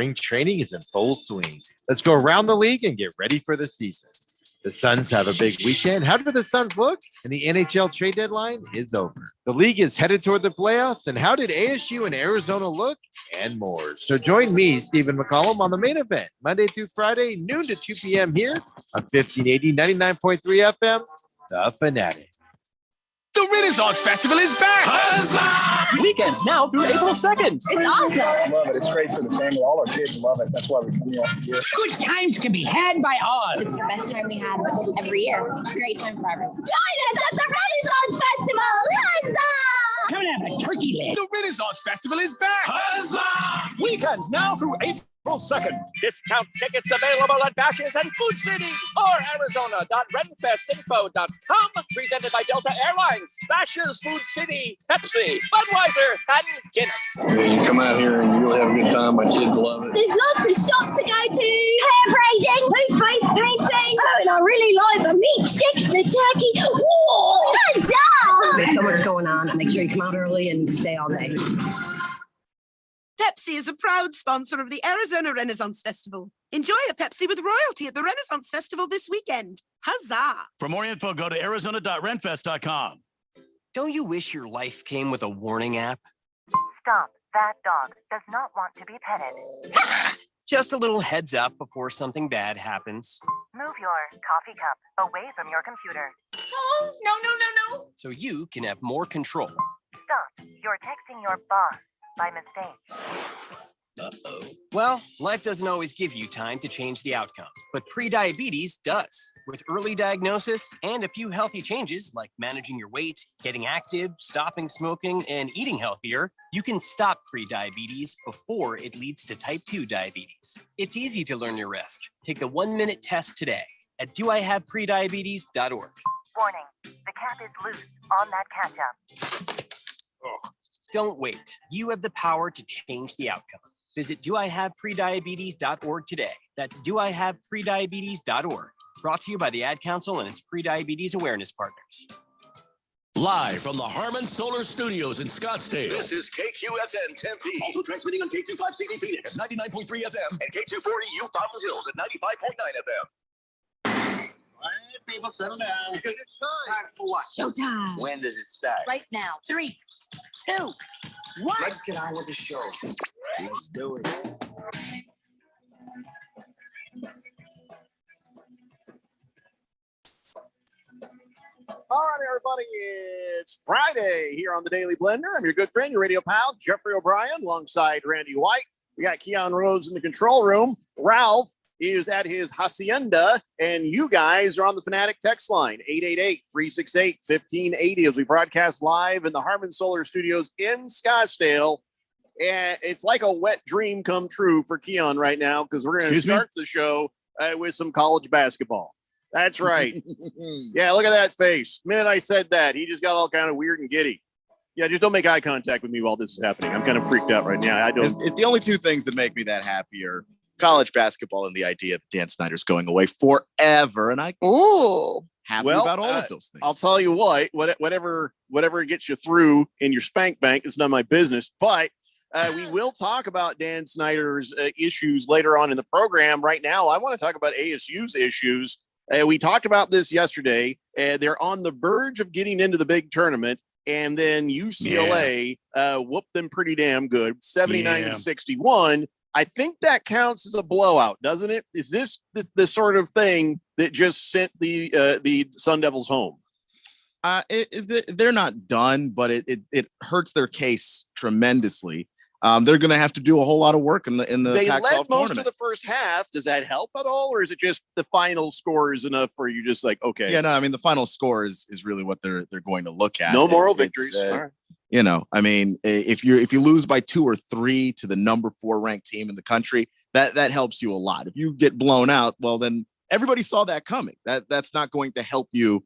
Spring training is in full swing. Let's go around the league and get ready for the season. The Suns have a big weekend. How do the Suns look? And the NHL trade deadline is over. The league is headed toward the playoffs. And how did ASU and Arizona look? And more. So join me, Stephen McCollum, on the main event, Monday through Friday, noon to 2 p.m. here on 1580, 99.3 FM, The Fanatic. The Renaissance Festival is back! Huzzah! Weekends now through April 2nd. It's awesome. I love it. It's great for the family. All our kids love it. That's why we come here. Good times can be had by all. It's the best time we have every year. It's a great time for everyone. Join us at the Renaissance Festival! Huzzah! Come and have a turkey leg. The Renaissance Festival is back! Huzzah! Weekends now through April 2nd. Discount tickets available at Bashas' and Food City or Arizona.renfestinfo.com. Presented by Delta Airlines, Bashas', Food City, Pepsi, Budweiser, and Guinness. You come out here and you really have a good time. My kids love it. There's lots of shops to go to. Hair braiding, blue face painting. Oh, and I really like the meat sticks, the turkey. Whoa! Huzzah! There's so much going on. Make sure you come out early and stay all day. Pepsi is a proud sponsor of the Arizona Renaissance Festival. Enjoy a Pepsi with royalty at the Renaissance Festival this weekend. Huzzah! For more info, go to arizona.renfest.com. Don't you wish your life came with a warning app? Stop. That dog does not want to be petted. Just a little heads up before something bad happens. Move your coffee cup away from your computer. Oh, no. So you can have more control. Stop. You're texting your boss by mistake. Uh-oh. Well, life doesn't always give you time to change the outcome, but prediabetes does. With early diagnosis and a few healthy changes like managing your weight, getting active, stopping smoking, and eating healthier, you can stop prediabetes before it leads to type 2 diabetes. It's easy to learn your risk. Take the 1-minute test today at doihaveprediabetes.org. Warning. The cap is loose on that ketchup. Don't wait. You have the power to change the outcome. Visit doihaveprediabetes.org today. That's doihaveprediabetes.org. Brought to you by the Ad Council and its pre-diabetes awareness partners. Live from the Harman Solar Studios in Scottsdale. This is KQFN Tempe. Also transmitting on K25CD Phoenix, 99.3 FM. And K240 U Fountain Hills at 95.9 FM. All right, people, settle down. Because it's time. Time for what? Showtime. When does it start? Right now. 3, 2, 1. Let's get on with the show. Let's do it. All right, everybody, it's Friday here on the Daily Blender. I'm your good friend, your radio pal, Jeffrey O'Brien, alongside Randy White. We got Keon Rose in the control room. Ralph is at his hacienda, and you guys are on the Fanatic text line, 888-368-1580, as we broadcast live in the Harman Solar Studios in Scottsdale. And it's like a wet dream come true for Keon right now, because we're going to start the show with some college basketball. That's right. Yeah, look at that face. The minute I said that, he just got all kind of weird and giddy. Yeah, just don't make eye contact with me while this is happening. I'm kind of freaked out right now. It's the only two things that make me that happy are college basketball and the idea that Dan Snyder's going away forever. And I'm happy about all of those things. I'll tell you what, whatever gets you through in your spank bank, it's not my business. But we will talk about Dan Snyder's issues later on in the program. Right now, I want to talk about ASU's issues. We talked about this yesterday. They're on the verge of getting into the big tournament. And then UCLA whooped them pretty damn good, 79-61. I think that counts as a blowout, doesn't it? Is this the sort of thing that just sent the Sun Devils home? They're not done, but it hurts their case tremendously. They're going to have to do a whole lot of work in the They Pac-12 led most tournament. of the first half. Does that help at all, or is it just the final score is enough for you? Just like, okay, Yeah, no, I mean the final score is really what they're going to look at. No moral victories. All right. You know, I mean, if you lose by 2 or 3 to the number 4 ranked team in the country, that helps you a lot. If you get blown out, well, then everybody saw that coming. That's not going to help you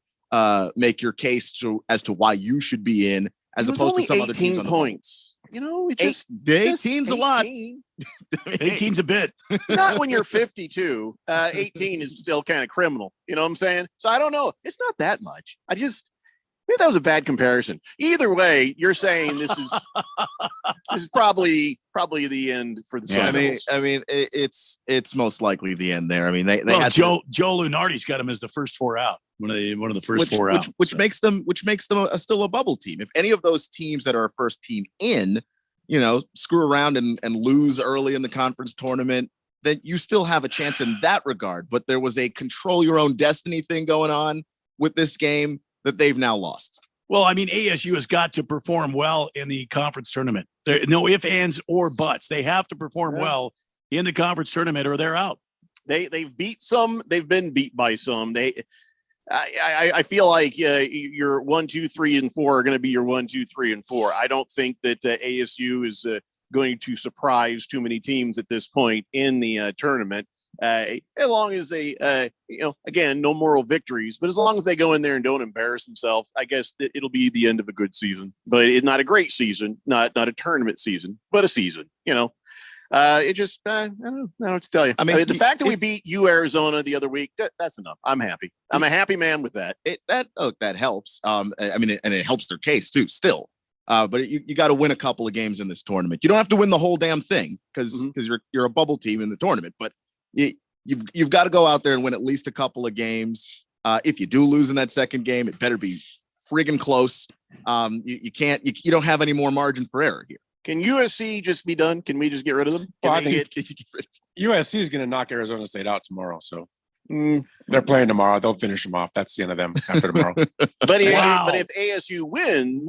make your case as to why you should be in, as opposed to some other teams on the points. You know, it just 18's a lot. 18's a bit. Not when you're 52. 18 is still kind of criminal. You know what I'm saying? So I don't know. It's not that much. Maybe that was a bad comparison. Either way, you're saying this is probably the end for the Sun Devils. I mean, it's most likely the end there. I mean, they Well, had Joe Lunardi's got him as the first four out. One of the first four out. Which makes them still a bubble team. If any of those teams that are a first team in, screw around and lose early in the conference tournament, then you still have a chance in that regard. But there was a control your own destiny thing going on with this game that they've now lost. Well, I mean, ASU has got to perform well in the conference tournament. There, no ifs, ands, or buts. They have to perform well in the conference tournament or they're out. They've beat some. They've been beat by some. I feel like your 1, 2, 3, and 4 are going to be your 1, 2, 3, and 4. I don't think that ASU is going to surprise too many teams at this point in the tournament. As long as they, again, no moral victories, but as long as they go in there and don't embarrass themselves, I guess it'll be the end of a good season. But it's not a great season, not a tournament season, but a season. It just I don't know what to tell you. I mean, the fact that we beat Arizona the other week, that's enough. I'm happy. I'm a happy man with that. That helps. And it helps their case too. Still. But you got to win a couple of games in this tournament. You don't have to win the whole damn thing because you're a bubble team in the tournament, but you've got to go out there and win at least a couple of games. If you do lose in that second game, it better be friggin' close. You don't have any more margin for error here. Can USC just be done? Can we just get rid of them? Well, I think USC is going to knock Arizona State out tomorrow. So they're playing tomorrow. They'll finish them off. That's the end of them after tomorrow. But if ASU wins,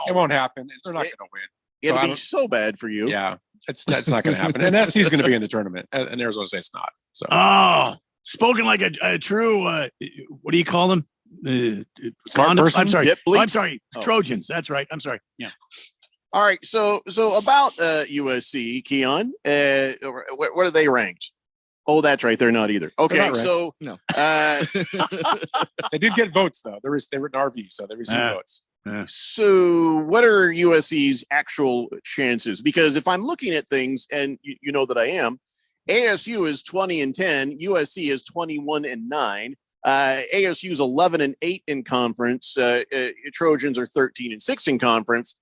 it won't happen. They're not going to win. It'll be so bad for you. Yeah, it's not going to happen. And SC is going to be in the tournament, and Arizona State's not. So, spoken like a true. What do you call them? Smart person? I'm sorry. Yep, I'm sorry. Trojans. That's right. I'm sorry. Yeah. All right. So about USC, Keon, what are they ranked? Oh, that's right. They're not either. Okay. So no. They did get votes though. They were in RV, so they received votes. So what are USC's actual chances? Because if I'm looking at things, and you know that I am, ASU is 20-10, USC is 21-9. ASU is 11-8 in conference. Trojans are 13-6 in conference.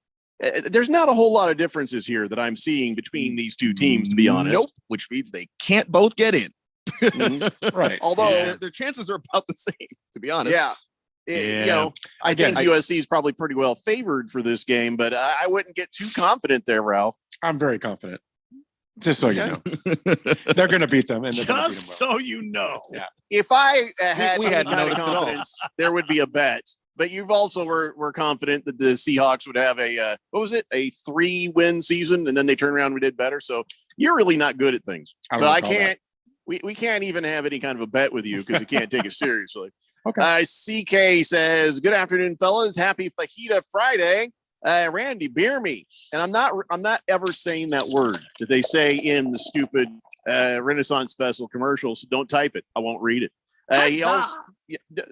There's not a whole lot of differences here that I'm seeing between these two teams, to be honest. Nope. Which means they can't both get in. Right. Although their chances are about the same, to be honest. Yeah. I think USC is probably pretty well favored for this game, but I wouldn't get too confident there, Ralph. I'm very confident. Just so you know, they're going to beat them. And just so you know, yeah. If I had we hadn't noticed confidence, there would be a bet. But you've also were confident that the Seahawks would have a 3-win season, and then they turn around and did better. So you're really not good at things. So I can't. We can't even have any kind of a bet with you because you can't take it seriously. Okay. CK says, "Good afternoon, fellas. Happy Fajita Friday." Randy, beer me. And I'm not ever saying that word that they say in the stupid Renaissance Festival commercials. So don't type it. I won't read it. He also,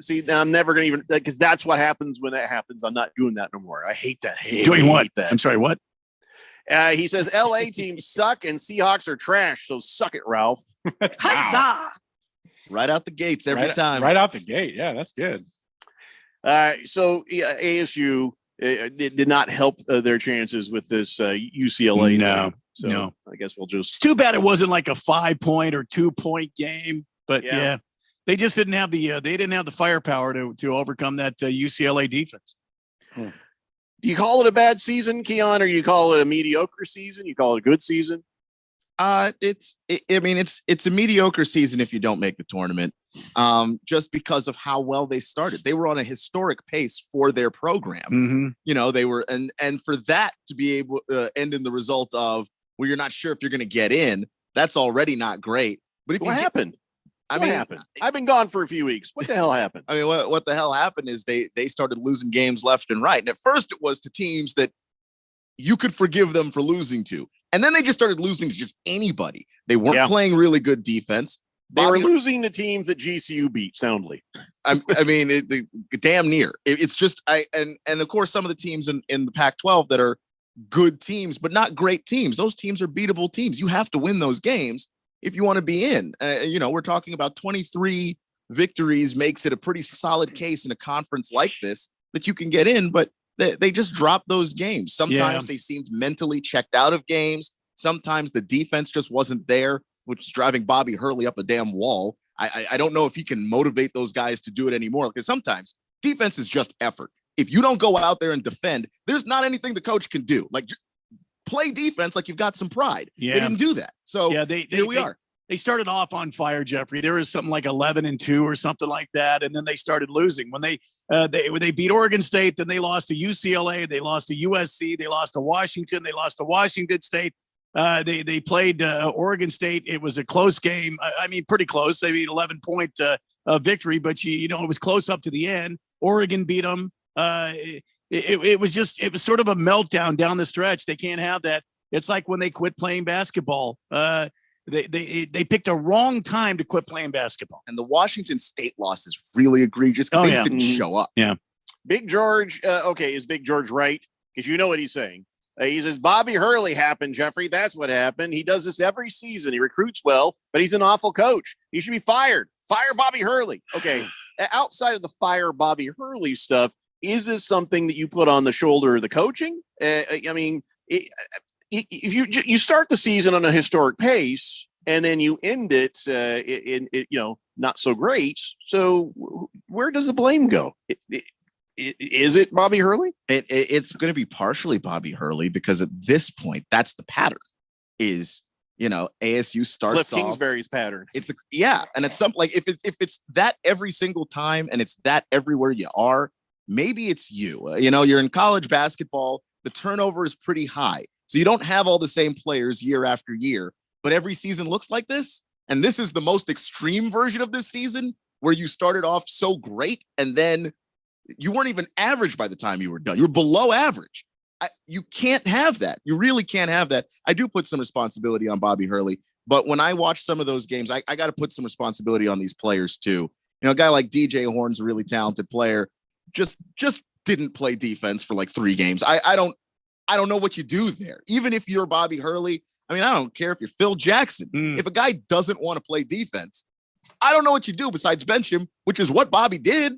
see, I'm never going to even, because that's what happens when that happens. I'm not doing that no more. I hate that. Doing what? I'm sorry, what? He says, LA teams suck and Seahawks are trash. So suck it, Ralph. Huzzah! Right out the gates every time. Right out the gate. Yeah, that's good. So ASU did not help their chances with this UCLA. No, so no. I guess we'll just. It's too bad it wasn't like a 5-point or 2-point game, but yeah. They just didn't have the firepower to overcome that UCLA defense. Do you call it a bad season, Keon, or you call it a mediocre season? You call it a good season? It's a mediocre season if you don't make the tournament. Just because of how well they started. They were on a historic pace for their program. Mm-hmm. They were, and for that to be able to end in the result of, well, you're not sure if you're going to get in. That's already not great. But if what happened? What happened? I've been gone for a few weeks. What the hell happened? I mean, what the hell happened is they started losing games left and right. And at first it was to teams that you could forgive them for losing to. And then they just started losing to just anybody. They weren't playing really good defense. They were losing to teams that GCU beat soundly. Damn near. It's just, and of course, some of the teams in the Pac-12 that are good teams, but not great teams. Those teams are beatable teams. You have to win those games if you want to be in. We're talking about 23 victories makes it a pretty solid case in a conference like this. that you can get in, but they just drop those games. Sometimes they seemed mentally checked out of games. Sometimes the defense just wasn't there, which is driving Bobby Hurley up a damn wall. I don't know if he can motivate those guys to do it anymore, because sometimes defense is just effort. If you don't go out there and defend, there's not anything the coach can do. Like, just play defense like you've got some pride. Yeah. They didn't do that. So here we are. They started off on fire, Jeffrey. There was something like 11-2 or something like that, and then they started losing. When they beat Oregon State, then they lost to UCLA, they lost to USC, they lost to Washington, they lost to Washington State. They played Oregon State. It was a close game. I mean, pretty close. They beat 11-point victory, but it was close up to the end. Oregon beat them. It was sort of a meltdown down the stretch. They can't have that. It's like when they quit playing basketball. They picked a wrong time to quit playing basketball. And the Washington State loss is really egregious because they just didn't show up. Yeah. Big George. Is Big George right? Because you know what he's saying. He says Bobby Hurley happened, Jeffrey. That's what happened. He does this every season. He recruits well, but he's an awful coach. He should be fired. Fire Bobby Hurley. Okay. Outside of the fire Bobby Hurley stuff, is this something that you put on the shoulder of the coaching? If you start the season on a historic pace and then you end it in not so great. So where does the blame go? Is it Bobby Hurley? It's going to be partially Bobby Hurley, because at this point, that's the pattern. Is ASU starts Cliff off Kingsbury's pattern. It's and it's something like if it's that every single time and it's that everywhere you are, maybe it's you. You're in college basketball. The turnover is pretty high, so you don't have all the same players year after year. But every season looks like this, and this is the most extreme version of this season, where you started off so great and then you weren't even average by the time you were done. You were below average. You can't have that. You really can't have that. I do put some responsibility on Bobby Hurley, but when I watch some of those games, I got to put some responsibility on these players too. A guy like DJ Horn's a really talented player, just didn't play defense for like 3 games. I don't know what you do there. Even if you're Bobby Hurley, I don't care if you're Phil Jackson. If a guy doesn't want to play defense, I don't know what you do besides bench him, which is what Bobby did.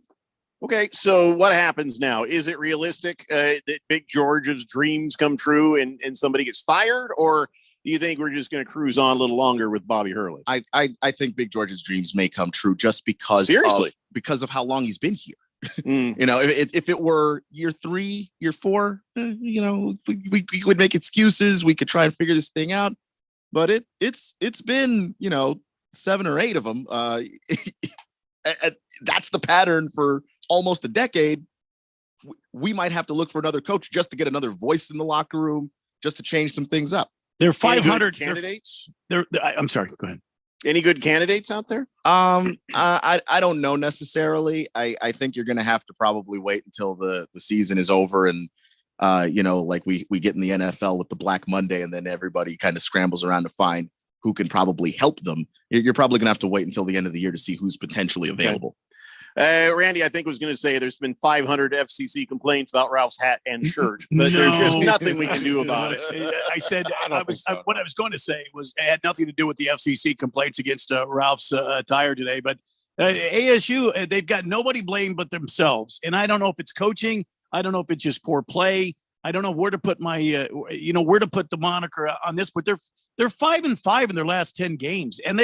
Okay, so what happens now? Is it realistic that Big George's dreams come true and somebody gets fired, or do you think we're just going to cruise on a little longer with Bobby Hurley? I think Big George's dreams may come true just because of how long he's been here. If it were year 3, year 4, we would make excuses. We could try and figure this thing out, but it's been 7 or 8 of them. That's the pattern for almost a decade. We might have to look for another coach just to get another voice in the locker room, just to change some things up. They're 500 candidates. I'm sorry. Go ahead. Any good candidates out there? I don't know necessarily. I think you're going to have to probably wait until the season is over, and like we get in the NFL with the Black Monday, and then everybody kind of scrambles around to find who can probably help them. You're probably going to have to wait until the end of the year to see who's potentially available. Randy, I think was going to say there's been 500 FCC complaints about Ralph's hat and shirt, but there's just nothing we can do about it. I said what I was going to say was it had nothing to do with the FCC complaints against Ralph's attire today, but ASU, they've got nobody blamed but themselves. And I don't know if it's coaching. I don't know if it's just poor play. I don't know where to put where to put the moniker on this, but they're 5-5 in their last 10 games, and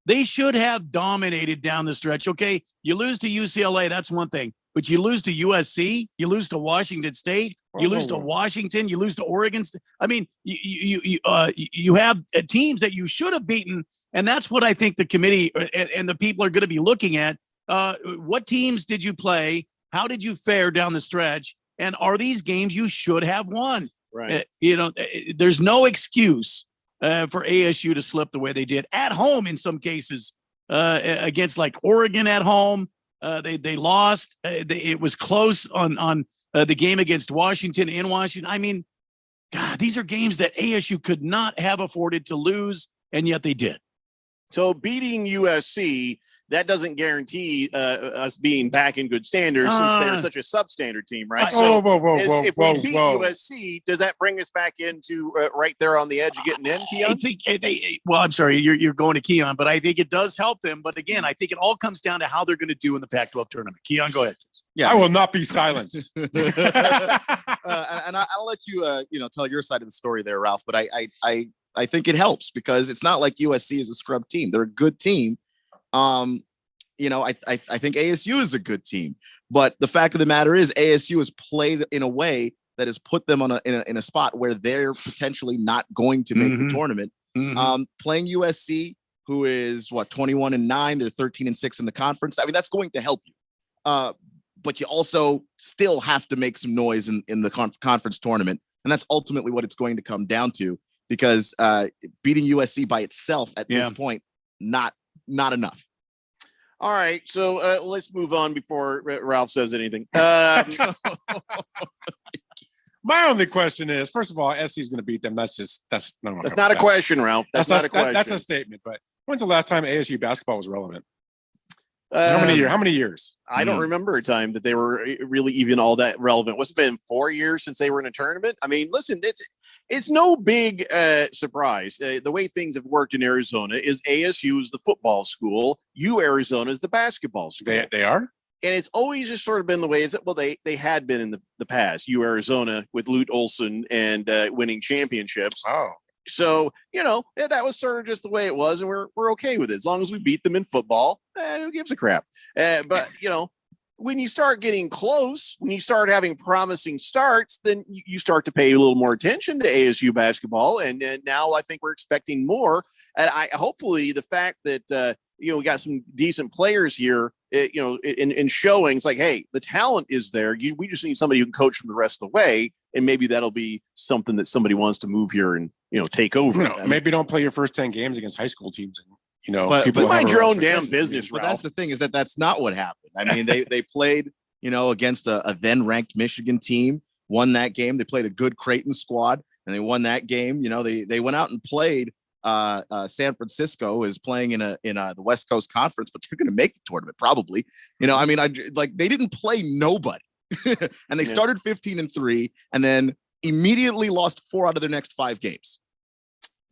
they should have dominated down the stretch. Okay, you lose to UCLA, that's one thing, but you lose to USC, you lose to Washington State, you lose to Washington, you lose to Oregon State. I mean, you have teams that you should have beaten, and that's what I think the committee and the people are going to be looking at. What teams did you play? How did you fare down the stretch? And are these games you should have won? Right. There's no excuse for ASU to slip the way they did at home in some cases against like Oregon at home. They lost. It was close on the game against Washington in Washington. I mean, God, these are games that ASU could not have afforded to lose, and yet they did. So beating USC, that doesn't guarantee us being back in good standards since they're such a substandard team, right? So if we beat USC, does that bring us back into right there on the edge of getting in, Keon? I think I'm sorry, you're going to Keon, but I think it does help them. But again, I think it all comes down to how they're going to do in the Pac-12 tournament. Keon, go ahead. I will not be silenced. And I'll let you, tell your side of the story there, Ralph. But I think it helps because it's not like USC is a scrub team. They're a good team. I think ASU is a good team. But the fact of the matter is ASU has played in a way that has put them in a spot where they're potentially not going to make the tournament. Playing USC, who is 21-9, they're 13-6 in the conference. I mean, that's going to help you. But you also still have to make some noise in the conference tournament. And that's ultimately what it's going to come down to, because beating USC by itself at this point, not enough. All right. So let's move on before Ralph says anything. My only question is, first of all, SC is going to beat them. That's not a question, Ralph. That's not a question. That's a statement. But when's the last time ASU basketball was relevant? How many years? I don't remember a time that they were really even all that relevant. What's it been 4 years since they were in a tournament? I mean, listen, it's no big surprise. The way things have worked in Arizona is ASU is the football school. Arizona is the basketball school. They are? And it's always just sort of been the way it's, well, they had been in the past, Arizona with Lute Olson and winning championships. Oh. So, that was sort of just the way it was. And we're okay with it. As long as we beat them in football, who gives a crap? But, when you start getting close, when you start having promising starts, then you start to pay a little more attention to ASU basketball. And now I think we're expecting more. And hopefully the fact that, we got some decent players here, in showing it's like, hey, the talent is there. We just need somebody who can coach them the rest of the way. And maybe that'll be something that somebody wants to move here and, take over. Maybe don't play your first 10 games against high school teams. And, but mind your own damn business. But that's the thing, is that's not what happened. I mean, they played, against a then ranked Michigan team, won that game. They played a good Creighton squad and they won that game. They went out and played San Francisco is playing in the West Coast Conference, but they're going to make the tournament probably. They didn't play nobody, and they started 15-3, and then immediately lost 4 out of their next 5 games.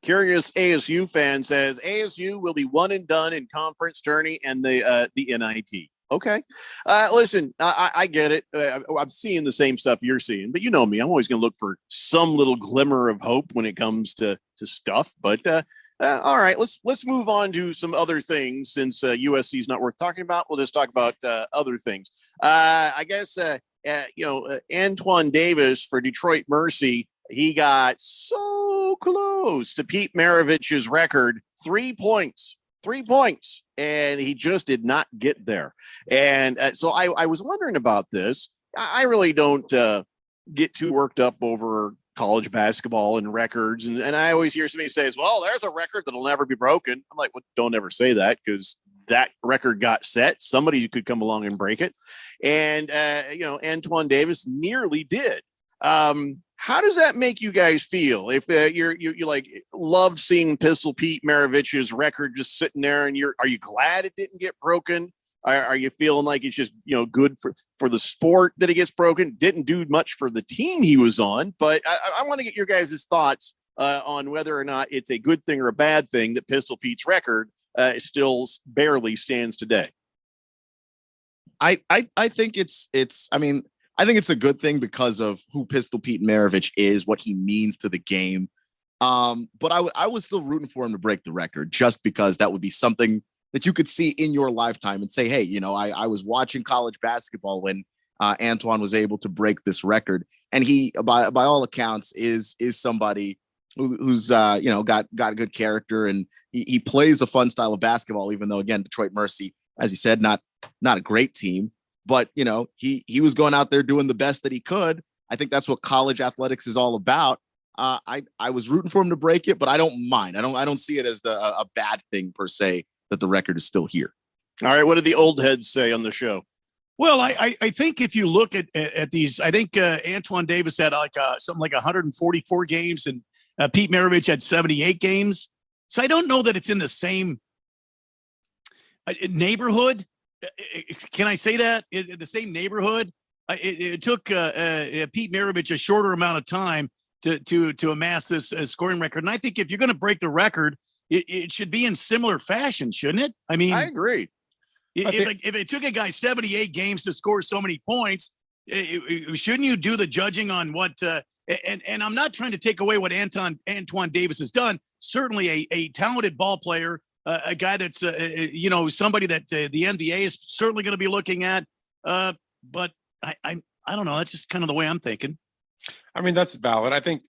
Curious ASU fan says ASU will be one and done in conference tourney and the NIT. Okay. Listen, I get it. I'm seeing the same stuff you're seeing, but you know me, I'm always going to look for some little glimmer of hope when it comes to stuff. But all right, let's move on to some other things. Since USC is not worth talking about, we'll just talk about other things. I guess, Antoine Davis for Detroit Mercy, he got so close to Pete Maravich's record, 3 points. 3 points, and he just did not get there. And so I was wondering about this. I really don't get too worked up over college basketball and records. And I always hear somebody say, well, there's a record that'll never be broken. I'm like, well, don't ever say that, because that record got set. Somebody could come along and break it. And, Antoine Davis nearly did. How does that make you guys feel? If you like loved seeing Pistol Pete Maravich's record just sitting there, and are you glad it didn't get broken? Are you feeling like it's just good for the sport that it gets broken? Didn't do much for the team he was on, but I want to get your guys' thoughts on whether or not it's a good thing or a bad thing that Pistol Pete's record still barely stands today. I think it's I think it's a good thing because of who Pistol Pete Maravich is, what he means to the game. But I was still rooting for him to break the record, just because that would be something that you could see in your lifetime and say, hey, I was watching college basketball when Antoine was able to break this record. And he, by all accounts, is somebody who's got a good character, and he plays a fun style of basketball, even though, again, Detroit Mercy, as you said, not a great team. But, he was going out there doing the best that he could. I think that's what college athletics is all about. I was rooting for him to break it, but I don't mind. I don't see it as a bad thing per se that the record is still here. All right. What did the old heads say on the show? Well, I think if you look at these, I think Antoine Davis had something like 144 games, and Pete Maravich had 78 games. So I don't know that it's in the same neighborhood. Can I say that? The same neighborhood? It took Pete Maravich a shorter amount of time to amass this scoring record. And I think if you're going to break the record, it should be in similar fashion, shouldn't it? I mean, I agree. If it took a guy 78 games to score so many points, shouldn't you do the judging on what? And I'm not trying to take away what Antoine Davis has done. Certainly a talented ball player, a guy that's somebody that the NBA is certainly going to be looking at. But I don't know. That's just kind of the way I'm thinking. I mean, that's valid. I think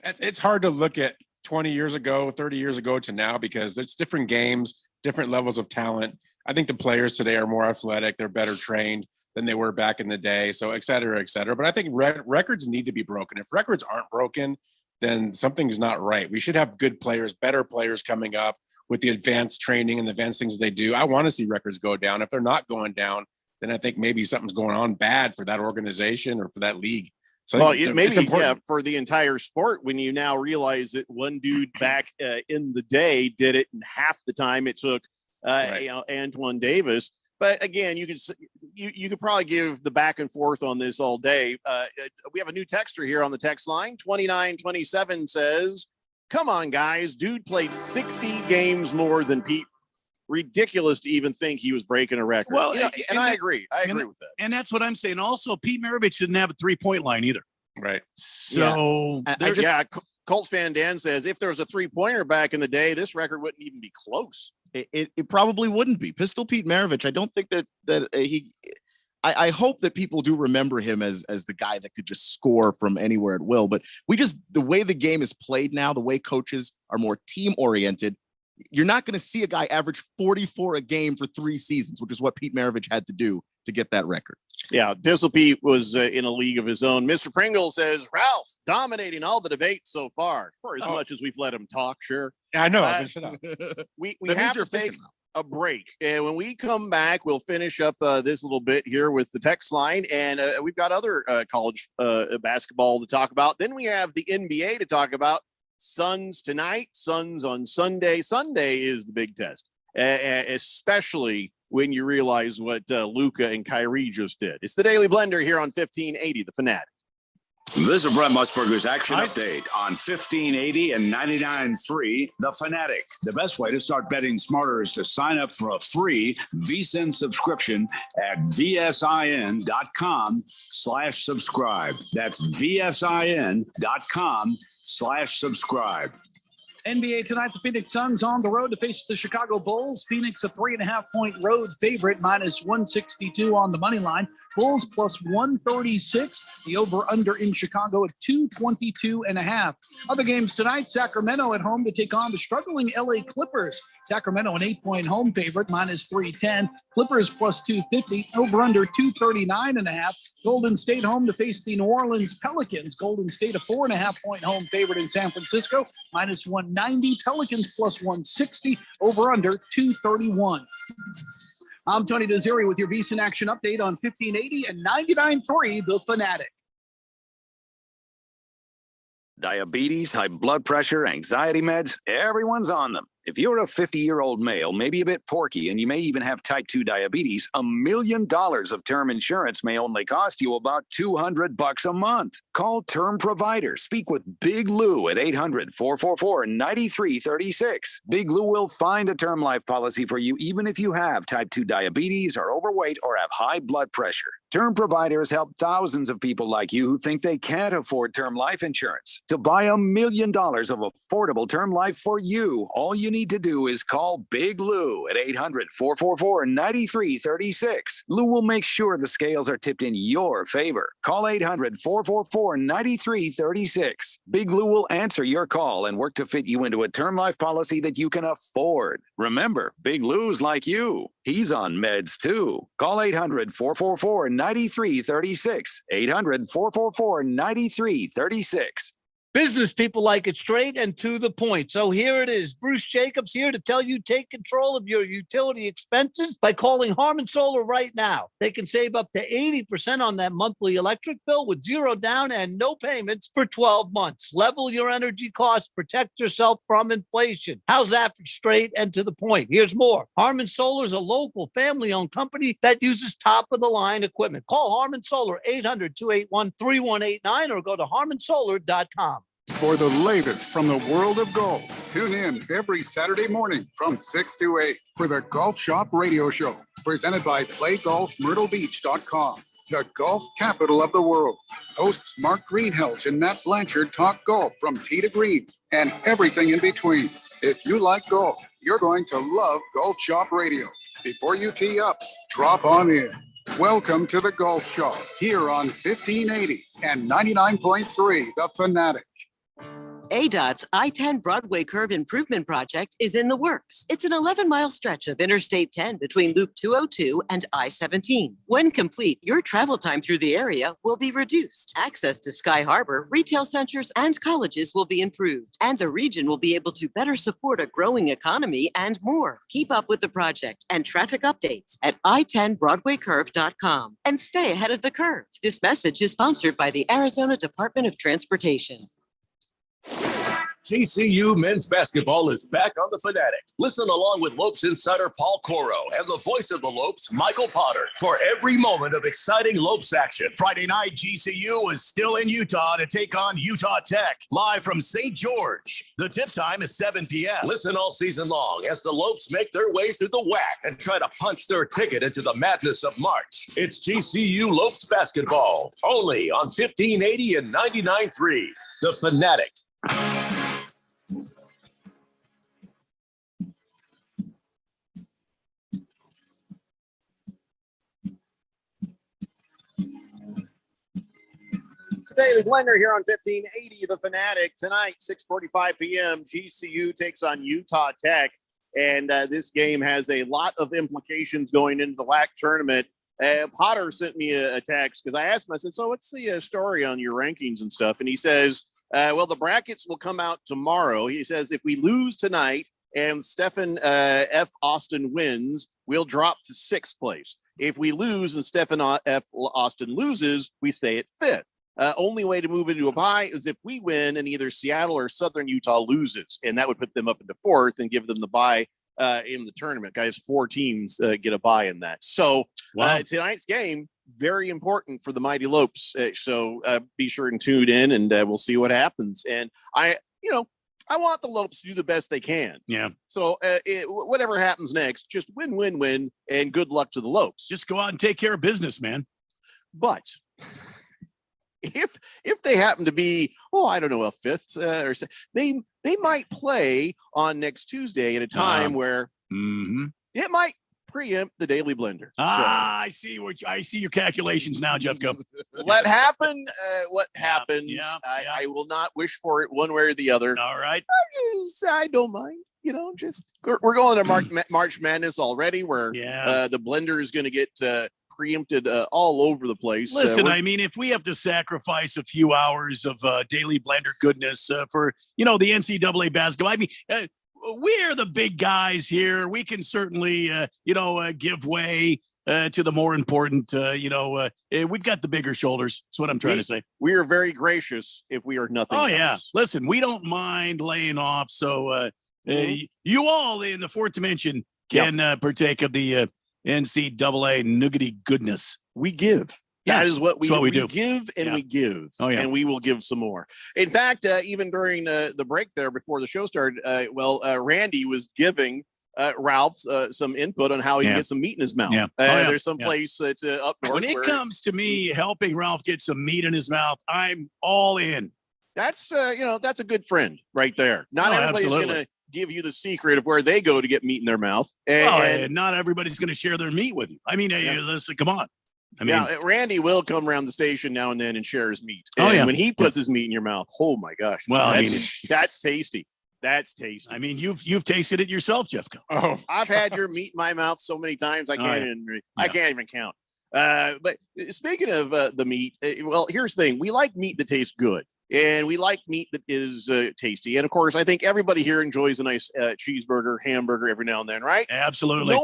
it's hard to look at 20 years ago, 30 years ago to now because there's different games, different levels of talent. I think the players today are more athletic. They're better trained than they were back in the day. So et cetera, et cetera. But I think records need to be broken. If records aren't broken, then something's not right. We should have good players, better players coming up with the advanced training and the advanced things they do. I want to see records go down. If they're not going down, then I think maybe something's going on bad for that organization or for that league. So maybe for the entire sport when you now realize that one dude back in the day did it in half the time it took Antoine Davis. But again, you could probably give the back and forth on this all day. We have a new texter here on the text line. 2927 says, "Come on, guys, dude played 60 games more than Pete. Ridiculous to even think he was breaking a record." Well, and I agree. I agree with that. And that's what I'm saying. Also, Pete Maravich didn't have a 3-point line either. Right. So Colts fan Dan says if there was a 3-pointer back in the day, this record wouldn't even be close. It probably wouldn't be. Pistol Pete Maravich, I don't think I hope that people do remember him as the guy that could just score from anywhere at will. But the way the game is played now, the way coaches are more team oriented, you're not going to see a guy average 44 a game for 3 seasons, which is what Pete Maravich had to do to get that record. Yeah, Pistol Pete was in a league of his own. Mr. Pringle says, Ralph dominating all the debates so far, for as much as we've let him talk. Sure. Yeah, I know. We have to take a break. And when we come back, we'll finish up this little bit here with the text line. And we've got other college basketball to talk about. Then we have the NBA to talk about. Suns tonight, Suns on Sunday. Sunday is the big test, especially when you realize what Luka and Kyrie just did. It's the Daily Blender here on 1580, The Fanatic. This is Brent Musburger's action update on 1580 and 99.3 The Fanatic. The best way to start betting smarter is to sign up for a free VSiN subscription at vsin.com/subscribe. That's vsin.com/subscribe. NBA tonight, the Phoenix Suns on the road to face the Chicago Bulls. Phoenix a 3.5-point road favorite, minus 162 on the money line. Bulls plus 136. The over-under in Chicago at 222.5. Other games tonight, Sacramento at home to take on the struggling LA Clippers. Sacramento an 8-point home favorite, minus 310. Clippers plus 250. Over-under 239.5. Golden State home to face the New Orleans Pelicans. Golden State a 4.5-point home favorite in San Francisco, minus 190. Pelicans plus 160. Over-under 231. I'm Tony Desiri with your VSiN action update on 1580 and 99.3 The Fanatic. Diabetes, high blood pressure, anxiety meds, everyone's on them. If you're a 50-year-old male, maybe a bit porky, and you may even have type 2 diabetes, $1 million of term insurance may only cost you about $200 a month. Call Term Provider. Speak with Big Lou at 800-444-9336. Big Lou will find a term life policy for you even if you have type 2 diabetes, are overweight, or have high blood pressure. Term Provider has helped thousands of people like you who think they can't afford term life insurance. To buy $1 million of affordable term life for you, all you need to do is call Big Lou at 800-444-9336. Lou will make sure the scales are tipped in your favor. Call 800-444-9336. Big Lou will answer your call and work to fit you into a term life policy that you can afford. Remember, Big Lou's like you. He's on meds too. Call 800-444-9336. 800-444-9336. Business people like it straight and to the point. So here it is. Bruce Jacobs here to tell you take control of your utility expenses by calling Harmon Solar right now. They can save up to 80% on that monthly electric bill with zero down and no payments for 12 months. Level your energy costs, protect yourself from inflation. How's that for straight and to the point? Here's more. Harmon Solar is a local family-owned company that uses top-of-the-line equipment. Call Harmon Solar 800-281-3189 or go to harmonsolar.com. For the latest from the world of golf, tune in every Saturday morning from 6 to 8 for the Golf Shop Radio Show Presented by PlayGolfMyrtleBeach.com, the golf capital of the world. Hosts Mark Greenhalgh and Matt Blanchard talk golf from tee to green and everything in between. If you like golf, you're going to love Golf Shop Radio. Before you tee up, drop on in. Welcome to the Golf Shop here on 1580 and 99.3 The Fanatic. ADOT's I-10 Broadway Curve Improvement Project is in the works. It's an 11-mile stretch of Interstate 10 between Loop 202 and I-17. When complete, your travel time through the area will be reduced. Access to Sky Harbor, retail centers, and colleges will be improved, and the region will be able to better support a growing economy and more. Keep up with the project and traffic updates at i10broadwaycurve.com and stay ahead of the curve. This message is sponsored by the Arizona Department of Transportation. GCU men's basketball is back on the Fanatic. Listen along with Lopes insider Paul Coro and the voice of the Lopes, Michael Potter, for every moment of exciting Lopes action. Friday night, GCU is still in Utah to take on Utah Tech, live from St. George. The tip time is 7 p.m. Listen all season long as the Lopes make their way through the WAC and try to punch their ticket into the madness of March. It's GCU Lopes basketball, only on 1580 and 99.3. The Fanatic. Daily Blender here on 1580 The Fanatic. Tonight, 6:45 p.m., GCU takes on Utah Tech. And this game has a lot of implications going into the WAC tournament. Potter sent me a text because I asked him, I said, so what's the story on your rankings and stuff? And he says, well, the brackets will come out tomorrow. He says, if we lose tonight and Stephen F. Austin wins, we'll drop to 6th place. If we lose and Stephen F. Austin loses, we stay at 5th. Only way to move into a bye is if we win and either Seattle or Southern Utah loses, and that would put them up into 4th and give them the bye in the tournament. Guys, 4 teams get a bye in that. So tonight's game, very important for the Mighty Lopes. So be sure and tune in, and we'll see what happens. And I want the Lopes to do the best they can. Yeah. So whatever happens next, just win, and good luck to the Lopes. Just go out and take care of business, man. But if they happen to be, I don't know, a 5th or they might play on next Tuesday at a time where it might preempt the Daily Blender. I see your calculations now, Jeffco. Let happen what happens. I will not wish for it one way or the other. All right. I don't mind. Just we're going to March Madness already, where the Blender is going to get preempted all over the place. Listen, I mean, if we have to sacrifice a few hours of Daily Blender goodness for the NCAA basketball, I mean, we're the big guys here. We can certainly give way to the more important. We've got the bigger shoulders. That's what I'm trying to say. We are very gracious if we are nothing else. Yeah. Listen, we don't mind laying off. So you all in the fourth dimension can partake of the NCAA nougaty goodness. We give. That is what we do. We do. Give and we give. Oh, yeah. And we will give some more. In fact, even during the break there before the show started, Randy was giving Ralph some input on how he can get some meat in his mouth. There's some place that's up north. When it comes to me helping Ralph get some meat in his mouth, I'm all in. That's that's a good friend right there. Not everybody's going to give you the secret of where they go to get meat in their mouth. And not everybody's going to share their meat with you. I mean, listen, come on. I mean, Randy will come around the station now and then and share his meat. And when he puts his meat in your mouth, oh my gosh. Well, that's tasty. That's tasty. I mean, you've tasted it yourself, Jeffco. Oh, I've had your meat in my mouth so many times I can't even count. But speaking of the meat, here's the thing: we like meat that tastes good, and we like meat that is tasty. And of course, I think everybody here enjoys a nice cheeseburger, hamburger every now and then, right? Absolutely.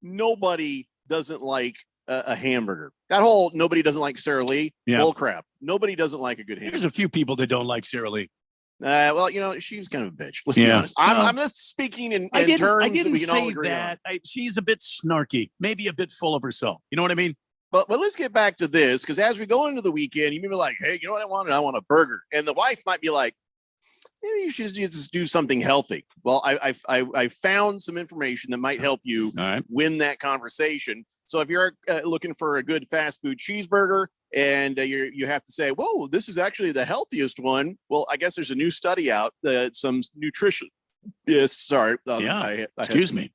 Nobody doesn't like a hamburger. That whole nobody doesn't like Sara Lee. Bull crap. Nobody doesn't like a good hamburger. There's a few people that don't like Sara Lee. She was kind of a bitch. Let's be honest. I'm just speaking in terms I didn't that we can say all agree that. on. She's a bit snarky, maybe a bit full of herself. You know what I mean? But let's get back to this, because as we go into the weekend, you may be like, hey, you know what I wanted? I want a burger. And the wife might be like, maybe you should just do something healthy. Well, I found some information that might help you win that conversation. So if you're looking for a good fast food cheeseburger and you have to say, whoa, this is actually the healthiest one. Well, I guess there's a new study out that some nutrition. Yes, sorry. Excuse me.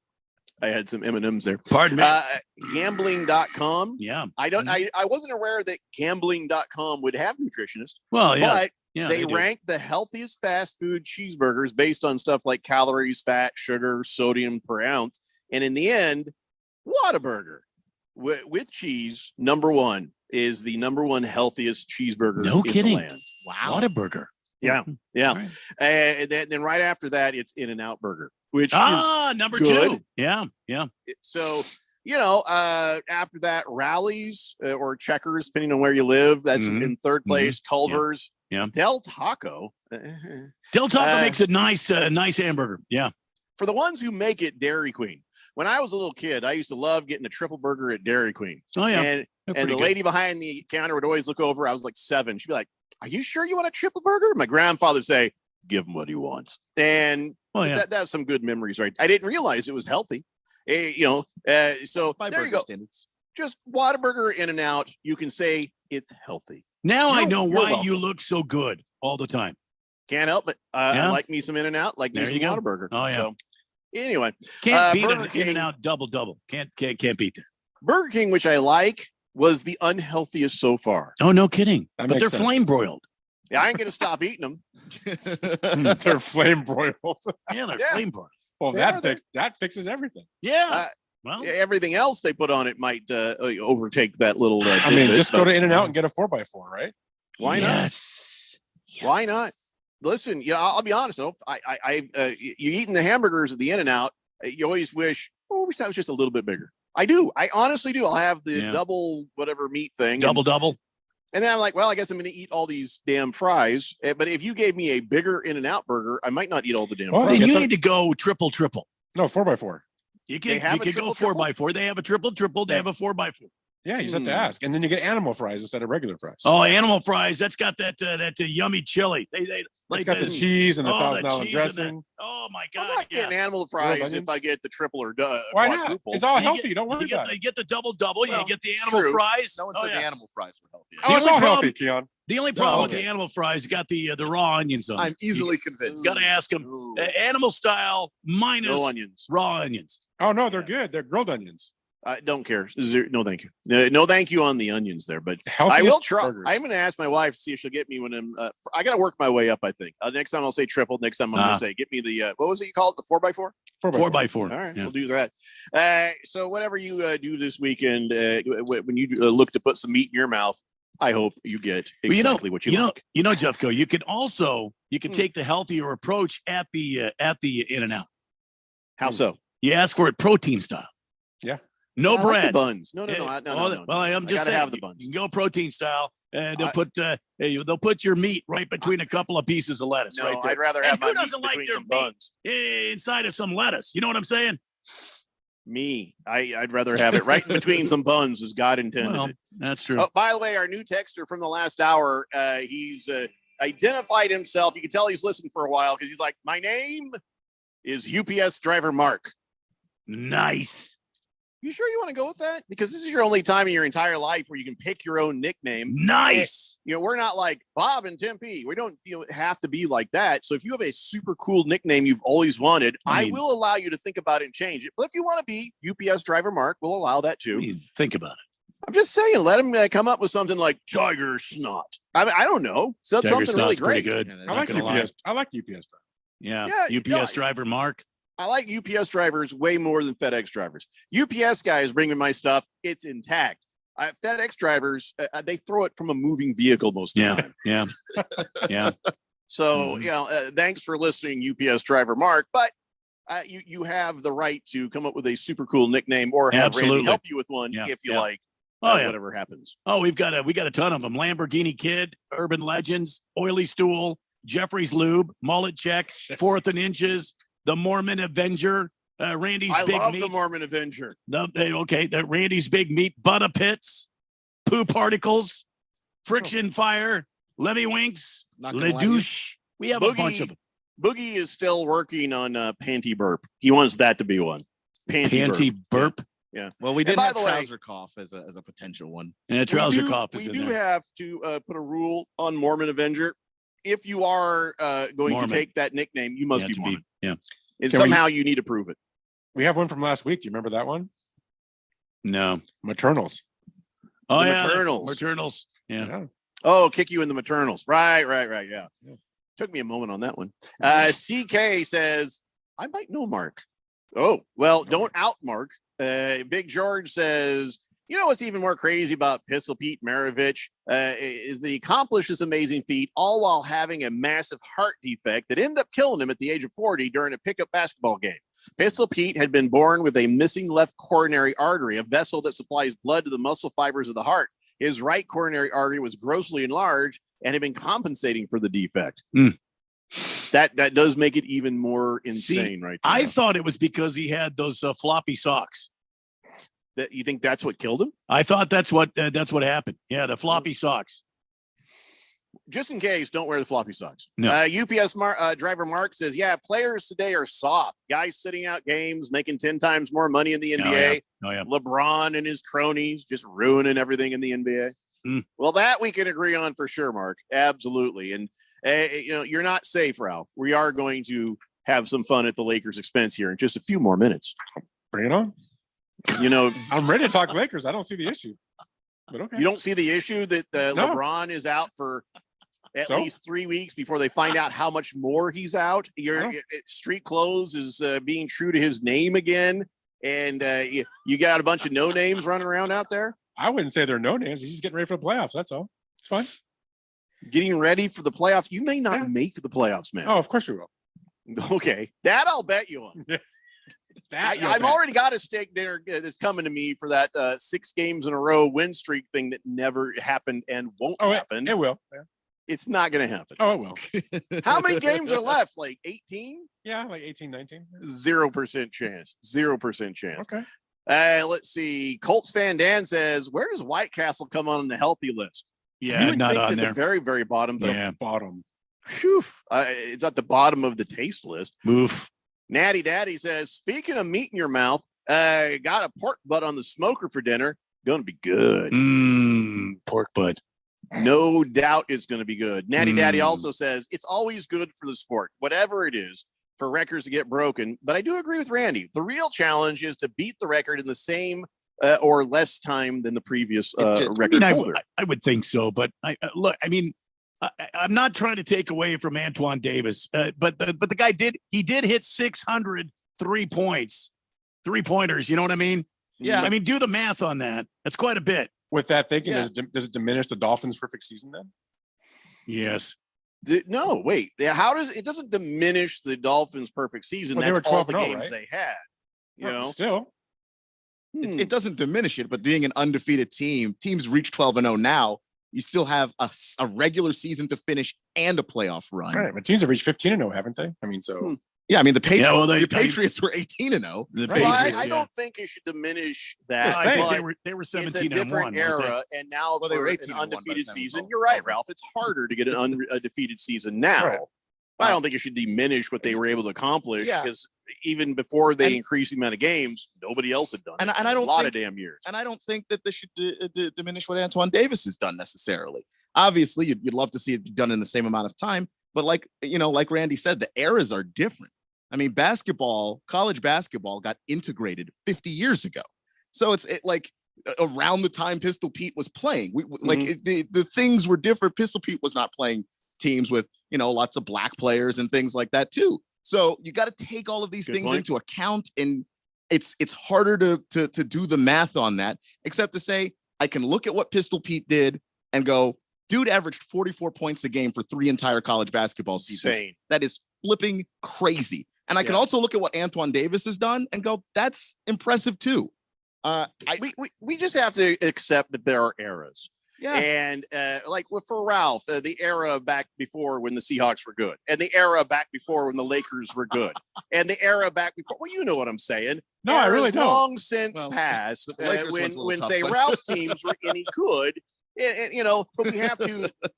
I had some M&Ms there. Pardon me. Gambling.com. Yeah. I wasn't aware that gambling.com would have nutritionists. Well, yeah. But Yeah, they they do. rank the healthiest fast food cheeseburgers based on stuff like calories, fat, sugar, sodium per ounce. And in the end, Whataburger with cheese, number one, is the number one healthiest cheeseburger No in kidding. the land. Wow. Whataburger. Yeah. Yeah. Right. And then right after that, it's In-N-Out Burger, which is number good. 2. Yeah. Yeah. So, after that, Rallies or Checkers, depending on where you live, that's in third place. Culver's, Yeah. Del Taco. Del Taco makes a nice hamburger. Yeah. For the ones who make it, Dairy Queen. When I was a little kid, I used to love getting a triple burger at Dairy Queen. Oh, yeah. And They're the pretty good. lady behind the counter would always look over. I was like 7. She'd be like, "Are you sure you want a triple burger?" My grandfather would say, "Give him what he wants." And that's some good memories, right? I didn't realize it was healthy. So By there you burger go. standards. Just Whataburger, In-N-Out. You can say it's healthy. Now I know You're why welcome. you look so good all the time. Can't help it. I Yeah. like me some In-N-Out, like me There some you go. Whataburger. Oh, yeah. So, anyway, Can't beat Burger an King- In-N-Out double. Can't beat that. Burger King, which I like, was the unhealthiest so far. Oh, no kidding. That But makes they're sense. flame broiled. Yeah, I ain't gonna stop eating them. They're flame broiled. Yeah, they're Yeah. flame broiled. Well, They are, that fixes everything. Yeah. Well, Everything else they put on it might overtake that little. I mean, tidbit, just go but to In-N-Out and get a 4x4, right? Why yes. not? Why not? Listen, I'll be honest. You eating the hamburgers at the In-N-Out, you always wish, I wish that was just a little bit bigger. I do. I honestly do. I'll have the double whatever meat thing. Double. And then I'm like, well, I guess I'm going to eat all these damn fries. But if you gave me a bigger In-N-Out burger, I might not eat all the damn Well, fries. Then you need to go triple. No, 4x4. You They have can a go triple, 4x4. They have a triple. They have a 4x4. Yeah, you just have to ask. And then you get animal fries instead of regular fries. Oh, animal fries. That's got that yummy chili. It's got the cheese and the the $1,000 cheese and that. dressing. Oh my I'm God! not getting animal fries if I get the triple or Why not? quadruple. It's all You healthy. get- Don't worry about You it. get the double. You get the it's animal true. fries. No one Oh, said yeah. the animal fries were healthy. Oh, it's only all problem- healthy, Keon. The only problem with okay. the animal fries got the raw onions on. I'm easily convinced. Got to ask them. Animal style minus No onions. raw onions. Oh, no, they're good. They're grilled onions. I don't care. No, thank you. No, thank you on the onions there. But I Healthiest will try. burgers. I'm going to ask my wife to see if she'll get me when I'm. I got to work my way up. I think next time I'll say triple. Next time I'm going to say get me the what was it you called it? The 4x4. 4x4. All right, Yeah. we'll do that. So whatever you do this weekend, when you look to put some meat in your mouth, I hope you get Well, exactly what you like. Jeffco, you can take the healthier approach at the In-N-Out. How so? You ask for it protein style. Yeah. No I like the bread. buns. No. Well, I'm just I gotta saying. have the buns. You can go protein style, and they'll put your meat right between a couple of pieces of lettuce. No, right there. I'd rather And have my who meat doesn't like between their some meat buns. inside of some lettuce? You know what I'm saying? Me, I'd rather have it right in between some buns, as God intended. Well, it. that's true. Oh, by the way, our new texter from the last hour, he's identified himself. You can tell he's listened for a while because he's like, my name is UPS driver Mark. Nice. You sure you want to go with that? Because this is your only time in your entire life where you can pick your own nickname. Nice. We're not like Bob and Tempe. We don't have to be like that. So if you have a super cool nickname you've always wanted, I will allow you to think about it and change it. But if you want to be UPS driver Mark, we'll allow that too. Think about it. I'm just saying, let him come up with something like Tiger Snot. I don't know. Something Tiger really Snot's great. pretty good. I like UPS. I like UPS driver. Yeah. UPS driver Mark. I like UPS drivers way more than FedEx drivers. UPS guys bringing my stuff, it's intact. FedEx drivers, they throw it from a moving vehicle most of the time. Yeah. So, thanks for listening, UPS driver Mark. But you have the right to come up with a super cool nickname or have Randy help you with one if you like. Whatever happens. Oh, we got a ton of them. Lamborghini Kid, Urban Legends, Oily Stool, Jeffrey's Lube, Mullet Check, Fourth and Inches, the Mormon Avenger, Randy's I Big love Meat. the Mormon Avenger. The Randy's Big Meat, Butter Pits, Poo Particles, Friction Fire, Levy Winks, Not gonna lie to LeDouche. We have a bunch of them. Boogie is still working on Panty Burp. He wants that to be one. Panty Burp. Yeah. Well, we did by have the way, trouser cough as a potential one. Yeah, trouser cough is we in do there. have to put a rule on Mormon Avenger. If you are going Mormon. to take that nickname, you must be Mormon. Yeah. And Can somehow you need to prove it. We have one from last week. Do you remember that one? No. Maternals. Oh, The yeah. Maternals. Maternals. Yeah. Oh, kick you in the maternals. Right. Yeah. Took me a moment on that one. CK says, I might know Mark. Oh, well, don't out Mark. Big George says, you know what's even more crazy about Pistol Pete Maravich is that he accomplished this amazing feat all while having a massive heart defect that ended up killing him at the age of 40 during a pickup basketball game. Pistol Pete had been born with a missing left coronary artery, a vessel that supplies blood to the muscle fibers of the heart. His right coronary artery was grossly enlarged and had been compensating for the defect. That does make it even more insane, right there. I thought it was because he had those floppy socks. That you think that's what killed him? I thought that's what happened. Yeah, the floppy socks. Just in case, don't wear the floppy socks. No. UPS driver Mark says, yeah, players today are soft. Guys sitting out games, making 10 times more money in the NBA. Oh, yeah. LeBron and his cronies just ruining everything in the NBA. Well, that we can agree on for sure, Mark. Absolutely. And, you're not safe, Ralph. We are going to have some fun at the Lakers' expense here in just a few more minutes. Bring it on. I'm ready to talk Lakers. I don't see the issue. But okay. You don't see the issue that LeBron is out for at least 3 weeks before they find out how much more he's out. Street clothes is being true to his name again. And you got a bunch of no names running around out there. I wouldn't say they're no names. He's just getting ready for the playoffs. That's all. It's fine. Getting ready for the playoffs. You may not make the playoffs, man. Oh, of course we will. Okay. That I'll bet you on. I've already got a steak dinner that's coming to me for that 6 games in a row win streak thing that never happened and won't happen. It will. Yeah. It's not going to happen. Oh, it will. How many games are left? Like 18? Yeah, like 18, 19. 0% chance. 0% chance. Okay. Let's see. Colts fan Dan says, where does White Castle come on the healthy list? Yeah, you would not think on at there. the very, very bottom. Yeah, bottom. Whew, it's at the bottom of the taste list. Move. Natty Daddy says, speaking of meat in your mouth, got a pork butt on the smoker for dinner. Going to be good. Pork butt. No doubt it's going to be good. Natty Daddy also says, it's always good for the sport, whatever it is, for records to get broken. But I do agree with Randy. The real challenge is to beat the record in the same or less time than the previous record holder. I would think so, but I'm not trying to take away from Antoine Davis, but the guy did hit 600 3-pointers. You know what I mean? Yeah. I mean, do the math on that. That's quite a bit. With that thinking, does it diminish the Dolphins' perfect season then? Yes. No, wait. Yeah, how does it doesn't diminish the Dolphins' perfect season? Well, they That's were all the 12-0, games right? they had. You know, Still. It doesn't diminish it, but being an undefeated teams reach 12-0 now. You still have a regular season to finish and a playoff run. All right, but teams have reached 15-0, haven't they? I mean, so yeah, I mean the Patriots. Yeah, well, the Patriots were 18-0. I don't think it should diminish that. I think but they were 17-1. It's a different era, and now they for were an 18-1 undefeated season. You're right, Ralph. It's harder to get an undefeated season now. Right. I don't think it should diminish what they were able to accomplish Yeah. because even before they increased the amount of games, nobody else had done it. And I don't a lot think, of damn years. And I don't think that this should diminish what Antoine Davis has done necessarily. Obviously, you'd love to see it be done in the same amount of time, but like Randy said, the eras are different. I mean, college basketball got integrated 50 years ago. So it's like around the time Pistol Pete was playing, the things were different. Pistol Pete was not playing teams with, lots of black players and things like that too. So you got to take all of these things into account, and it's harder to do the math on that, except to say, I can look at what Pistol Pete did and go, dude averaged 44 points a game for 3 entire college basketball seasons. Insane. That is flipping crazy. And I can also look at what Antoine Davis has done and go, that's impressive too. We just have to accept that there are eras. Yeah. And for Ralph, the era back before when the Seahawks were good, and the era back before when the Lakers were good, and the era back before. Well, you know what I'm saying. No, I really don't. Long since passed the Lakers when say Ralph's teams were any good. but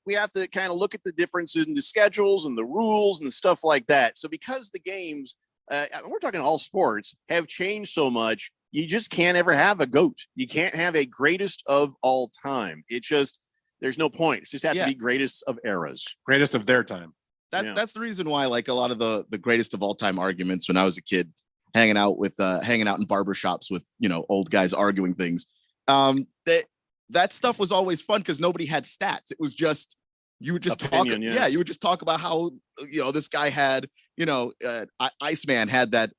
we have to kind of look at the differences in the schedules and the rules and stuff like that. So because the games, we're talking all sports, have changed so much, you just can't ever have a GOAT. You can't have a greatest of all time. There's no point. It just has to be greatest of eras, greatest of their time. That's the reason why, like, a lot of the greatest of all time arguments when I was a kid, hanging out in barbershops with, old guys arguing things. That stuff was always fun because nobody had stats. It was just, you would just talk. Yeah, you would just talk about how, this guy had, Iceman had that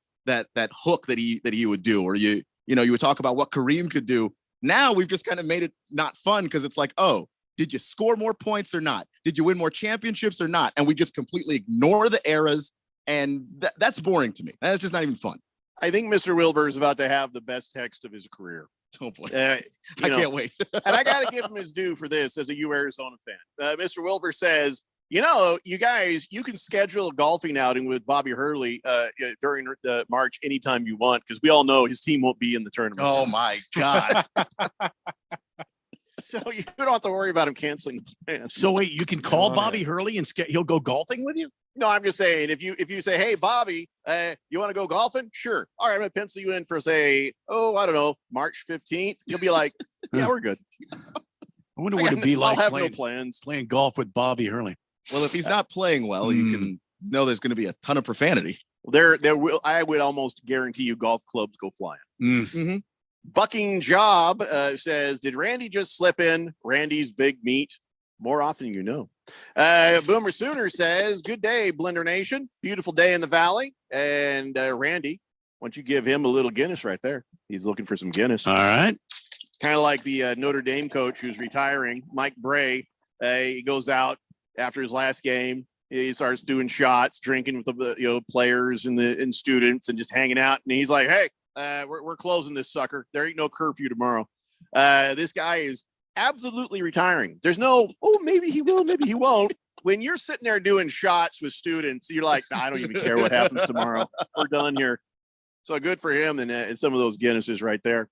hook that he would do, or you would talk about what Kareem could do. Now we've just kind of made it not fun because it's like, oh, did you score more points or not? Did you win more championships or not? And we just completely ignore the eras. And that's boring to me. That's just not even fun. I think Mr. Wilbur is about to have the best text of his career. Oh boy. I can't wait. And I got to give him his due for this as a U Arizona fan. Mr. Wilbur says, you guys, you can schedule a golfing outing with Bobby Hurley during the March anytime you want, because we all know his team won't be in the tournament. Oh my God. So you don't have to worry about him canceling the plans. So wait, you can call Bobby Hurley and he'll go golfing with you? No, I'm just saying, if you say, hey, Bobby, you want to go golfing? Sure. All right, I'm going to pencil you in for, say, I don't know, March 15th. You'll be like, yeah, we're good. I wonder what it'd be like I'll have no plans. Playing golf with Bobby Hurley. Well, if he's not playing well, you can know there's going to be a ton of profanity. I would almost guarantee you golf clubs go flying. Mm-hmm. Bucking Job says, did Randy just slip in Randy's big meat? More often you know. Boomer Sooner says, good day, Blender Nation. Beautiful day in the valley. And Randy, why don't you give him a little Guinness right there? He's looking for some Guinness. All right. Kind of like the Notre Dame coach who's retiring, Mike Bray. He goes out after his last game. He starts doing shots, drinking with the players and students, and just hanging out. And he's like, hey, we're closing this sucker. There ain't no curfew tomorrow. This guy is absolutely retiring. There's no, maybe he will, maybe he won't. When you're sitting there doing shots with students, you're like, I don't even care what happens tomorrow. We're done here. So good for him. And some of those Guinnesses right there.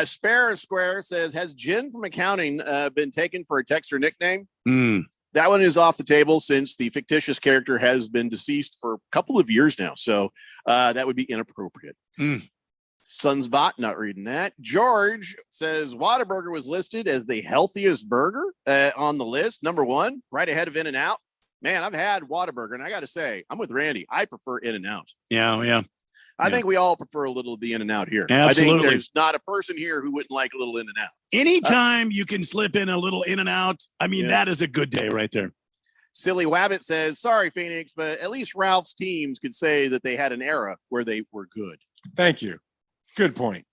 Sparrow Square says, has Jen from accounting been taken for a Texter nickname? That one is off the table since the fictitious character has been deceased for a couple of years now. So that would be inappropriate. Sunspot, not reading that. George says Whataburger was listed as the healthiest burger on the list. Number one, right ahead of In-N-Out. Man, I've had Whataburger, and I got to say, I'm with Randy. I prefer In-N-Out. Yeah. I think we all prefer a little of the In-N-Out here. Absolutely. I think there's not a person here who wouldn't like a little In-N-Out. Anytime you can slip in a little In-N-Out, that is a good day right there. Silly Wabbit says, sorry, Phoenix, but at least Ralph's teams could say that they had an era where they were good. Thank you. Good point.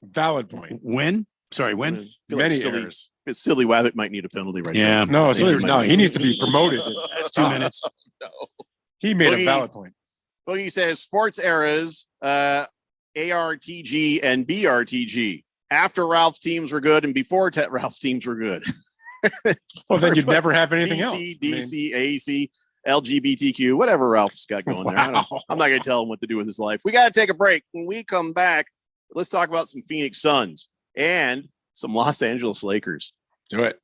Valid point. When? Sorry, when? Many errors. Silly Wabbit might need a penalty right now. No, he needs to be promoted. That's 2 minutes. No. He made a valid point. Boogie says sports eras, ARTG and BRTG. After Ralph's teams were good and before Ralph's teams were good. Well, then you'd never have anything else. DC, AC, LGBTQ, whatever Ralph's got going there. I'm not going to tell him what to do with his life. We got to take a break. When we come back, let's talk about some Phoenix Suns and some Los Angeles Lakers. Do it.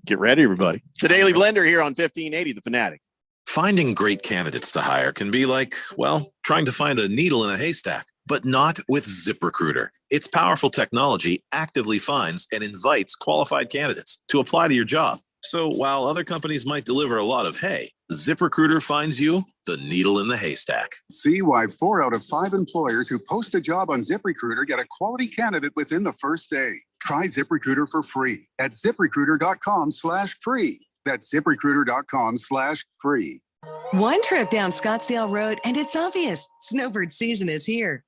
Get ready, everybody. It's the Daily Blender here on 1580, The Fanatic. Finding great candidates to hire can be like, trying to find a needle in a haystack, but not with ZipRecruiter. Its powerful technology actively finds and invites qualified candidates to apply to your job. So while other companies might deliver a lot of hay, ZipRecruiter finds you the needle in the haystack. See why 4 out of 5 employers who post a job on ZipRecruiter get a quality candidate within the first day. Try ZipRecruiter for free at ZipRecruiter.com/free. That's ZipRecruiter.com/free. One trip down Scottsdale Road and it's obvious. Snowbird season is here.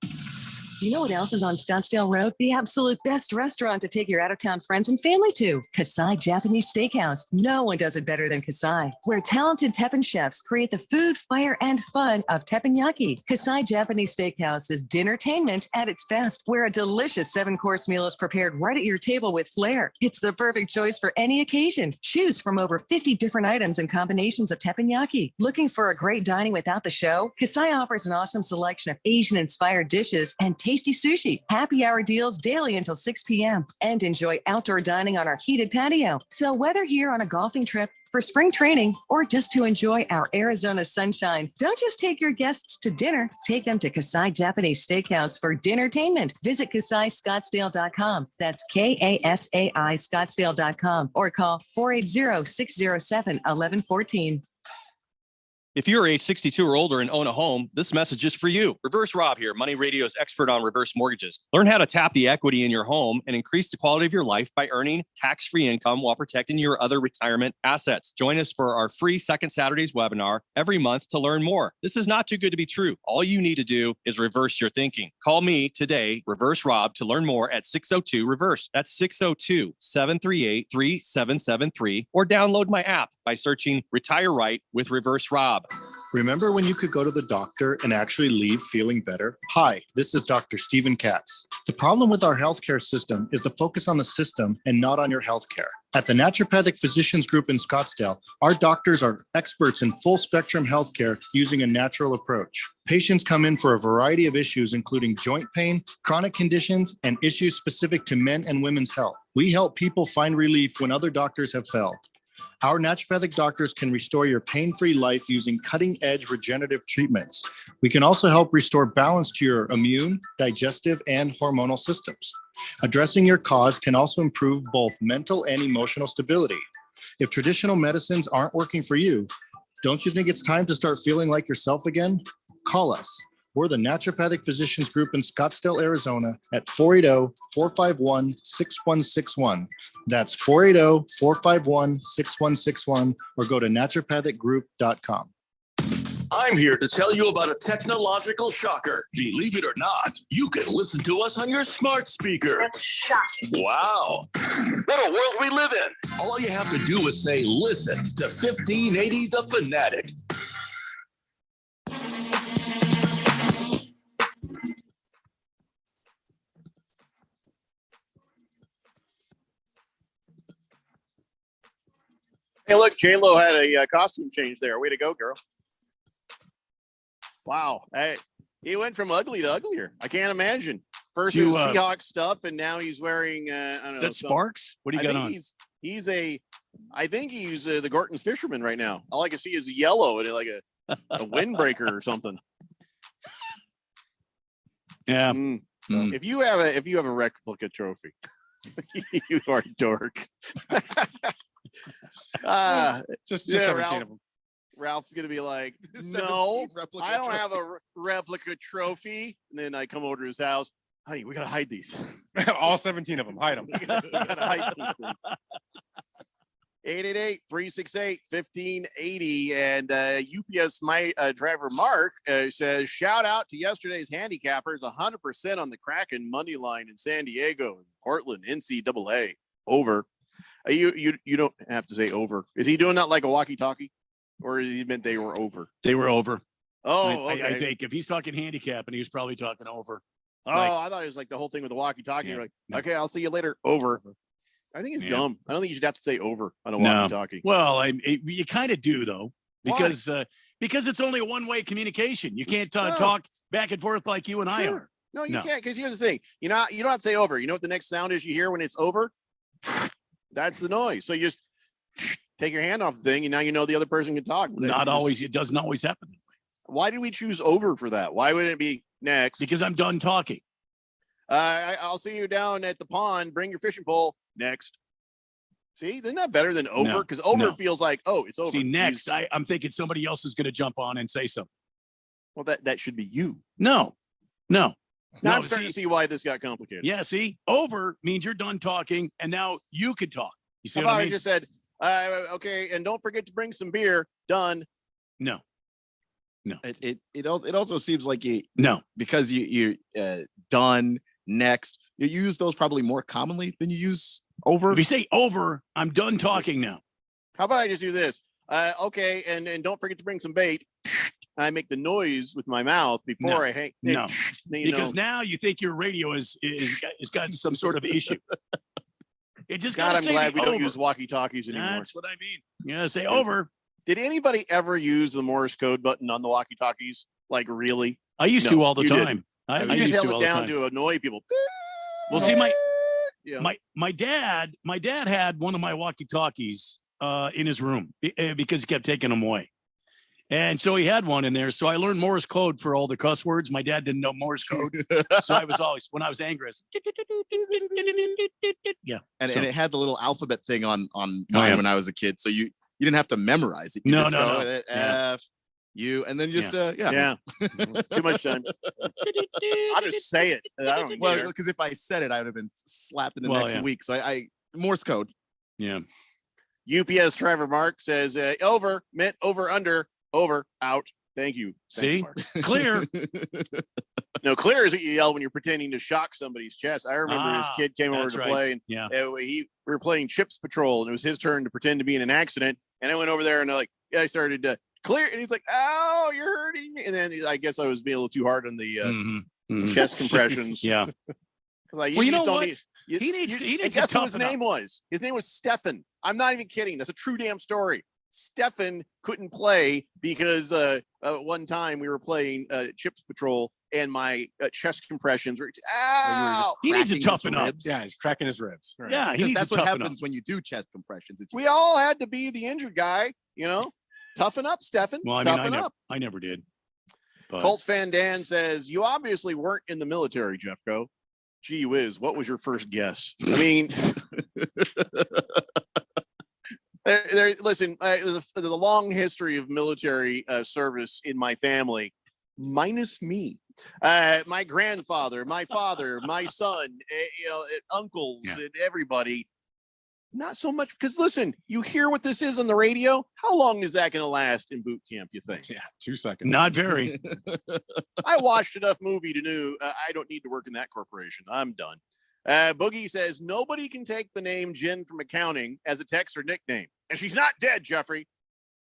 You know what else is on Scottsdale Road? The absolute best restaurant to take your out-of-town friends and family to. Kasai Japanese Steakhouse. No one does it better than Kasai, where talented Teppan chefs create the food, fire, and fun of teppanyaki. Kasai Japanese Steakhouse is dinnertainment at its best, where a delicious 7-course meal is prepared right at your table with flair. It's the perfect choice for any occasion. Choose from over 50 different items and combinations of teppanyaki. Looking for a great dining without the show? Kasai offers an awesome selection of Asian-inspired dishes and tasty sushi, happy hour deals daily until 6 p.m., and enjoy outdoor dining on our heated patio. So whether here on a golfing trip, for spring training, or just to enjoy our Arizona sunshine, don't just take your guests to dinner. Take them to Kasai Japanese Steakhouse for dinnertainment. Visit KasaiScottsdale.com. That's KASAI Scottsdale.com or call 480-607-1114. If you're age 62 or older and own a home, this message is for you. Reverse Rob here, Money Radio's expert on reverse mortgages. Learn how to tap the equity in your home and increase the quality of your life by earning tax-free income while protecting your other retirement assets. Join us for our free Second Saturdays webinar every month to learn more. This is not too good to be true. All you need to do is reverse your thinking. Call me today, Reverse Rob, to learn more at 602-REVERSE. That's 602-738-3773, or download my app by searching Retire Right with Reverse Rob. Remember when you could go to the doctor and actually leave feeling better? Hi, this is Dr. Stephen Katz. The problem with our healthcare system is the focus on the system and not on your healthcare. At the Naturopathic Physicians Group in Scottsdale, our doctors are experts in full spectrum healthcare using a natural approach. Patients come in for a variety of issues, including joint pain, chronic conditions, and issues specific to men and women's health. We help people find relief when other doctors have failed. Our naturopathic doctors can restore your pain-free life using cutting-edge regenerative treatments. We can also help restore balance to your immune, digestive, and hormonal systems. Addressing your cause can also improve both mental and emotional stability. If traditional medicines aren't working for you, don't you think it's time to start feeling like yourself again? Call us. We're the Naturopathic Physicians Group in Scottsdale, Arizona at 480-451-6161. That's 480-451-6161, or go to naturopathicgroup.com. I'm here to tell you about a technological shocker. Believe it or not, you can listen to us on your smart speaker. That's shocking. Wow. What a world we live in. All you have to do is say, listen to 1580 The Fanatic. Hey, look, J-Lo had a costume change there. Way to go, girl. Wow. Hey, he went from ugly to uglier. I can't imagine. First it was Seahawks stuff, and now he's wearing, I don't know. Is that Sparks? What do you got on? I think he's the Gorton's fisherman right now. All I can see is yellow and like a windbreaker or something. Yeah. So if you have a replica trophy, you are a dork. Just 17 of them. Ralph's gonna be like, no, I don't have a replica trophy. And then I come over to his house. Honey, we gotta hide these. All 17 of them. Hide them. we gotta hide these things. 888-368-1580. And UPS driver Mark says, shout out to yesterday's handicappers, 100% on the Kraken money line in San Diego and Portland, NCAA. Over. You don't have to say over. Is he doing that like a walkie-talkie? Or he meant they were over? They were over. Oh, okay. I think if he's talking handicap, and he was probably talking over. Oh, I thought it was like the whole thing with the walkie-talkie. You're like, okay, I'll see you later. Over. I think it's dumb. I don't think you should have to say over on a walkie-talkie. Well, you kind of do though, because it's only a one-way communication. You can't talk back and forth like you and I are. No, you can't. Because here's the thing. You don't have to say over. You know what the next sound is you hear when it's over? That's the noise. So you just take your hand off the thing, and now you know the other person can talk. Not always. It doesn't always happen. Why did we choose over for that? Why wouldn't it be next? Because I'm done talking. I'll see you down at the pond. Bring your fishing pole. Next. See, isn't that better than over? Because over feels like, oh, it's over. See, next, I'm thinking somebody else is going to jump on and say something. Well, that should be you. No. Now I'm starting to see why this got complicated. Yeah, see, over means you're done talking, and now you could talk. You see what I mean? I just said, okay, and don't forget to bring some beer. Done. No. It also seems like because you done, next. You use those probably more commonly than you use over. If you say over, I'm done talking now. How about I just do this? Okay, and don't forget to bring some bait. I make the noise with my mouth before I hang. No, because now you think your radio is got some sort of issue. It just God, I'm glad we don't over. use walkie-talkies anymore. That's what I mean. You gotta say over. Did anybody ever use the Morse code button on the walkie-talkies? Like really? I used to all the time. I You used just to held all it the down time. to annoy people. Well, see, Yeah. my dad had one of my walkie-talkies in his room because he kept taking them away. And so he had one in there. So I learned Morse code for all the cuss words. My dad didn't know Morse code. So I was always, when I was angry, I was, yeah. And So- it had the little alphabet thing on mine yeah. when I was a kid. So you didn't have to memorize it. You No, just no, go, no. Yeah. F, U, and then just, yeah. Yeah. Too much time. I'll just say it. I don't care. Well, because if I said it, I would have been slapped in the Well, next yeah. week. So I Morse code. Yeah. UPS Trevor Mark says over, meant over, under, over, out. Thank you. Thank you, See? Mark. Clear. No, clear is what you yell when you're pretending to shock somebody's chest. I remember this kid came over that's to right. play, and Yeah. we were playing Chips Patrol, and it was his turn to pretend to be in an accident. And I went over there, and I started to clear, and he's like, "Ow, you're hurting me." And then I guess I was being a little too hard on the chest compressions. Yeah. Like, Well, you know just don't what? need- He needs to and guess guess what his toughen up. name was? His name was Stefan. I'm not even kidding. That's a true damn story. Stefan couldn't play because one time we were playing Chips Patrol and my chest compressions were. Ow! He needs to cracking his toughen up. ribs. Yeah, he's cracking his ribs. Right. Yeah, he Because needs that's to what toughen happens up. when you do chest compressions. It's We all had to be the injured guy, Toughen up, Stefan. Well, I mean, Toughen up. I never did. But Colts fan Dan says, "You obviously weren't in the military, Jeffco. Gee whiz, what was your first guess?" I mean, listen, the long history of military service in my family, minus me. My grandfather, my father, my son, uncles, and everybody. Not so much because listen, you hear what this is on the radio. How long is that going to last in boot camp? You think? Yeah, 2 seconds. not very. I watched enough movie to know I don't need to work in that corporation. I'm done. Boogie says nobody can take the name Jen from accounting as a text or nickname, and she's not dead, Jeffrey.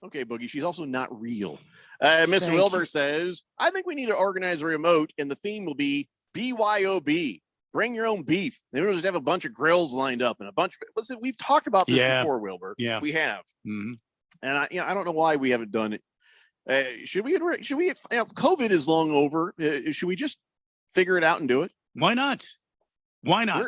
Okay, Boogie, she's also not real. Mr. Wilbur says I think we need to organize a remote, and the theme will be BYOB. Bring your own beef. Then we'll just have a bunch of grills lined up and a bunch of. Listen, we've talked about this Yeah. before, Wilbur. Yeah. We have, Mhm. and I don't know why we haven't done it. Should we? COVID is long over. Should we just figure it out and do it? Why not? Why not?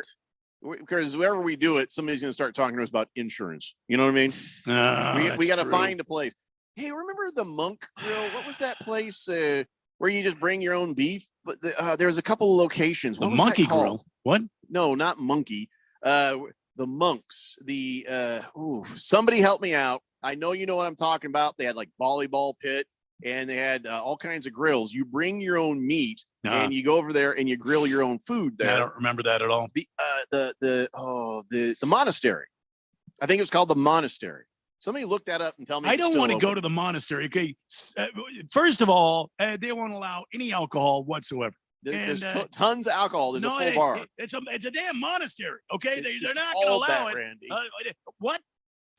Because wherever we do it, somebody's going to start talking to us about insurance. You know what I mean? We got to find a place. Hey, remember the Monk Grill? What was that place where you just bring your own beef? But there's a couple of locations. The What was that Monkey called? Grill. What? No, not Monkey. The Monks. Somebody help me out. I know you know what I'm talking about. They had like volleyball pit and they had all kinds of grills. You bring your own meat and you go over there and you grill your own food there. I don't remember that at all. The monastery. I think it was called the monastery. Somebody look that up and tell me. I it's don't still want to go open. to the monastery. Okay. First of all, they won't allow any alcohol whatsoever. There's And, tons of alcohol. There's a full bar. It's a damn monastery. Okay. It's They're just not going to called allow that, it. Randy. What?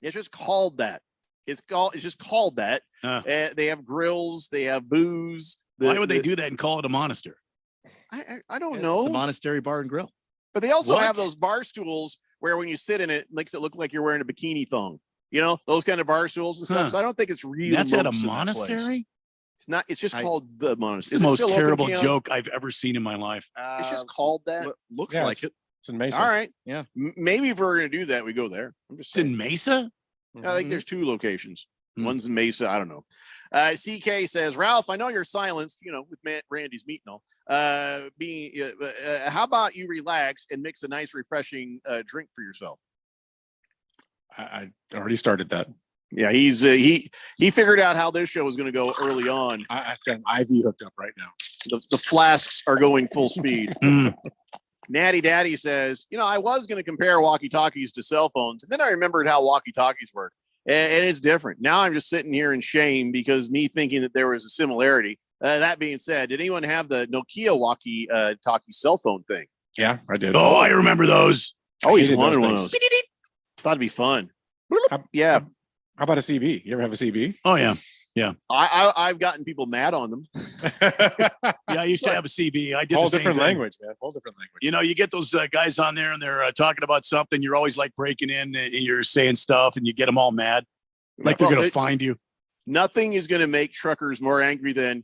It's just called that. It's just called that. They have grills. They have booze. Why would they do that and call it a monastery? I don't It's know. the Monastery Bar and Grill. But they also have What? those bar stools where when you sit in it, it makes it look like you're wearing a bikini thong. You know, those kind of bar stools and stuff. Huh. So I don't think it's real. That's at a monks in that place. monastery? It's not. It's just called the monastery. It's the Is it most still open, terrible Keon? joke I've ever seen in my life. It's just called that. Looks Yeah, like it. It's in Mesa. All right. Yeah. Maybe if we're going to do that, we go there. I'm just It's saying. in Mesa? I think there's two locations. Mm. One's in Mesa. I don't know. CK says, Ralph, I know you're silenced, with Randy's meat and all. How about you relax and mix a nice, refreshing drink for yourself? I already started that. Yeah, he figured out how this show was going to go early on. I've got an IV hooked up right now. The flasks are going full speed. Mm. Natty Daddy says, I was going to compare walkie-talkies to cell phones, and then I remembered how walkie-talkies work, and it's different. Now I'm just sitting here in shame because me thinking that there was a similarity. That being said, did anyone have the Nokia walkie-talkie cell phone thing? Yeah, I did. Oh, I remember those. Always hated wanted those one of things. those. Thought it'd be fun. Yeah. How about a CB? You ever have a CB? Oh, yeah. Yeah. I've gotten people mad on them. Yeah, I used to have a CB. I did Whole the same different thing. language, man. Whole different language. You get those guys on there and they're talking about something. You're always like breaking in and you're saying stuff and you get them all mad. Like they're Well, going to find you. Nothing is going to make truckers more angry than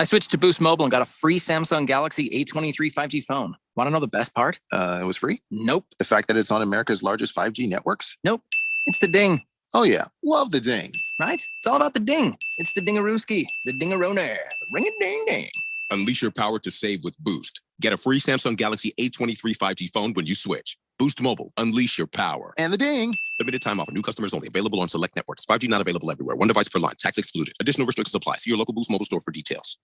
I switched to Boost Mobile and got a free Samsung Galaxy A23 5G phone. Want to know the best part? It was free? Nope. The fact that it's on America's largest 5G networks? Nope. It's the ding. Oh, yeah. Love the ding. Right? It's all about the ding. It's the dingarooski, the dingarooner, ring-a-ding-ding. Unleash your power to save with Boost. Get a free Samsung Galaxy A23 5G phone when you switch. Boost Mobile. Unleash your power. And the ding. Limited time offer. New customers only. Available on select networks. 5G not available everywhere. One device per line. Tax excluded. Additional restrictions apply. See your local Boost Mobile store for details.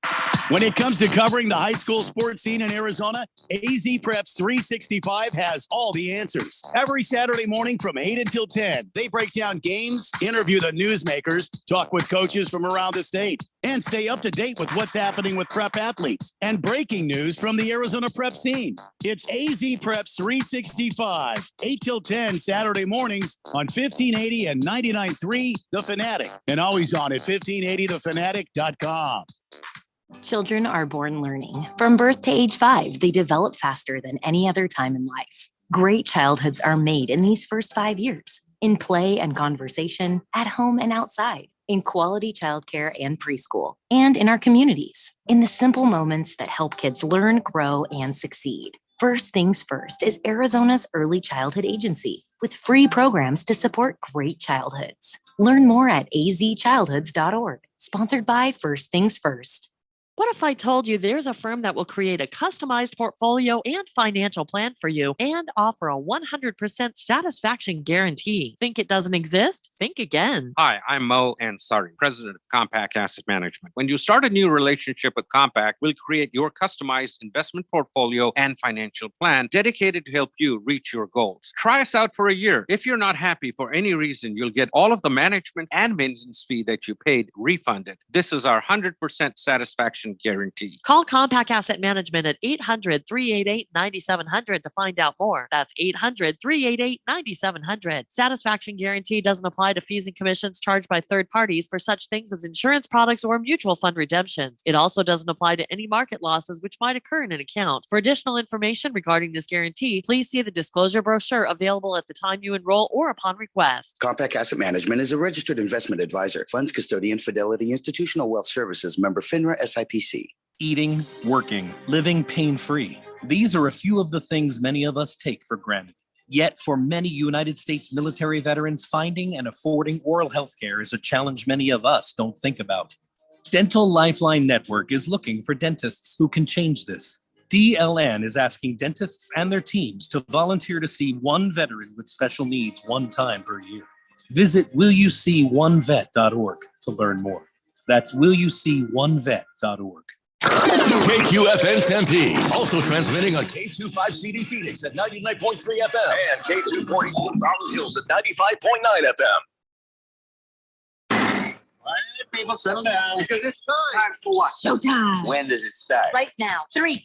When it comes to covering the high school sports scene in Arizona, AZ Preps 365 has all the answers. Every Saturday morning from 8 until 10, they break down games, interview the newsmakers, talk with coaches from around the state, and stay up to date with what's happening with prep athletes and breaking news from the Arizona prep scene. It's AZ Preps 365, 8 till 10 Saturday mornings on 1580 and 99.3 The Fanatic, and always on at 1580thefanatic.com. Children are born learning. From birth to age 5, they develop faster than any other time in life. Great childhoods are made in these first 5 years, in play and conversation, at home and outside, in quality childcare and preschool, and in our communities, in the simple moments that help kids learn, grow, and succeed. First Things First is Arizona's early childhood agency with free programs to support great childhoods. Learn more at azchildhoods.org. Sponsored by First Things First. What if I told you there's a firm that will create a customized portfolio and financial plan for you and offer a 100% satisfaction guarantee? Think it doesn't exist? Think again. Hi, I'm Mo Ansari, president of Compact Asset Management. When you start a new relationship with Compact, we'll create your customized investment portfolio and financial plan dedicated to help you reach your goals. Try us out for a year. If you're not happy for any reason, you'll get all of the management and maintenance fee that you paid refunded. This is our 100% satisfaction guarantee. Call Compact Asset Management at 800-388-9700 to find out more. That's 800-388-9700. Satisfaction guarantee doesn't apply to fees and commissions charged by third parties for such things as insurance products or mutual fund redemptions. It also doesn't apply to any market losses which might occur in an account. For additional information regarding this guarantee, please see the disclosure brochure available at the time you enroll or upon request. Compact Asset Management is a registered investment advisor, funds custodian, Fidelity Institutional Wealth Services, member FINRA SIPC. Eating, working, living pain-free. These are a few of the things many of us take for granted. Yet for many United States military veterans, finding and affording oral health care is a challenge many of us don't think about. Dental Lifeline Network is looking for dentists who can change this. DLN is asking dentists and their teams to volunteer to see one veteran with special needs one time per year. Visit willyouseeonevet.org to learn more. That's willyouseeonevet.org. KQFN Tempe, also transmitting on K25CD Phoenix at 99.3 FM and K242 Round Hills at 95.9 FM. All right, people, settle down because it's time for what? Showtime. When does it start? Right now. 3,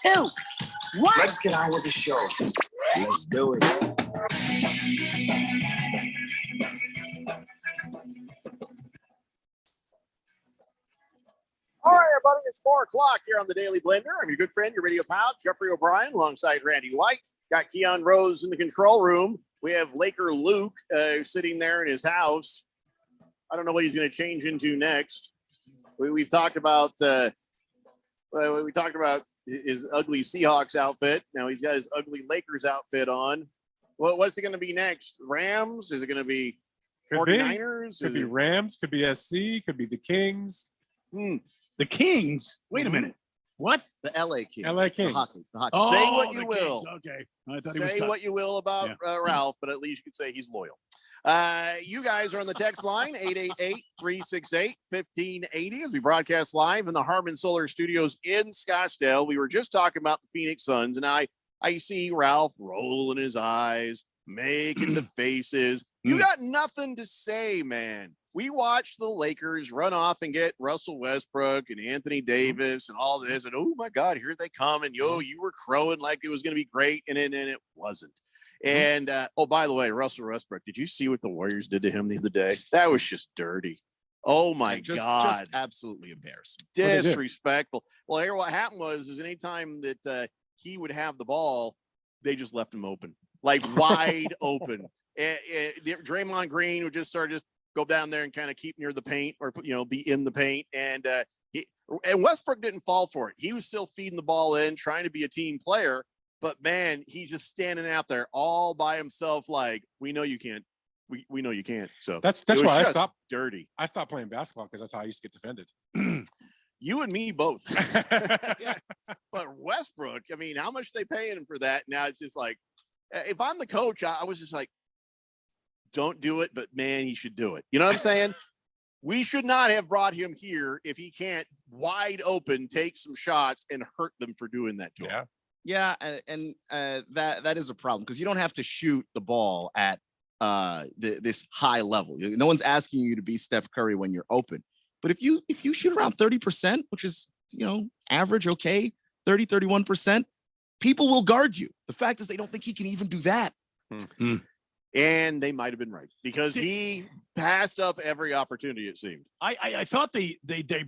2, 1. Let's get on with the show. Let's do it. All right, everybody, it's 4 o'clock here on the Daily Blender. I'm your good friend, your radio pal, Jeffrey O'Brien, alongside Randy White. Got Keon Rose in the control room. We have Laker Luke sitting there in his house. I don't know what he's going to change into next. We've talked about his ugly Seahawks outfit. Now he's got his ugly Lakers outfit on. Well, what's it going to be next? Rams? Is it going to be 49ers? Could be Rams. Could be SC. Could be the Kings. The Kings? Wait a minute. What? The LA Kings. LA Kings. The hockey. Oh, Say what you the will. Kings. Okay. I thought he was Say stuck. what you will about Ralph, but at least you could say he's loyal. You guys are on the text line, 888-368-1580, as we broadcast live in the Harmon Solar Studios in Scottsdale. We were just talking about the Phoenix Suns, and I see Ralph rolling his eyes, making the faces. You got nothing to say, man. We watched the Lakers run off and get Russell Westbrook and Anthony Davis and all this. And, oh, my God, here they come. And, you were crowing like it was going to be great. And then it wasn't. And, by the way, Russell Westbrook, did you see what the Warriors did to him the other day? That was just dirty. Oh, my God. Just absolutely embarrassing. Disrespectful. Well, here what happened is anytime that he would have the ball, they just left him open, like wide open. And Draymond Green would just go down there and kind of keep near the paint or, be in the paint. And And Westbrook didn't fall for it. He was still feeding the ball in, trying to be a team player. But man, he's just standing out there all by himself. Like, we know you can't. We know you can't. So that's why I stopped. Dirty. I stopped playing basketball because that's how I used to get defended. You and me both. Yeah. But Westbrook, I mean, how much are they paying him for that? Now it's just like, if I'm the coach, I was just like, don't do it. But man, he should do it. You know what I'm saying? We should not have brought him here if he can't wide open take some shots and hurt them for doing that to him. Yeah, and that is a problem because you don't have to shoot the ball at this high level. No one's asking you to be Steph Curry when you're open. But if you shoot around 30%, which is, average, okay, 31%, people will guard you. The fact is they don't think he can even do that. And they might have been right because he passed up every opportunity, it seemed. I thought they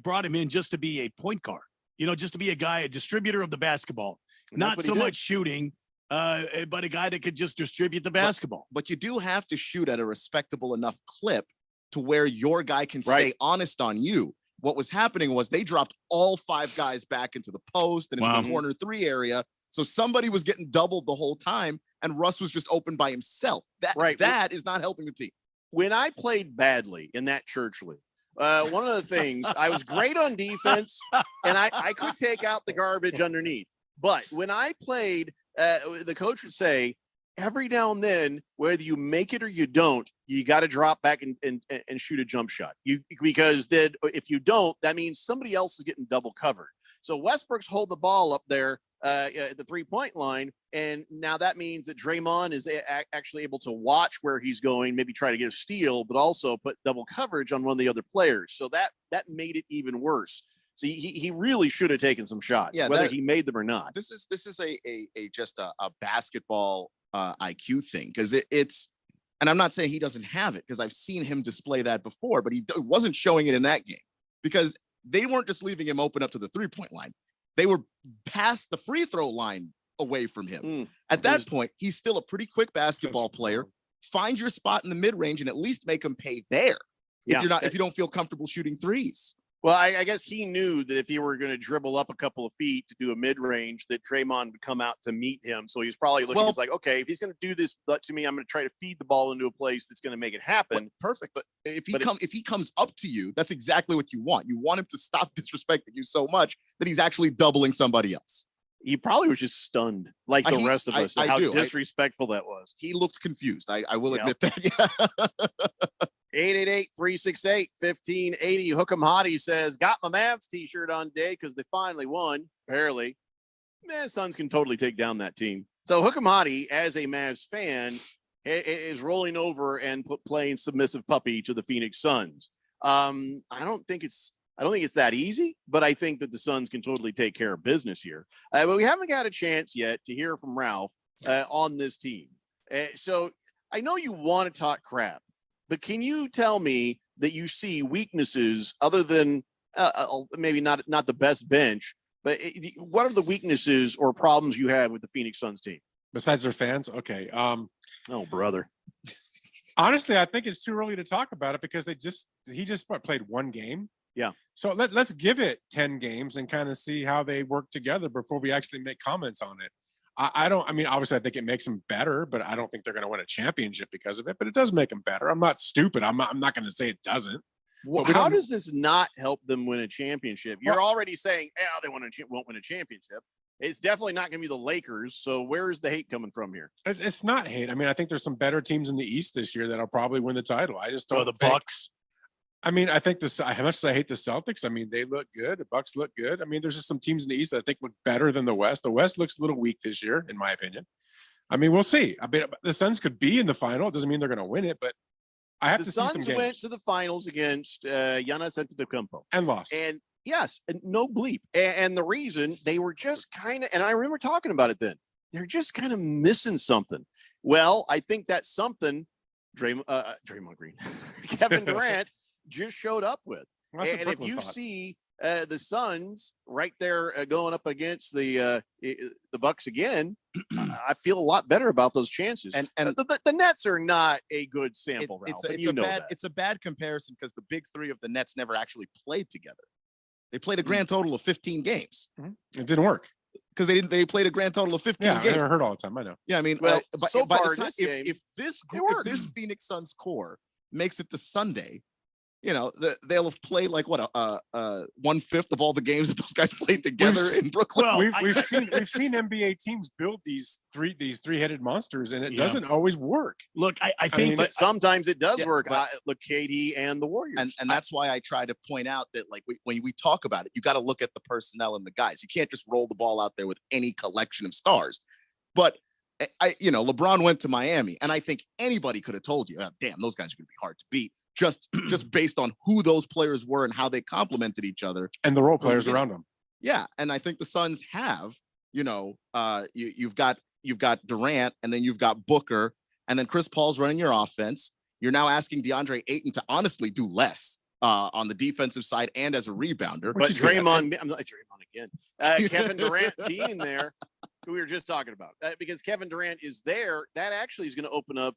brought him in just to be a point guard, just to be a distributor of the basketball, not so much shooting, but a guy that could just distribute the basketball. But you do have to shoot at a respectable enough clip to where your guy can stay honest on you. What was happening was they dropped all 5 guys back into the post and into the corner 3 area. So somebody was getting doubled the whole time, and Russ was just open by himself. That is not helping the team. When I played badly in that church league, one of the things, I was great on defense, and I could take out the garbage underneath. But when I played, the coach would say, every now and then, whether you make it or you don't, you got to drop back and shoot a jump shot. Because then if you don't, that means somebody else is getting double covered. So Westbrook's hold the ball up there at the 3-point line, and now that means that Draymond is actually able to watch where he's going, maybe try to get a steal, but also put double coverage on one of the other players. So that made it even worse. So he really should have taken some shots, whether he made them or not. This is just a basketball IQ thing because it's, and I'm not saying he doesn't have it because I've seen him display that before, but he wasn't showing it in that game because they weren't just leaving him open up to the 3-point line. They were past the free throw line away from him. At that point, he's still a pretty quick basketball player. Find your spot in the mid range and at least make him pay there. If you don't feel comfortable shooting threes. Well, I guess he knew that if he were going to dribble up a couple of feet to do a mid-range, that Draymond would come out to meet him. So he's probably looking, he's like, okay, if he's going to do this to me, I'm going to try to feed the ball into a place that's going to make it happen. Perfect. But if he comes up to you, that's exactly what you want. You want him to stop disrespecting you so much that he's actually doubling somebody else. He probably was just stunned, like the rest of us, how disrespectful that was. He looked confused. I will admit that. 888-368-1580. Hook'em Hottie says, got my Mavs t-shirt on today because they finally won. Barely. Man, Suns can totally take down that team. So Hook'em Hottie, as a Mavs fan, is rolling over and playing submissive puppy to the Phoenix Suns. I don't think it's that easy, but I think that the Suns can totally take care of business here. But we haven't got a chance yet to hear from Ralph on this team. So I know you want to talk crap, but can you tell me that you see weaknesses other than maybe not the best bench, but what are the weaknesses or problems you have with the Phoenix Suns team? Besides their fans? Okay. Oh, brother. Honestly, I think it's too early to talk about it because he just played 1 game. Yeah. So let's give it 10 games and kind of see how they work together before we actually make comments on it. Obviously I think it makes them better, but I don't think they're going to win a championship because of it, but it does make them better. I'm not stupid. I'm not going to say it doesn't. Well, how does this not help them win a championship? You're already saying, they won't win a championship. It's definitely not going to be the Lakers. So where is the hate coming from here? It's not hate. I think there's some better teams in the East this year that'll probably win the title. I just don't. The Bucks. I think how much as I hate the Celtics, they look good. The Bucks look good. There's just some teams in the East that I think look better than the West. The West looks a little weak this year, in my opinion. We'll see. The Suns could be in the final. It doesn't mean they're going to win it, but I have to see some games. The Suns went to the finals against Giannis Antetokounmpo and lost. And yes, no bleep. And the reason they were just kind of, and I remember talking about it then, they're just kind of missing something. Well, I think that's something Draymond Green, Kevin Durant just showed up with. And if you see the Suns right there going up against the Bucks again, I feel a lot better about those chances. And the Nets are not a good sample. It's a bad comparison because the big 3 of the Nets never actually played together. They played a grand total of 15 games. It didn't work. Because they played a grand total of 15 Yeah, games. they're hurt all the time. I know. Yeah, I mean, Well, so by far the time, this game, if this Phoenix Suns core makes it to Sunday, you know, they'll have played like what 1/5 of all the games that those guys played together in Brooklyn. Well, we've seen NBA teams build these three-headed monsters, and it doesn't always work. Look, I think but sometimes it does work. Look, KD and the Warriors, and that's why I try to point out that like when we talk about it, you got to look at the personnel and the guys. You can't just roll the ball out there with any collection of stars. But LeBron went to Miami, and I think anybody could have told you, oh, damn, those guys are going to be hard to beat. Just based on who those players were and how they complemented each other and the role players around them. Yeah, and I think the Suns have, you've got Durant, and then you've got Booker, and then Chris Paul's running your offense. You're now asking DeAndre Ayton to honestly do less on the defensive side and as a rebounder. But Draymond, I'm not Draymond again. Kevin Durant being there, who we were just talking about, because Kevin Durant is there, that actually is going to open up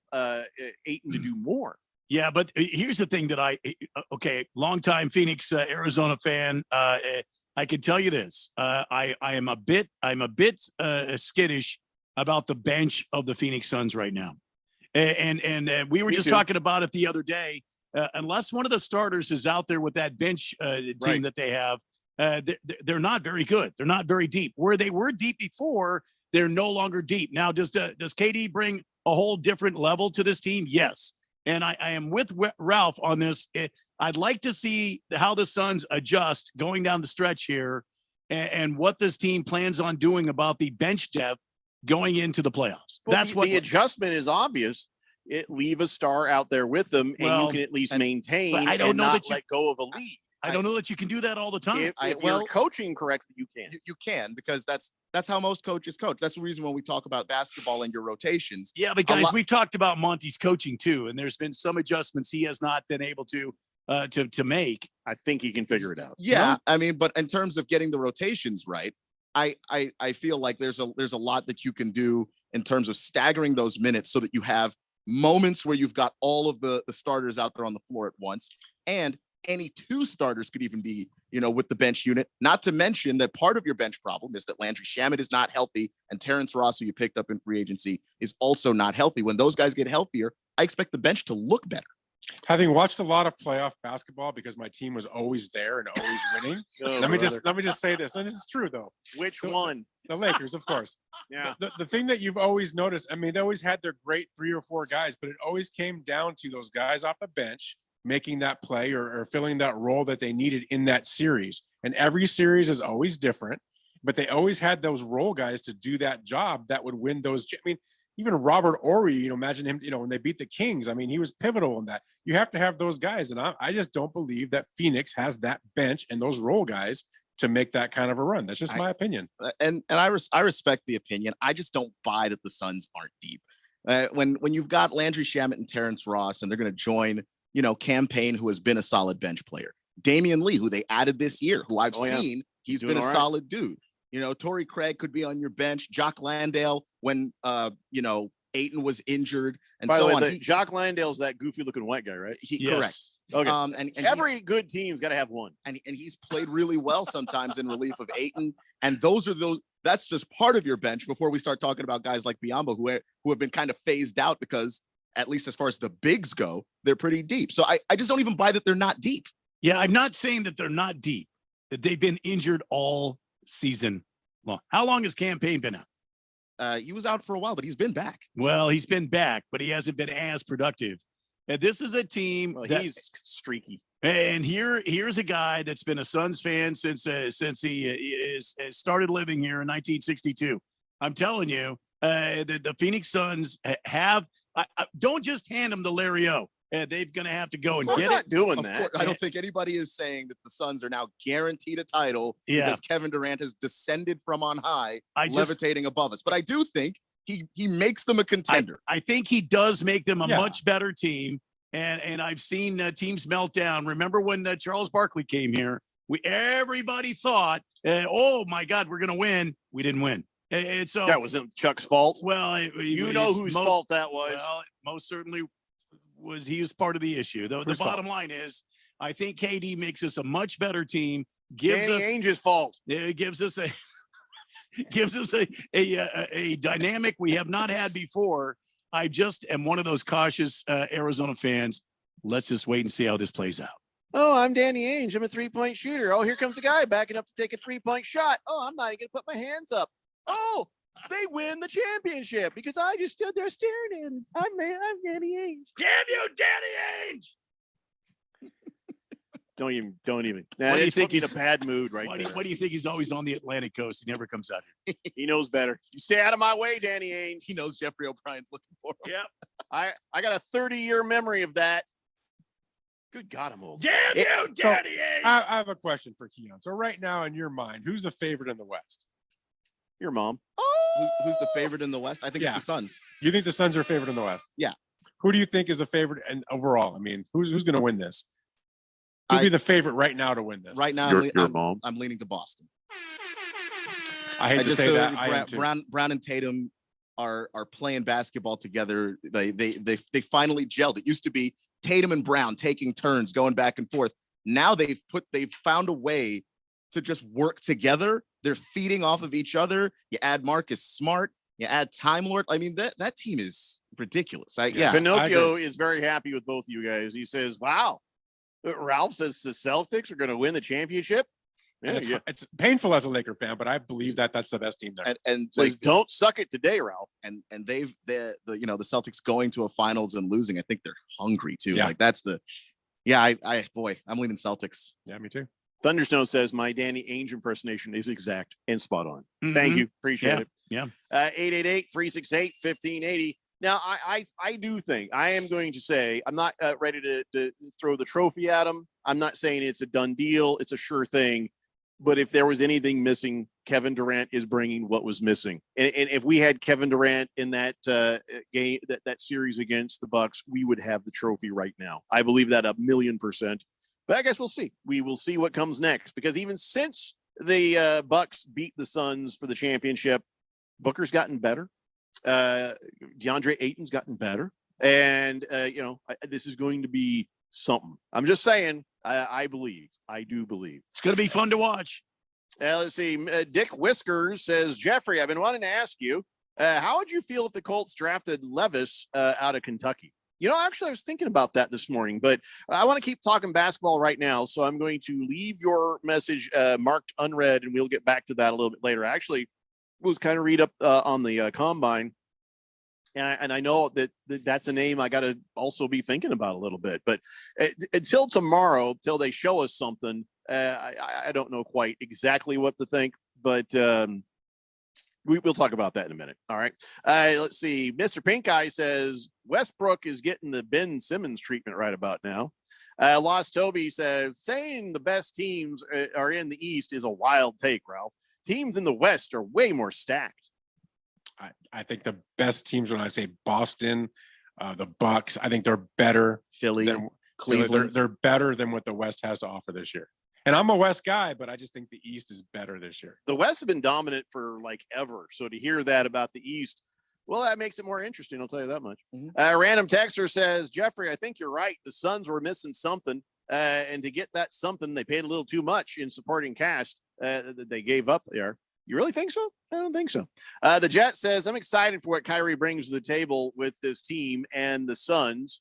Ayton to do more. Yeah, but here's the thing that longtime Phoenix, Arizona fan. I can tell you this: I'm a bit skittish about the bench of the Phoenix Suns right now, and we were just talking about it the other day. Unless one of the starters is out there with that bench team that they have, they're not very good. They're not very deep. Where they were deep before, they're no longer deep now. Does KD bring a whole different level to this team? Yes. And I am with Ralph on this. I'd like to see how the Suns adjust going down the stretch here and what this team plans on doing about the bench depth going into the playoffs. Well, That's the adjustment is obvious. Leave a star out there with them, and you can at least maintain I don't and know not that you, let go of a lead. I don't know that you can do that all the time. If you're coaching correctly, you can. You can, because that's how most coaches coach. That's the reason when we talk about basketball and your rotations. Yeah, but guys, we've talked about Monty's coaching too, and there's been some adjustments he has not been able to make. I think he can figure it out. Yeah, I mean, but in terms of getting the rotations right, I feel like there's a lot that you can do in terms of staggering those minutes so that you have moments where you've got all of the starters out there on the floor at once, and any two starters could even be, with the bench unit. Not to mention that part of your bench problem is that Landry Shamet is not healthy, and Terrence Ross, who you picked up in free agency, is also not healthy. When those guys get healthier, I expect the bench to look better. Having watched a lot of playoff basketball because my team was always there and always winning. Let me just say this, and this is true though. Which one? The Lakers, of course. Yeah. The thing that you've always noticed, I mean, they always had their great 3 or 4 guys, but it always came down to those guys off the bench making that play or filling that role that they needed in that series. And every series is always different, but they always had those role guys to do that job that would win those. I mean, even Robert Horry, imagine him, when they beat the Kings, I mean, he was pivotal in that. You have to have those guys. And I just don't believe that Phoenix has that bench and those role guys to make that kind of a run. That's just my opinion. And I respect the opinion. I just don't buy that the Suns aren't deep. When you've got Landry Shamet and Terrence Ross, and they're going to join, Cam Payne, who has been a solid bench player, Damian Lee, who they added this year, who I've seen, he's been a solid dude. Torrey Craig could be on your bench. Jock Landale, when Ayton was injured, and by so the way, on. Jock Landale's that goofy-looking white guy, right? Correct. Okay. And every good team's got to have one. And he's played really well sometimes in relief of Ayton. And that's just part of your bench before we start talking about guys like Biyombo who have been kind of phased out because, at least as far as the bigs go, they're pretty deep. So I just don't even buy that they're not deep. Yeah, I'm not saying that they're not deep, that they've been injured all season long. How long has Cam Payne been out? He was out for a while, but he's been back. Well, he's been back, but he hasn't been as productive. And this is a team he's streaky. And here's a guy that's been a Suns fan since he started living here in 1962. I'm telling you, the Phoenix Suns have don't just hand them the Larry O. They're going to have to go and get not it. doing Of that. course, I don't think anybody is saying that the Suns are now guaranteed a title because Kevin Durant has descended from on high, levitating above us. But I do think he makes them a contender. I think he does make them a much better team. And I've seen teams melt down. Remember when Charles Barkley came here? Everybody thought, oh my God, we're going to win. We didn't win. And so that wasn't Chuck's fault. Well, you know whose fault that was. Well, most certainly he was part of the issue. The bottom line is, I think KD makes us a much better team gives Danny us Ainge's fault. It gives us a dynamic we have not had before. I just am one of those cautious Arizona fans. Let's just wait and see how this plays out. Oh, I'm Danny Ainge. I'm a 3-point shooter. Oh, here comes a guy backing up to take a 3-point shot. Oh, I'm not even going to put my hands up. Oh, they win the championship because I just stood there staring at him. I'm Danny Ainge. Damn you, Danny Ainge! Don't even. What do you That's think put me in he's a bad mood right Why there. do you think he's always on the Atlantic coast? He never comes out here. He knows better. You stay out of my way, Danny Ainge. He knows Jeffrey O'Brien's looking for him. Yep. I got a 30-year memory of that. Good God, I'm old. Damn you, Danny Ainge! I have a question for Keon. So right now, in your mind, who's the favorite in the West? Your mom. Who's the favorite in the West? I think it's the Suns. You think the Suns are favorite in the West? Yeah. Who do you think is the favorite and overall? I mean, who's going to win this? Who'd be the favorite right now to win this? Right now, I'm leaning to Boston. I hate to say that. I am too. Brown and Tatum are playing basketball together. They finally gelled. It used to be Tatum and Brown taking turns, going back and forth. Now they've found a way to just work together. They're feeding off of each other. You add Marcus Smart, you add Time Lord. I mean, that team is ridiculous. Pinocchio is very happy with both of you guys. He says, wow. Ralph says the Celtics are going to win the championship. And it's painful as a Laker fan, but I believe that's the best team there. And says, don't suck it today, Ralph. And the Celtics going to a finals and losing. I think they're hungry too. Yeah. Like that's I'm leaning Celtics. Yeah, me too. Thunderstone says my Danny Ainge impersonation is exact and spot on. Mhm. Thank you. Appreciate it. Yeah. 888-368-1580. Now, I do think I am going to say I'm not ready to throw the trophy at him. I'm not saying it's a done deal. It's a sure thing. But if there was anything missing, Kevin Durant is bringing what was missing. And if we had Kevin Durant in that game, that series against the Bucks, we would have the trophy right now. I believe that 1,000,000%. But I guess we'll see. We will see what comes next, because even since the Bucks beat the Suns for the championship, Booker's gotten better. DeAndre Ayton's gotten better. And, this is going to be something. I'm just saying, I do believe. It's going to be fun to watch. Let's see. Dick Whiskers says, Jeffrey, I've been wanting to ask you, how would you feel if the Colts drafted Levis out of Kentucky? Actually, I was thinking about that this morning, but I want to keep talking basketball right now. So I'm going to leave your message marked unread, and we'll get back to that a little bit later. I actually was kind of read up on the combine. And I know that's a name I got to also be thinking about a little bit. But until tomorrow, till they show us something, I don't know quite exactly what to think. But we'll talk about that in a minute. All right. Let's see. Mr. Pink Eye says Westbrook is getting the Ben Simmons treatment right about now. Lost Toby says saying the best teams are in the East is a wild take, Ralph. Teams in the West are way more stacked. I think the best teams, when I say Boston, the Bucks, I think they're better. Philly, Cleveland. They're better than what the West has to offer this year. And I'm a West guy, but I just think the East is better this year. The West has been dominant for like ever. So to hear that about the East, well, that makes it more interesting. I'll tell you that much. Random Texter says, Jeffrey, I think you're right. The Suns were missing something. And to get that something, they paid a little too much in supporting cast that they gave up there. You really think so? I don't think so. The Jet says, I'm excited for what Kyrie brings to the table with this team and the Suns.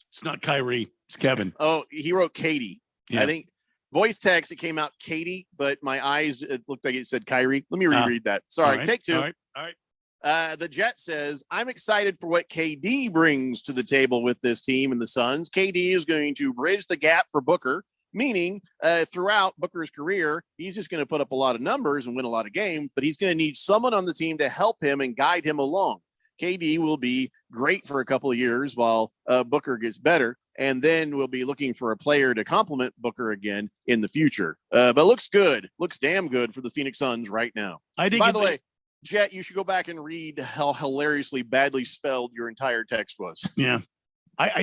It's not Kyrie. It's Kevin. Oh, he wrote Katie. Yeah. I think voice text, it came out Katie, but my eyes, it looked like it said Kyrie. Let me reread that. Sorry. Right, Take two. All right. The Jet says, I'm excited for what KD brings to the table with this team and the Suns. KD is going to bridge the gap for Booker, meaning throughout Booker's career, he's just going to put up a lot of numbers and win a lot of games, but he's going to need someone on the team to help him and guide him along. KD will be great for a couple of years while Booker gets better, and then we'll be looking for a player to complement Booker again in the future. But looks good. Looks damn good for the Phoenix Suns right now. I think. By the way, Jet, you should go back and read how hilariously badly spelled your entire text was. Yeah.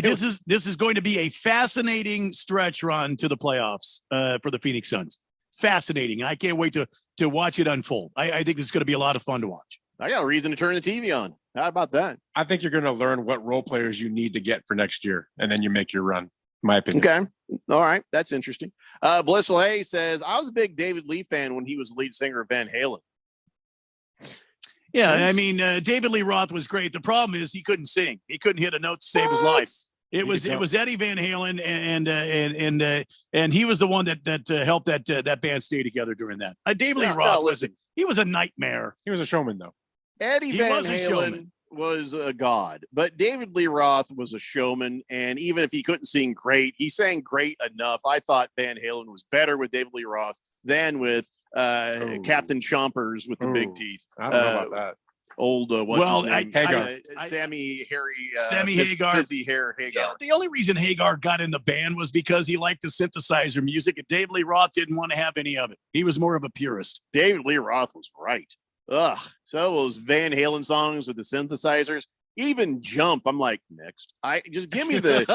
This is going to be a fascinating stretch run to the playoffs for the Phoenix Suns. Fascinating. I can't wait to watch it unfold. I think this is going to be a lot of fun to watch. I got a reason to turn the TV on. How about that? I think you're going to learn what role players you need to get for next year, and then you make your run. My opinion. Okay. All right. That's interesting. Blissful Hay says, I was a big David Lee fan when he was lead singer of Van Halen. Yeah, I mean, David Lee Roth was great. The problem is he couldn't sing. He couldn't hit a note to save his life. It was Eddie Van Halen, and he was the one that helped that band stay together during that. David Lee Roth was a nightmare. He was a showman, though. Eddie Van Halen was a god, but David Lee Roth was a showman, and even if he couldn't sing great, he sang great enough. I thought Van Halen was better with David Lee Roth than with Captain Chompers with the big teeth. I don't know about that. Old what's his name? Hagar. Sammy Hagar. Fizzy hair Hagar. Yeah, the only reason Hagar got in the band was because he liked the synthesizer music, and David Lee Roth didn't want to have any of it. He was more of a purist. David Lee Roth was right. Ugh. So those Van Halen songs with the synthesizers, even Jump. I'm like, next. Just give me the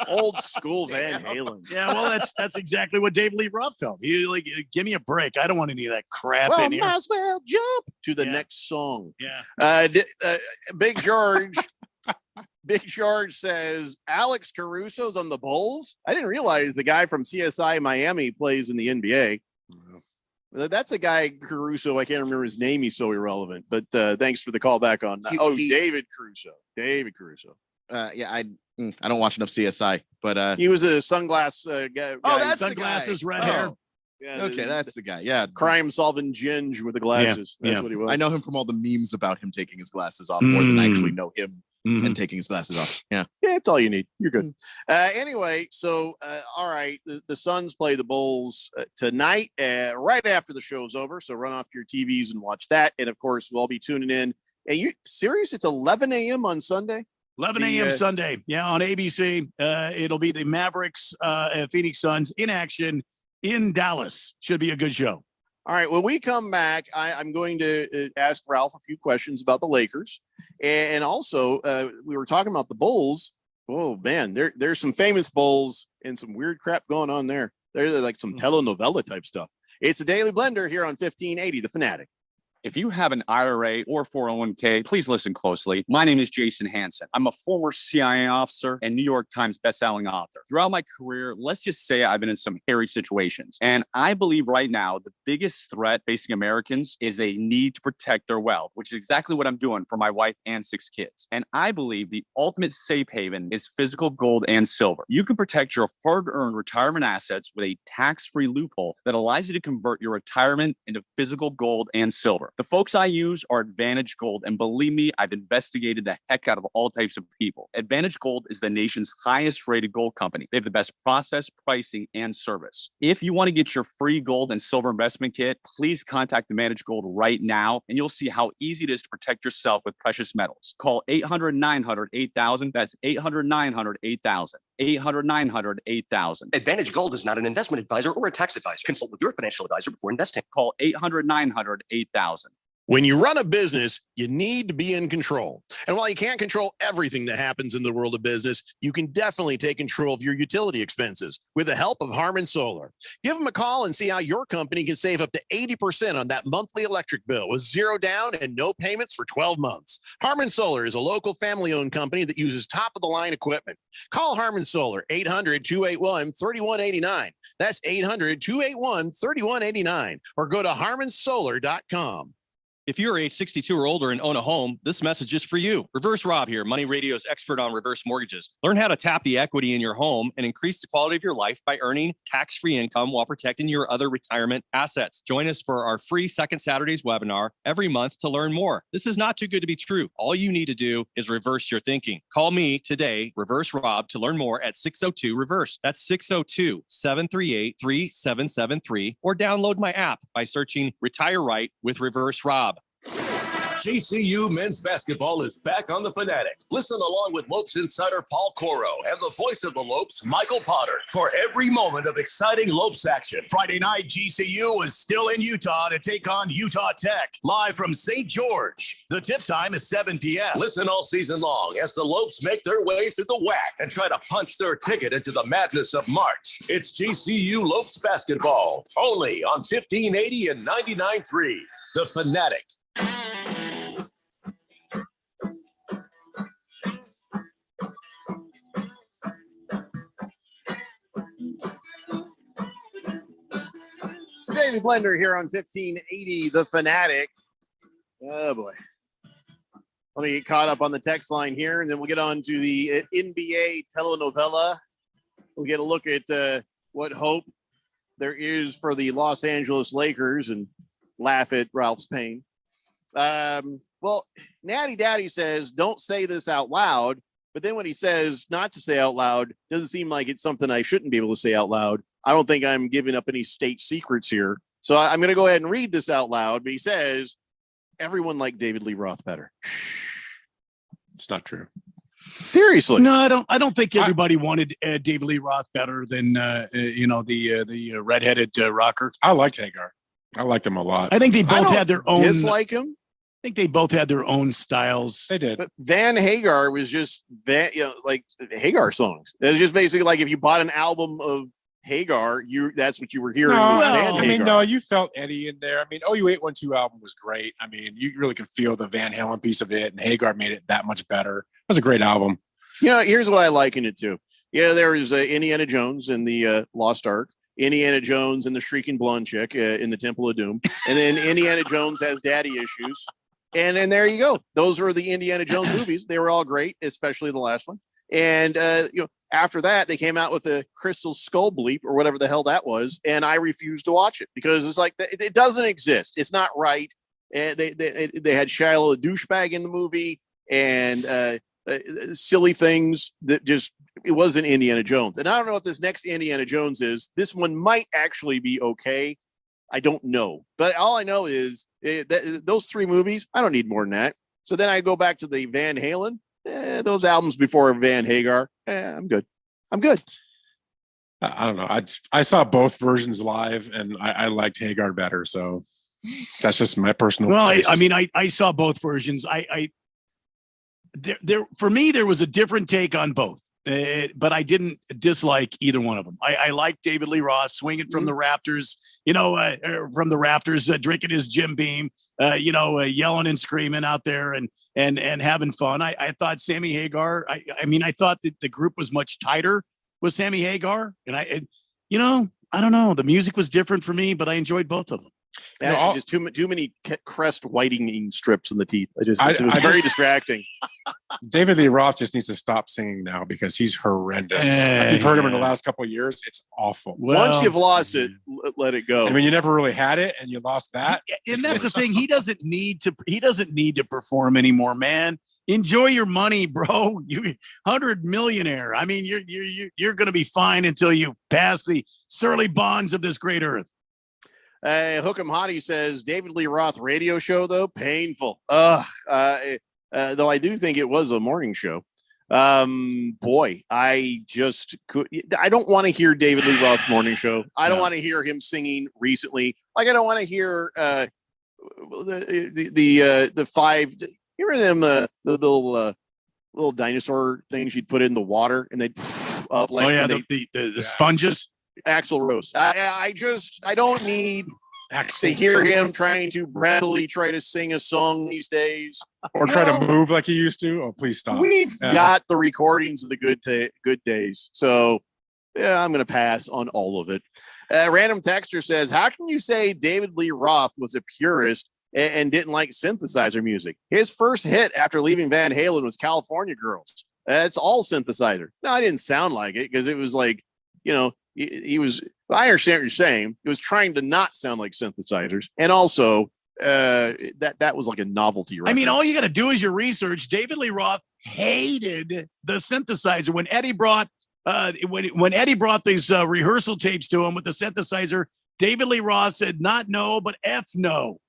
old school Van Halen. Yeah, well, that's exactly what David Lee Roth felt. He like, give me a break. I don't want any of that crap in here. Might as well jump to the next song. Yeah. Big George. Big George says Alex Caruso's on the Bulls. I didn't realize the guy from CSI Miami plays in the NBA. That's a guy, Caruso. I can't remember his name. He's so irrelevant. But thanks for the call back on. David Caruso. David Caruso. Yeah, I don't watch enough CSI, but he was a sunglass guy. Oh, that's sunglasses, the guy. red hair. Yeah, okay, that's the guy. Yeah, crime-solving ginge with the glasses. That's what he was. I know him from all the memes about him taking his glasses off more than I actually know him and taking his glasses off. Yeah, that's all you need. You're good. Anyway, so all right, the Suns play the Bulls tonight, right after the show's over. So run off your TVs and watch that. And of course, we'll all be tuning in. And you serious? It's 11 a.m. on Sunday. 11 a.m. Sunday. Yeah, on ABC. It'll be the Mavericks, Phoenix Suns in action in Dallas. Should be a good show. All right. When we come back, I'm going to ask Ralph a few questions about the Lakers. And also, we were talking about the Bulls. Oh, man, there's some famous Bulls and some weird crap going on there. There's like some telenovela type stuff. It's the Daily Blender here on 1580, The Fanatic. If you have an IRA or 401k, please listen closely. My name is Jason Hansen. I'm a former CIA officer and New York Times bestselling author. Throughout my career, let's just say I've been in some hairy situations. And I believe right now, the biggest threat facing Americans is they need to protect their wealth, which is exactly what I'm doing for my wife and 6 kids. And I believe the ultimate safe haven is physical gold and silver. You can protect your hard-earned retirement assets with a tax-free loophole that allows you to convert your retirement into physical gold and silver. The folks I use are Advantage Gold, and believe me, I've investigated the heck out of all types of people. Advantage Gold is the nation's highest rated gold company. They have the best process, pricing, and service. If you want to get your free gold and silver investment kit, please contact Advantage Gold right now, and you'll see how easy it is to protect yourself with precious metals. Call 800-900-8000. That's 800-900-8000. 800-900-8000. Advantage Gold is not an investment advisor or a tax advisor. Consult with your financial advisor before investing. Call 800-900-8000. When you run a business, you need to be in control. And while you can't control everything that happens in the world of business, you can definitely take control of your utility expenses with the help of Harmon Solar. Give them a call and see how your company can save up to 80% on that monthly electric bill with zero down and no payments for 12 months. Harmon Solar is a local family-owned company that uses top-of-the-line equipment. Call Harmon Solar, 800-281-3189. That's 800-281-3189. Or go to harmonsolar.com. If you're age 62 or older and own a home, this message is for you. Reverse Rob here, Money Radio's expert on reverse mortgages. Learn how to tap the equity in your home and increase the quality of your life by earning tax-free income while protecting your other retirement assets. Join us for our free Second Saturdays webinar every month to learn more. This is not too good to be true. All you need to do is reverse your thinking. Call me today, Reverse Rob, to learn more at 602-REVERSE. That's 602-738-3773, or download my app by searching Retire Right with Reverse Rob. GCU men's basketball is back on the Fanatic. Listen along with Lopes insider Paul Coro and the voice of the Lopes, Michael Potter, for every moment of exciting Lopes action. Friday night, GCU is still in Utah to take on Utah Tech, live from St. George. The tip time is 7 p.m. Listen all season long as the Lopes make their way through the WAC and try to punch their ticket into the madness of March. It's GCU Lopes basketball, only on 1580 and 99.3. The Fanatic. It's Daily Blender here on 1580 The Fanatic. Oh boy. Let me get caught up on the text line here, and then we'll get on to the NBA telenovela. We'll get a look at what hope there is for the Los Angeles Lakers and laugh at Ralph's pain. Well, Natty Daddy says, don't say this out loud. But then when he says not to say out loud, doesn't seem like it's something I shouldn't be able to say out loud. I don't think I'm giving up any state secrets here. So I'm going to go ahead and read this out loud. But he says, everyone liked David Lee Roth better. It's not true. Seriously. No, I don't think everybody wanted David Lee Roth better than the redheaded rocker. I liked Hagar. I liked him a lot. I think they both had their own. Dislike him. I think they both had their own styles. They did. But Van Hagar was just like Hagar songs. It was just basically like if you bought an album of Hagar, that's what you were hearing. No, you felt Eddie in there. I mean, OU 812 album was great. I mean, you really could feel the Van Halen piece of it, and Hagar made it that much better. It was a great album. Here's what I liken it to. There was Indiana Jones in the Lost Ark, Indiana Jones and the Shrieking Blonde Chick in the Temple of Doom, and then Indiana Jones has daddy issues. And then there you go. Those were the Indiana Jones movies. They were all great, especially the last one. And after that, they came out with a Crystal Skull bleep or whatever the hell that was, and I refused to watch it because it's like it doesn't exist. It's not right. And they had Shiloh the douchebag in the movie and silly things that just it wasn't Indiana Jones. And I don't know what this next Indiana Jones is. This one might actually be okay. I don't know, but all I know is that those three movies, I don't need more than that. So then I go back to the Van Halen, those albums before Van Hagar. I'm good. I don't know. I saw both versions live, and I liked Hagar better. So that's just my personal. Well, taste. I saw both versions. There for me, there was a different take on both. But I didn't dislike either one of them. I liked David Lee Roth swinging from the rafters, drinking his Jim Beam, yelling and screaming out there and having fun. I thought Sammy Hagar. I thought that the group was much tighter with Sammy Hagar, and I don't know. The music was different for me, but I enjoyed both of them. Just too many crest whitening strips in the teeth. It was very distracting. David Lee Roth just needs to stop singing now because he's horrendous. If you've heard him in the last couple of years, it's awful. Once you've lost it, let it go. I mean, you never really had it, and you lost that. And that's the thing. He doesn't need to perform anymore, man. Enjoy your money, bro. You 100 millionaire. I mean, you're going to be fine until you pass the surly bonds of this great earth. Hook'em Hottie says David Lee Roth radio show though painful. Though I do think it was a morning show. Boy, I don't want to hear David Lee Roth's morning show. I don't want to hear him singing recently. Like I don't want to hear the five. You remember them the little dinosaur things you'd put in the water and they'd up like the sponges. Axl Rose. I don't need to hear him trying to breathily try to sing a song these days. Or try to move like he used to. Oh, please stop. We've got the recordings of the good days. So, I'm going to pass on all of it. Random Texter says, how can you say David Lee Roth was a purist and didn't like synthesizer music? His first hit after leaving Van Halen was California Girls. That's all synthesizer. No, I didn't sound like it because it was like, he was, I understand what you're saying. It was trying to not sound like synthesizers. And also that was like a novelty record. I mean, all you got to do is your research. David Lee Roth hated the synthesizer. When Eddie brought when Eddie brought these rehearsal tapes to him with the synthesizer, David Lee Roth said, not no, but F no.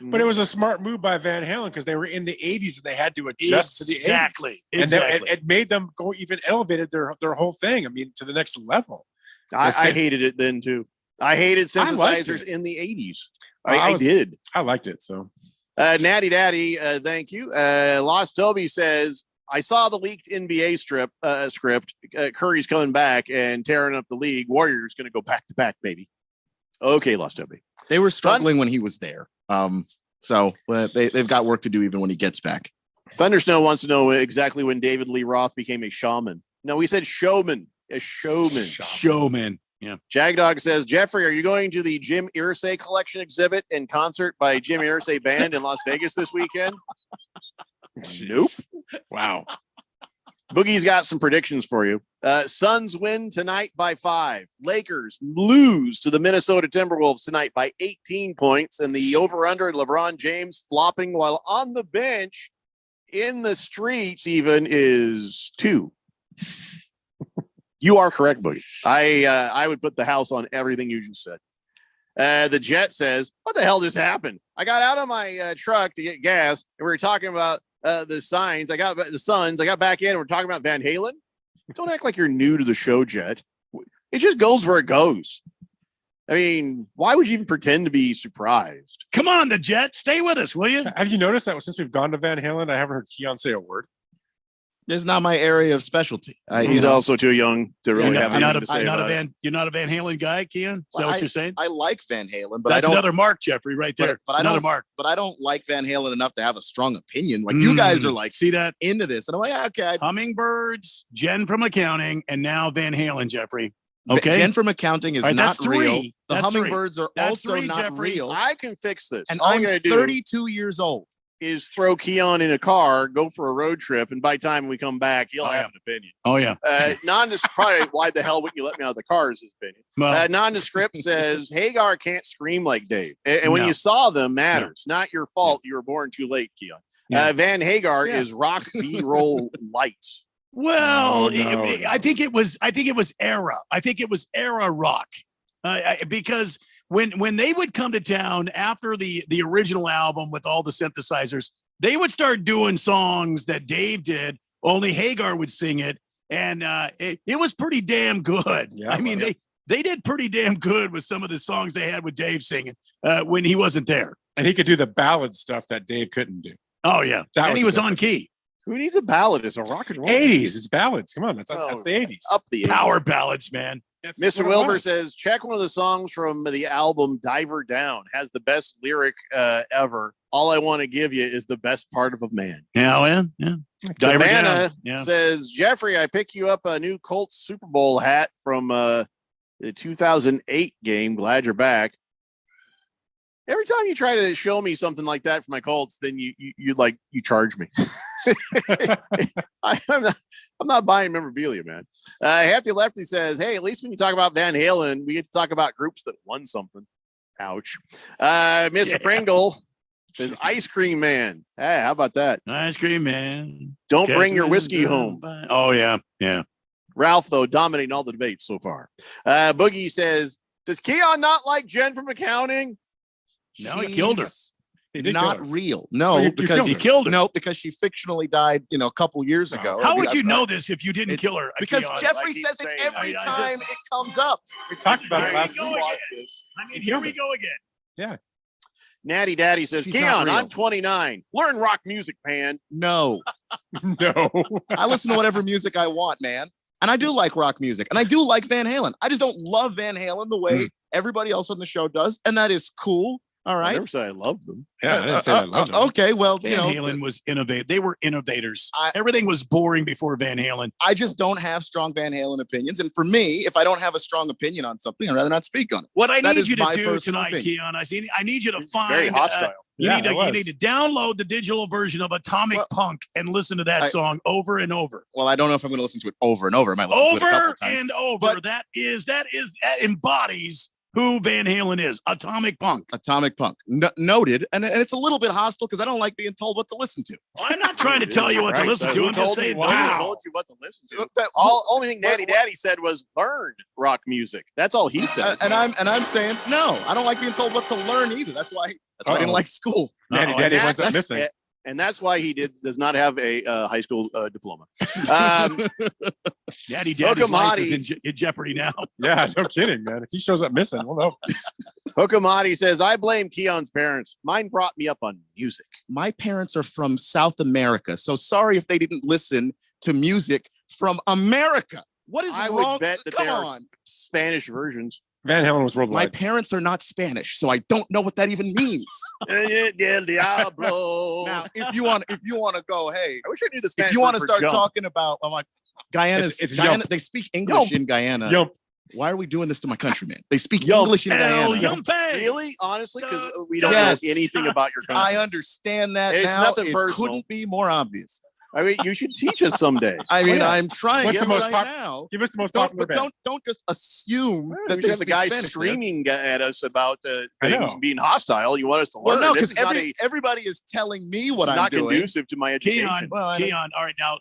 But it was a smart move by Van Halen because they were in the 80s and they had to adjust to the 80s. And it made them go even elevated their whole thing. I mean, to the next level. I hated it then too. I hated synthesizers in the 80s. I did. I liked it. So, Natty Daddy, thank you. Lost Toby says, I saw the leaked NBA script. Curry's coming back and tearing up the league. Warriors going to go back to back, baby. Okay, Lost Toby. They were struggling when he was there. So they've got work to do even when he gets back. Thunder Snow wants to know exactly when David Lee Roth became a shaman. No, we said showman. A showman. Showman. Yeah. Jagdog says, Jeffrey, are you going to the Jim Irsay collection exhibit and concert by Jim Irsay Band in Las Vegas this weekend? Nope. Wow. Boogie's got some predictions for you. Suns win tonight by 5. Lakers lose to the Minnesota Timberwolves tonight by 18 points. And the over-under LeBron James flopping while on the bench in the streets even is 2. You are correct, Boogie. I would put the house on everything you just said. The Jet says, what the hell just happened? I got out of my truck to get gas, and we were talking about the signs. I got the Suns. I got back in, and we're talking about Van Halen. Don't act like you're new to the show, Jet. It just goes where it goes. I mean, why would you even pretend to be surprised? Come on, the Jet. Stay with us, will you? Have you noticed that since we've gone to Van Halen, I haven't heard Keon say a word? It's not my area of specialty. He's also too young to really have You're anything to say about it. You're not a Van Halen guy, Keon? Is that what you're saying? I like Van Halen, but That's I don't. another mark, Jeffrey, right there. But I another don't, mark. But I don't like Van Halen enough to have a strong opinion. Like you guys are like, see that into this, and I'm like, yeah, okay. Hummingbirds, Jen from accounting, and now Van Halen, Jeffrey. Okay, Jen from accounting is All right, not that's 3. real. The That's 3. hummingbirds are That's also 3, not Jeffrey. real. I can fix this. And All I'm I gotta do 32 years old. is throw Keon in a car, go for a road trip, and by the time we come back, he'll have an opinion. Oh, yeah. Probably why the hell wouldn't you let me out of the car is his opinion. Well- Nondescript says Hagar can't scream like Dave. And when No. you saw them matters. Not your fault. You were born too late, Keon. Yeah. Van Hagar is rock B-roll lights. Well, Oh, no. I think it was era. I think it was era rock, because when they would come to town after the original album with all the synthesizers, they would start doing songs that Dave did. Only Hagar would sing it, and it was pretty damn good. Yeah, I mean, they did pretty damn good with some of the songs they had with Dave singing when he wasn't there. And he could do the ballad stuff that Dave couldn't do. Oh yeah, and he was on key. Who needs a ballad? It's a rock and roll. 80s. It's ballads. Come on. That's the 80s. Up the 80s. Power ballads, man. Mr. Wilbur says, check one of the songs from the album Diver Down. Has the best lyric ever. All I want to give you is the best part of a man. Yeah. Diver Savannah Down. Yeah. says, Jeffrey, I pick you up a new Colts Super Bowl hat from the 2008 game. Glad you're back. Every time you try to show me something like that for my Colts, then you charge me. I'm not buying memorabilia, man. Hefty Lefty says, hey, at least when you talk about Van Halen, we get to talk about groups that won something. Ouch. Mr. Pringle says, ice cream man. Hey, how about that? Ice cream man. Don't bring your whiskey home. Oh, yeah. Ralph, though, dominating all the debates so far. Boogie says, does Keon not like Jen from accounting? No, he killed her. He did Not kill her. real. No, Well, you because killed her. He killed her. No, because she fictionally died, a couple years ago. How would you know this if you didn't kill her? Because Keon? Jeffrey Like he's says it saying. every I time just- it comes up. We talked about it Here last we go week. again. I mean, here we go again. Yeah. Natty Daddy says, She's not Keon, real. I'm 29. Learn rock music, man. No, No. I listen to whatever music I want, man. And I do like rock music, and I do like Van Halen. I just don't love Van Halen the way everybody else on the show does, and that is cool. All I right. never said I love them. Yeah, I didn't say I loved him. Okay, well, Van Halen was innovative. They were innovators. I- Everything was boring before Van Halen. I just don't have strong Van Halen opinions. And for me, if I don't have a strong opinion on something, I'd rather not speak on it. What I That need is you to my do personal tonight, opinion. Keon, I need you to find Very hostile. You, Yeah, need to, it you was. need to download the digital version of Atomic Punk and listen to that song over and over. Well, I don't know if I'm going to listen to it over and over. I might listen to it a Over couple times. and over. But- that embodies who Van Halen is. Atomic Punk. Atomic Punk. Noted. And it's a little bit hostile because I don't like being told what to listen to. I'm not trying to tell you what to listen to. Who I'm just told saying, you- Nobody wow. told you what to listen to. Only thing Natty Daddy said was learn rock music. That's all he said. And I'm saying, no, I don't like being told what to learn either. That's why I didn't Uh-oh. like school. Daddy And went up that's- missing. And that's why he does not have a high school diploma. Daddy Daddy's life is Hokamati. in jeopardy now. Yeah, no kidding, man. If he shows up missing, we'll know. Hokamati says, I blame Keon's parents. Mine brought me up on music. My parents are from South America. So sorry if they didn't listen to music from America. What is I wrong? would bet that Come there are on. Spanish versions. Van Halen was My worldwide. parents are not Spanish, so I don't know what that even means. Del Diablo. Now, if you want to go, hey, I wish I knew the Spanish if you want to word for start jump. talking about, I'm like, Guyana's, It's Guyana, yump. they speak English Yump. in Guyana. Yump. Why are we doing this to my countrymen? They speak English in Guyana. Really? Honestly? Because we don't Yes. know anything about your country. I understand that It's now. nothing It personal. couldn't be more obvious. I mean, you should teach us someday. I mean, Yeah. I'm trying What's the to most right pop- now. Give us the most Don't, popular but band. don't just assume We that should they have the speak guy Spanish there. screaming at us about I know. things being hostile. You want us to learn? Well, no, This because is not everybody is telling me this what is I'm not doing. conducive to my education. Keon, Well, I know. Keon. All right, now,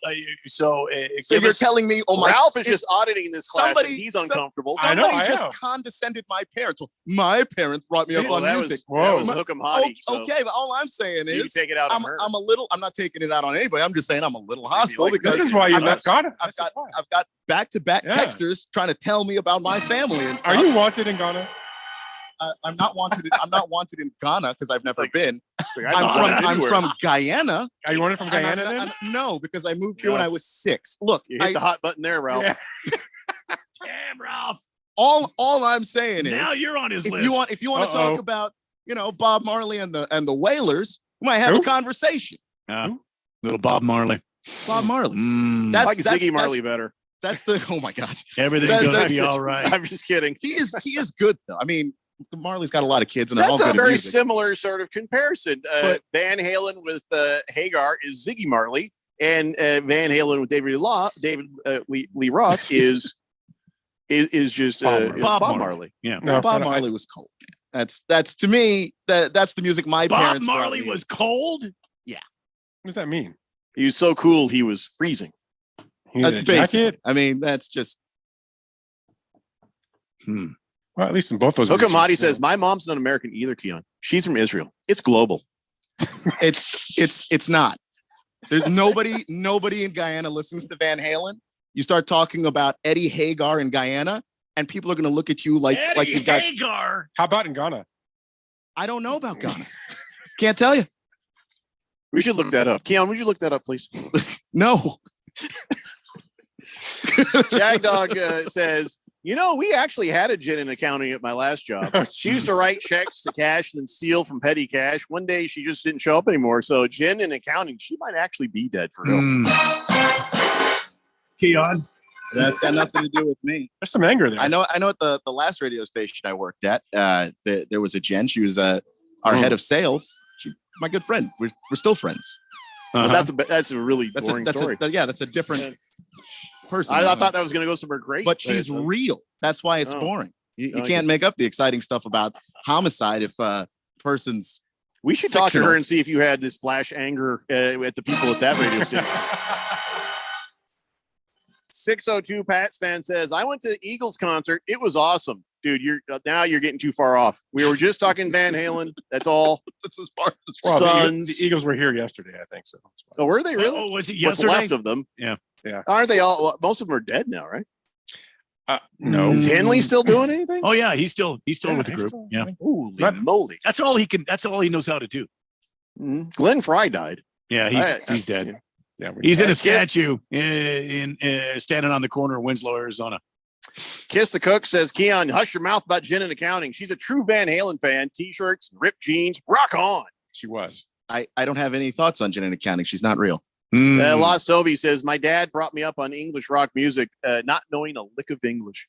So give you're us- telling me, oh my, Ralph is just auditing this class. somebody- And he's some- uncomfortable. I know, somebody I just know. condescended my parents. Well, my parents brought me up Well, on that music. was My- Hook 'em Hottie. so okay, but all I'm saying you can is take it out on her. I'm not taking it out on anybody. I'm just saying I'm a little hostile like because This is why you I've left got- Ghana. I've got back-to-back Yeah. texters trying to tell me about my family and stuff. Are you wanted in Ghana? I'm not wanted. I'm not wanted in Ghana because I've never been. I'm I'm from Guyana. Are you wanted from and I'm Guyana not- then? no, because I moved here when No. I was 6. Look, You hit the hot button there, Ralph. Yeah. Damn, Ralph. all I'm saying is Now you're on his if list. you want to Uh-oh. talk about Bob Marley and the Wailers, we might have Who? a conversation. Little Bob Marley. Bob Marley. Mm, I like Ziggy Marley better. That's the oh my god. everything's That- gonna that's- be all right. I'm just kidding. He is good though. I mean, Marley's got a lot of kids and they're all That's a good at very music. similar sort of comparison. But- Van Halen with Hagar is Ziggy Marley, and Van Halen with David Lee Roth is just Bob Bob Marley. Marley. Yeah. No, Bob but I- Marley was cold. That's to me that's the music my Bob parents brought Marley me. was cold. What does that mean? He was so cool he was freezing. He needed a Basically. jacket? I mean, that's just Well, at least in both those. Hook 'em musicians, Hottie says, "My mom's not American either, Keon. She's from Israel. It's global." it's not. There's nobody in Guyana listens to Van Halen. You start talking about Eddie Hagar in Guyana, and people are going to look at you like Eddie you've got. Hagar. How about in Ghana? I don't know about Ghana. Can't tell you. We should look that up. Keon, would you look that up, please? No. Jag Dog says, we actually had a Jen in accounting at my last job. Oh, She used to jeez. write checks to cash, then steal from petty cash. One day she just didn't show up anymore. So Jen in accounting, she might actually be dead for real. Keon. That's got nothing to do with me. There's some anger there. I know at the last radio station I worked at, there was a Jen. She was our head of sales. She's my good friend. We're still friends. But that's a really boring story. That's a different person. I thought that was going to go somewhere great. But she's real. That's why it's Oh. boring. You No, I can't make up the exciting stuff about homicide if person's. We should talk to fictional. her and see if you had this flash anger at the people at that radio station. 602 Pats fan says, I went to the Eagles concert. It was awesome. Dude, now you're getting too far off. We were just talking Van Halen. That's all. That's as far as Well, Suns. the Eagles were here yesterday, I think so. That's why. Oh, were they really? Oh, was it What's yesterday? left of them? Yeah. Yeah. Aren't they all? Most of them are dead now, right? No. Is Henley still doing anything? Oh yeah, he's still Yeah, with the he's group. still- Yeah. Holy Not- moly. That's all he can. That's all he knows how to do. Mhm. Glenn Fry died. Yeah, he's dead. Yeah, He's in a That's good. statue in standing on the corner of Winslow, Arizona. Kiss the Cook says, Keon, hush your mouth about Jen in accounting. She's a true Van Halen fan. T-shirts, ripped jeans, rock on. She was. I don't have any thoughts on Jen in accounting. She's not real. Lost Toby says, my dad brought me up on English rock music, not knowing a lick of English.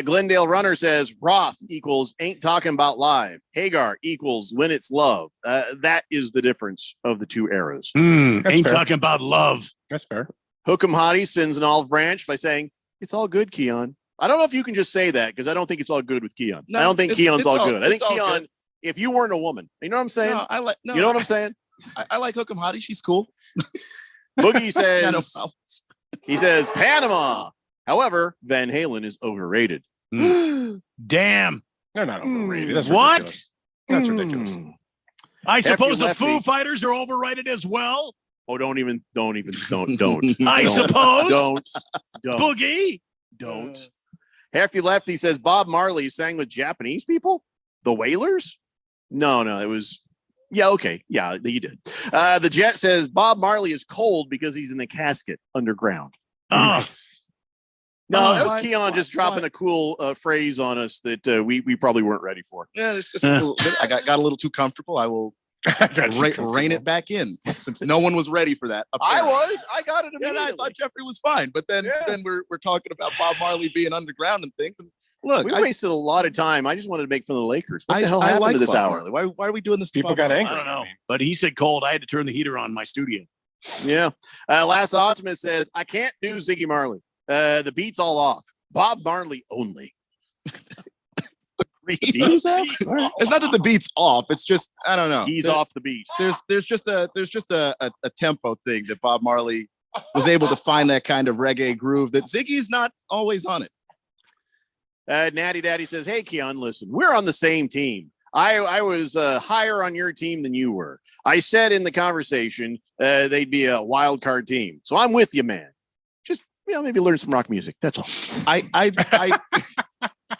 Glendale Runner says, Roth equals ain't talking about live. Hagar equals when it's love. That is the difference of the two eras. Ain't fair. talking about love. That's fair. Hook 'em Hottie sends an olive branch by saying, it's all good, Keon. I don't know if you can just say that because I don't think it's all good with Keon. No, I don't think it's- Keon's it's all all- good. I think it's all Keon, good. if you weren't a woman, you know what I'm saying? No, I like. No, you know what I'm saying? I like Hook 'em Hottie. She's cool. Boogie Yeah, no says, problems. he says, Panama. However, Van Halen is overrated. Damn. They're not overrated. That's What? ridiculous. That's ridiculous. I Hefty suppose the lefty. Foo Fighters are overrated as well. Oh, don't. I Don't. suppose. Don't. Boogie. Don't. Hefty Lefty says Bob Marley sang with Japanese people. The Wailers? No, it was. Yeah, okay. Yeah, he did. The Jet says Bob Marley is cold because he's in a casket underground. Oh, No, that was why- Keon just dropping a cool phrase on us that we probably weren't ready for. Yeah, it's just a little bit. I got a little too comfortable. I will rein it back in since no one was ready for that. I apparently. was. I got it Yeah, immediately. and I thought Jeffrey was fine, but then we're talking about Bob Marley being underground and things, and Look, we I wasted a lot of time. I just wanted to make fun of the Lakers. What the hell I happened like to this Bob hour? Marley. Why are we doing this? to People Bob got Marley? angry. I don't know, but he said cold. I had to turn the heater on in my studio. Yeah. Last Optimist says, I can't do Ziggy Marley. The beat's all off. Bob Marley only. It's not that the beat's off. It's just I don't know. He's off the beat. There's just a tempo thing that Bob Marley was able to find that kind of reggae groove that Ziggy's not always on it. Natty Daddy says, hey, Keon, listen, we're on the same team. I was higher on your team than you were. I said in the conversation they'd be a wild card team. So I'm with you, man. Just maybe learn some rock music. That's all.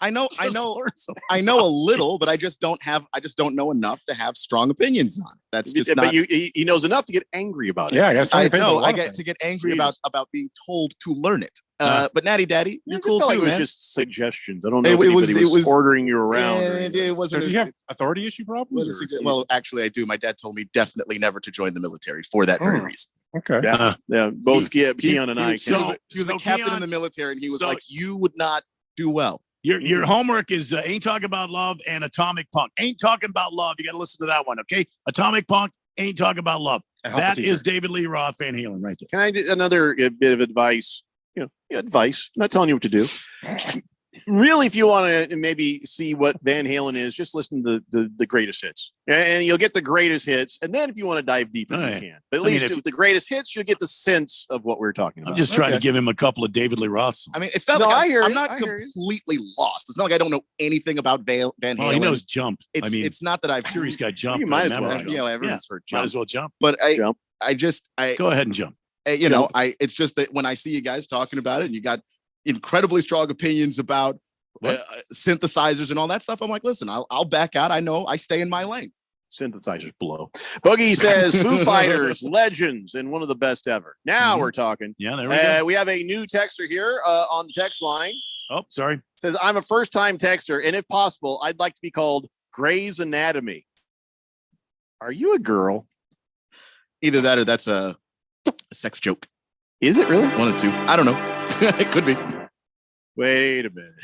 I know a little, but I just don't know enough to have strong opinions on it. That's just not. But he knows enough to get angry about it. Yeah, I know. I get to get angry about being told to learn it. But Natty Daddy, you're cool too, It was man. just suggestions. I don't know if anybody was ordering you around. It wasn't. So do you have authority issue problems? Well, actually, I do. My dad told me definitely never to join the military for that very reason. Okay. Yeah. Both Keon and I. He was a captain in the military, and he was like, "You would not do well." Your homework is Ain't Talking About Love and Atomic Punk. Ain't Talking About Love. You got to listen to that one, okay? Atomic Punk, Ain't Talking About Love. That is David Lee Roth, Van Halen right there. Can I do another bit of advice? Advice. I'm not telling you what to do. Really, if you want to maybe see what Van Halen is, just listen to the greatest hits. And you'll get the greatest hits. And then if you want to dive deeper, you can. But at least with the greatest hits, you'll get the sense of what we're talking about. I'm just trying to give him a couple of David Lee Roth songs. I mean, it's not like I'm not completely lost. It's not like I don't know anything about Van Halen. Oh, he knows Jump. It's not that I've sure he's got Jump. You might as well. Everyone's heard Jump. Might as well Jump. But Jump. I go ahead and jump. It's just that when I see you guys talking about it and you got incredibly strong opinions about synthesizers and all that stuff, I'm like, listen, I'll back out. I know I stay in my lane. Synthesizers blow. Boogie says Foo Fighters, legends, and one of the best ever. Now we're talking. Yeah, there we go. We have a new texter here on the text line. Oh, sorry. Says, I'm a first-time texter, and if possible, I'd like to be called Grey's Anatomy. Are you a girl? Either that or that's a sex joke. Is it really? One of the two. I don't know. It could be. Wait a minute.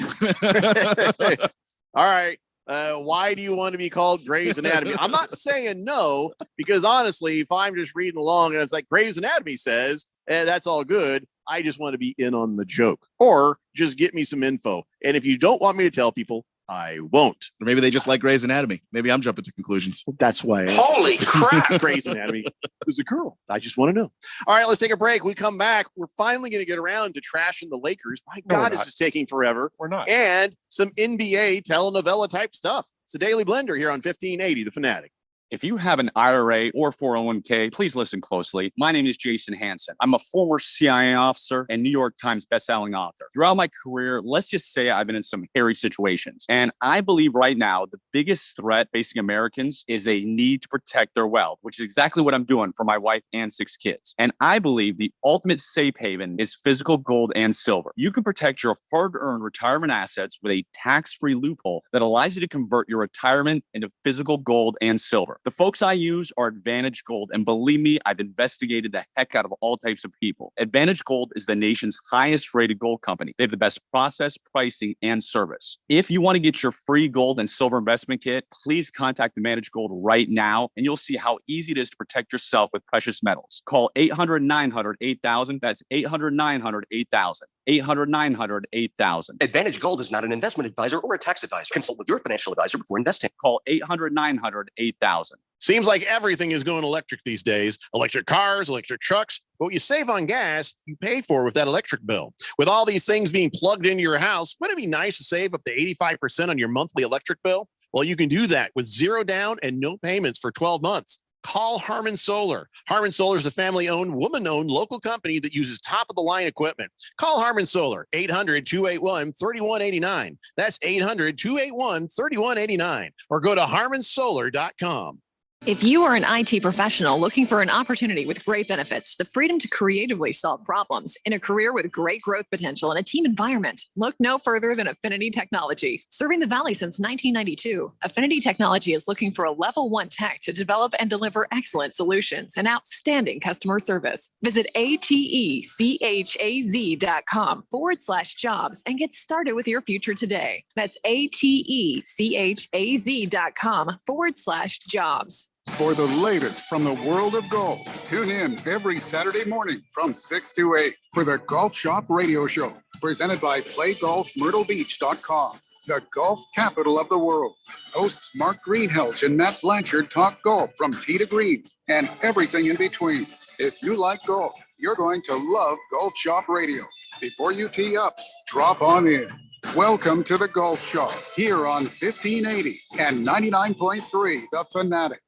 All right. Why do you want to be called Grey's Anatomy? I'm not saying no, because honestly, if I'm just reading along and it's like Grey's Anatomy says, that's all good. I just want to be in on the joke, or just get me some info. And if you don't want me to tell people, I won't. Or maybe they just like Grey's Anatomy. Maybe I'm jumping to conclusions. That's why. Holy crap. Grey's Anatomy is a girl. I just want to know. All right, let's take a break. We come back. We're finally going to get around to trashing the Lakers. My God, this is taking forever. We're not. And some NBA telenovela type stuff. It's a Daily Blender here on 1580 The Fanatic. If you have an IRA or 401k, please listen closely. My name is Jason Hansen. I'm a former CIA officer and New York Times bestselling author. Throughout my career, let's just say I've been in some hairy situations. And I believe right now, the biggest threat facing Americans is they need to protect their wealth, which is exactly what I'm doing for my wife and 6 kids. And I believe the ultimate safe haven is physical gold and silver. You can protect your hard-earned retirement assets with a tax-free loophole that allows you to convert your retirement into physical gold and silver. The folks I use are Advantage Gold, and believe me, I've investigated the heck out of all types of people. Advantage Gold is the nation's highest rated gold company. They have the best process, pricing, and service. If you want to get your free gold and silver investment kit, please contact Advantage Gold right now, and you'll see how easy it is to protect yourself with precious metals. Call 800-900-8000. That's 800-900-8000. 800-900-8000. Advantage Gold is not an investment advisor or a tax advisor. Consult with your financial advisor before investing. Call 800-900-8000. Seems like everything is going electric these days. Electric cars, electric trucks. But what you save on gas, you pay for with that electric bill. With all these things being plugged into your house, wouldn't it be nice to save up to 85% on your monthly electric bill? Well, you can do that with 0 down and no payments for 12 months. Call Harmon Solar. Harmon Solar is a family-owned, woman-owned local company that uses top-of-the-line equipment. Call Harmon Solar, 800-281-3189. That's 800-281-3189. Or go to harmonsolar.com. If you are an IT professional looking for an opportunity with great benefits, the freedom to creatively solve problems in a career with great growth potential and a team environment, look no further than Affinity Technology. Serving the Valley since 1992, Affinity Technology is looking for a level 1 tech to develop and deliver excellent solutions and outstanding customer service. Visit atechaz.com/jobs and get started with your future today. That's atechaz.com/jobs. For the latest from the world of golf, tune in every Saturday morning from 6 to 8 for the Golf Shop Radio Show, presented by PlayGolfMyrtleBeach.com, the golf capital of the world. Hosts Mark Greenhelch and Matt Blanchard talk golf from tee to green and everything in between. If you like golf, you're going to love Golf Shop Radio. Before you tee up, drop on in. Welcome to the Golf Shop here on 1580 and 99.3 The Fanatic.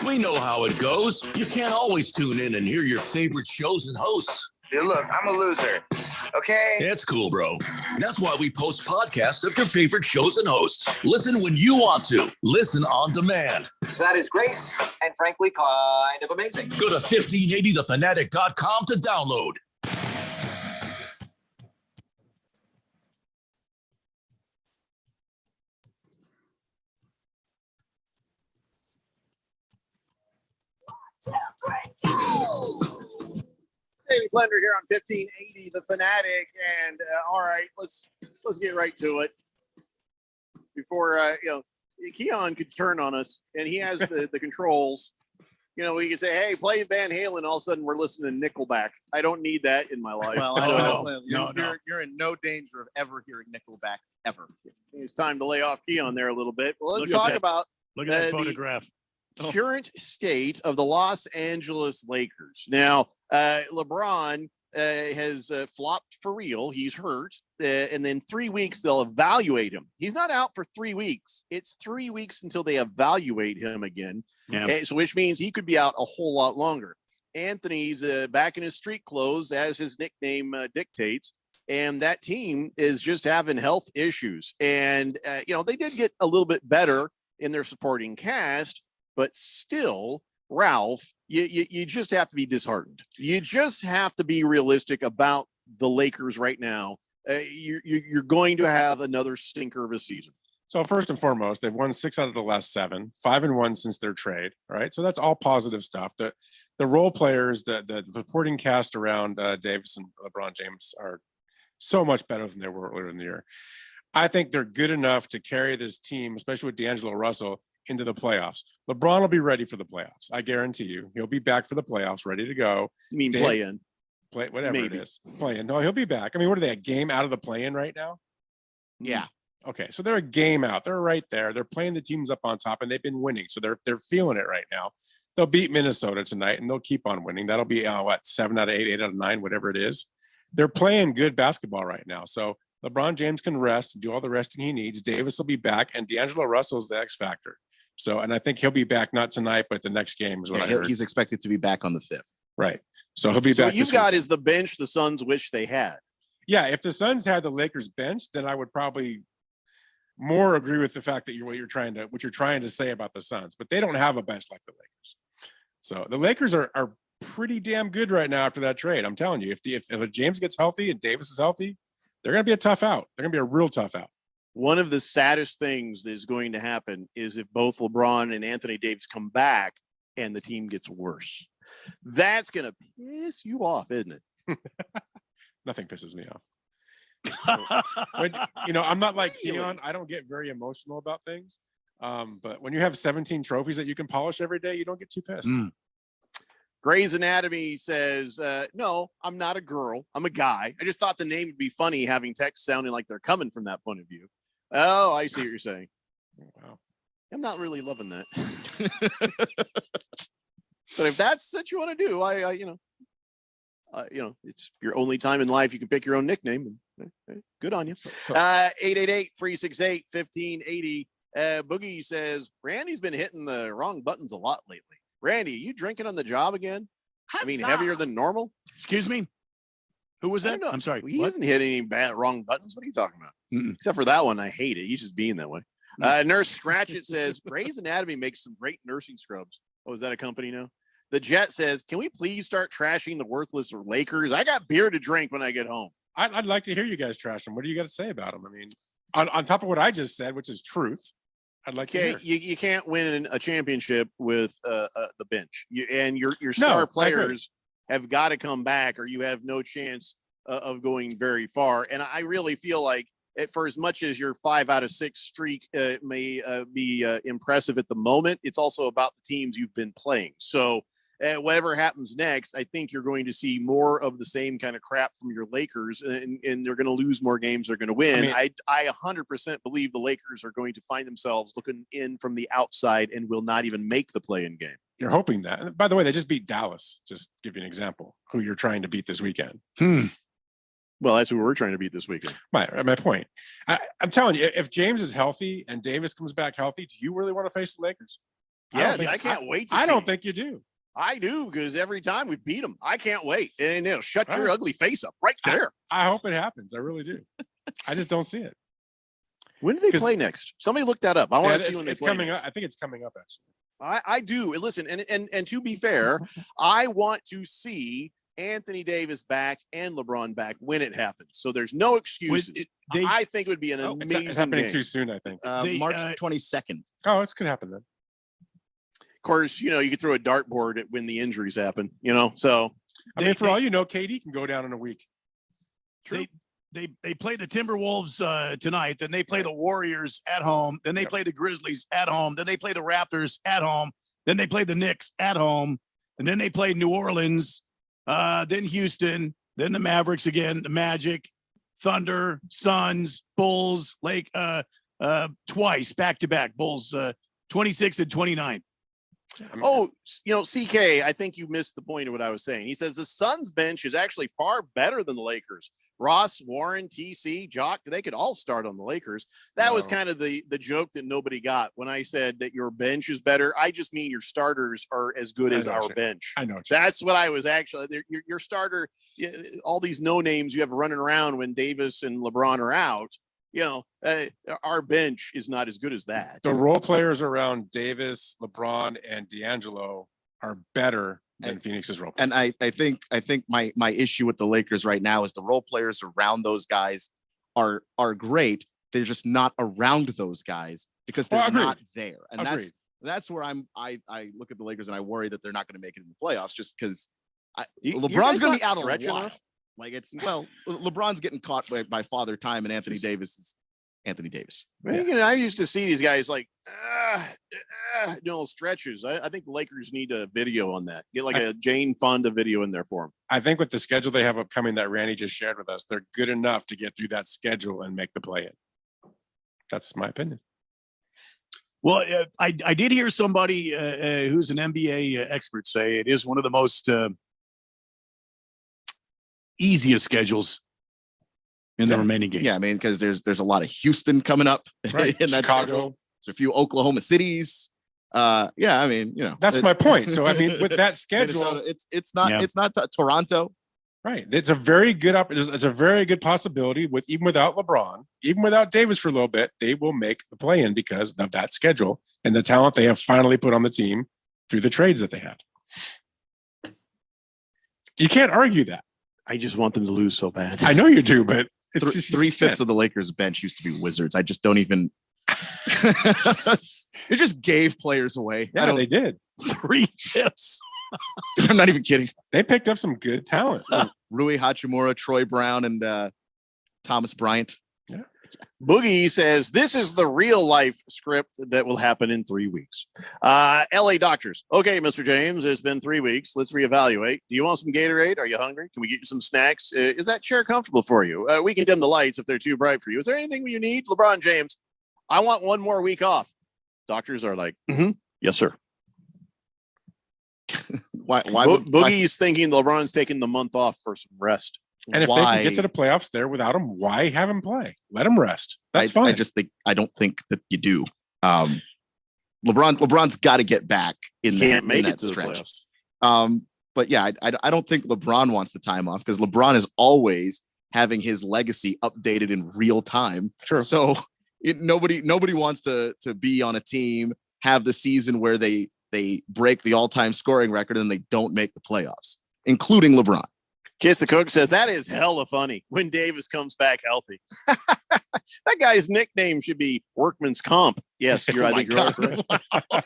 We know how it goes. You can't always tune in and hear your favorite shows and hosts. Dude, look, I'm a loser. Okay? It's cool, bro. That's why we post podcasts of your favorite shows and hosts. Listen when you want to. Listen on demand. That is great and frankly kind of amazing. Go to 1580thefanatic.com to download. David Blender here on 1580 The Fanatic, and all right, let's get right to it. Before Keon could turn on us, and he has the controls. You know, we could say, "Hey, play Van Halen." All of a sudden, we're listening to Nickelback. I don't need that in my life. Well, I don't know. You're in no danger of ever hearing Nickelback ever. It's time to lay off Keon there a little bit. Well, let's Look at talk that. about Look at that the photograph. current state of the Los Angeles Lakers. Now, LeBron has flopped for real. He's hurt. And then 3 weeks, they'll evaluate him. He's not out for 3 weeks. It's 3 weeks until they evaluate him again. Yeah. So which means he could be out a whole lot longer. Anthony's back in his street clothes, as his nickname dictates. And that team is just having health issues. And, they did get a little bit better in their supporting cast, but still, Ralph, you just have to be disheartened. You just have to be realistic about the Lakers right now. You're going to have another stinker of a season. So first and foremost, they've won 6 out of the last 7, 5-1 since their trade. All right, so that's all positive stuff. The role players, the supporting cast around Davis and LeBron James are so much better than they were earlier in the year. I think they're good enough to carry this team, especially with D'Angelo Russell, into the playoffs. LeBron will be ready for the playoffs. I guarantee you. He'll be back for the playoffs, ready to go. You mean play-in? Play whatever Maybe. it is. Play-in. No, he'll be back. I mean, what are they, a game out of the play-in right now? Yeah. Okay, so they're a game out. They're right there. They're playing the teams up on top, and they've been winning. So they're feeling it right now. They'll beat Minnesota tonight, and they'll keep on winning. That'll be 7 out of 8, 8 out of 9, whatever it is. They're playing good basketball right now. So LeBron James can rest and do all the resting he needs. Davis will be back, and D'Angelo Russell is the X factor. So, and I think he'll be back not tonight, but the next game is what I heard. He's expected to be back on the 5th. Right. So he'll be So back. what you've got is the bench the Suns wish they had. Yeah, if the Suns had the Lakers bench, then I would probably more agree with the fact that what you're trying to say about the Suns. But they don't have a bench like the Lakers. So the Lakers are pretty damn good right now after that trade. I'm telling you, if James gets healthy and Davis is healthy, they're going to be a tough out. They're going to be a real tough out. One of the saddest things that is going to happen is if both LeBron and Anthony Davis come back and the team gets worse. That's going to piss you off, isn't it? Nothing pisses me off. I'm not like Keon. I don't get very emotional about things. But when you have 17 trophies that you can polish every day, you don't get too pissed. Grey's Anatomy says, no, I'm not a girl. I'm a guy. I just thought the name would be funny having text sounding like they're coming from that point of view. Oh, I see what you're saying. Wow. I'm not really loving that. But if that's what you want to do, it's your only time in life you can pick your own nickname. Good on you. 888-368-1580. Boogie says, Randy's been hitting the wrong buttons a lot lately. Randy, you drinking on the job again? I mean, heavier than normal? Excuse me? Who was that? I'm sorry. He hasn't hit any wrong buttons. What are you talking about? Except for that one. I hate it. He's just being that way. Nurse Scratchit says Grey's Anatomy makes some great nursing scrubs. Oh, is that a company now? The Jet says, can we please start trashing the worthless Lakers? I got beer to drink when I get home. I'd like to hear you guys trash them. What do you got to say about them? I mean, on top of what I just said, which is truth, I'd like to hear. You can't win a championship with the bench. Your star players have got to come back, or you have no chance of going very far. And I really feel like, for as much as your 5 out of 6 streak may be impressive at the moment, it's also about the teams you've been playing. So whatever happens next, I think you're going to see more of the same kind of crap from your Lakers, and they're going to lose more games they're going to win. I 100% believe the Lakers are going to find themselves looking in from the outside and will not even make the play-in game. You're hoping that. And by the way, they just beat Dallas. Just give you an example, who you're trying to beat this weekend. Well, that's who we're trying to beat this weekend. My point. I'm telling you, if James is healthy and Davis comes back healthy, do you really want to face the Lakers? Yes, I can't wait to I see don't it. think you do. I do, because every time we beat them, I can't wait. And they'll shut your ugly face up right there. I hope it happens. I really do. I just don't see it. When do they play next? Somebody look that up. I want to see when they it's play coming next. up. I think it's coming up, actually. I do. Listen, and to be fair, I want to see Anthony Davis back and LeBron back when it happens. So there's no excuses. I think it would be an amazing It's happening game. too soon, I think. March 22nd. Oh, it's going to happen then. Of course, you could throw a dartboard at when the injuries happen, so. I mean, for all you know, KD can go down in a week. True. They play the Timberwolves tonight, then they play the Warriors at home, then they play the Grizzlies at home, then they play the Raptors at home, then they play the Knicks at home, and then they play New Orleans, then Houston, then the Mavericks again, the Magic, Thunder, Suns, Bulls, twice back-to-back, Bulls 26 and 29. Oh, CK, I think you missed the point of what I was saying. He says the Suns bench is actually far better than the Lakers. Ross, Warren, TC, Jock, they could all start on the Lakers. That was kind of the joke that nobody got when I said that your bench is better. I just mean your starters are as good as our bench. I know. That's what I was actually. Your starter, all these no names you have running around when Davis and LeBron are out. Our bench is not as good as that. The role players around Davis, LeBron, and D'Angelo are better than Phoenix's role players. And I think my issue with the Lakers right now is the role players around those guys are great. They're just not around those guys because they're not there. And that's where I look at the Lakers and I worry that they're not going to make it in the playoffs just because LeBron's going to be out a while. Like LeBron's getting caught by father time, and Anthony Davis is Anthony Davis. I used to see these guys stretches. I think the Lakers need a video on that. Get a Jane Fonda video in there for them. I think with the schedule they have upcoming that Randy just shared with us, they're good enough to get through that schedule and make the play-in. That's my opinion. Well, I did hear somebody who's an NBA expert say it is one of the most easiest schedules in the remaining games. Yeah, I mean, because there's a lot of Houston coming up right. in that Chicago. schedule. There's a few Oklahoma cities. I mean, that's my point. So I mean, with that schedule, it's not Toronto. Right. It's a very good it's a very good possibility even without LeBron, even without Davis for a little bit, they will make the play-in because of that schedule and the talent they have finally put on the team through the trades that they had. You can't argue that. I just want them to lose so bad. I know you do, but it's just 3/5 of the Lakers bench used to be Wizards. I just don't even. They just gave players away. Yeah, they did. 3/5. I'm not even kidding. They picked up some good talent. Rui Hachimura, Troy Brown, and Thomas Bryant. Yeah. Boogie says this is the real life script that will happen in 3 weeks. LA doctors. Okay, Mr. James, it's been 3 weeks. Let's reevaluate. Do you want some Gatorade? Are you hungry? Can we get you some snacks? Is that chair comfortable for you? We can dim the lights if they're too bright for you. Is there anything you need? LeBron James, I want 1 more week off. Doctors are like, yes, sir. Why Boogie's thinking LeBron's taking the month off for some rest. And if they can get to the playoffs there without him, why have him play? Let him rest. That's fine. I don't think that you do. LeBron's got to get back in that stretch. But yeah, I don't think LeBron wants the time off because LeBron is always having his legacy updated in real time. Sure. So Nobody wants to be on a team, have the season where they break the all-time scoring record and they don't make the playoffs, including LeBron. Kiss the Cook says that is hella funny when Davis comes back healthy. That guy's nickname should be Workman's Comp. Yes, I think you're right.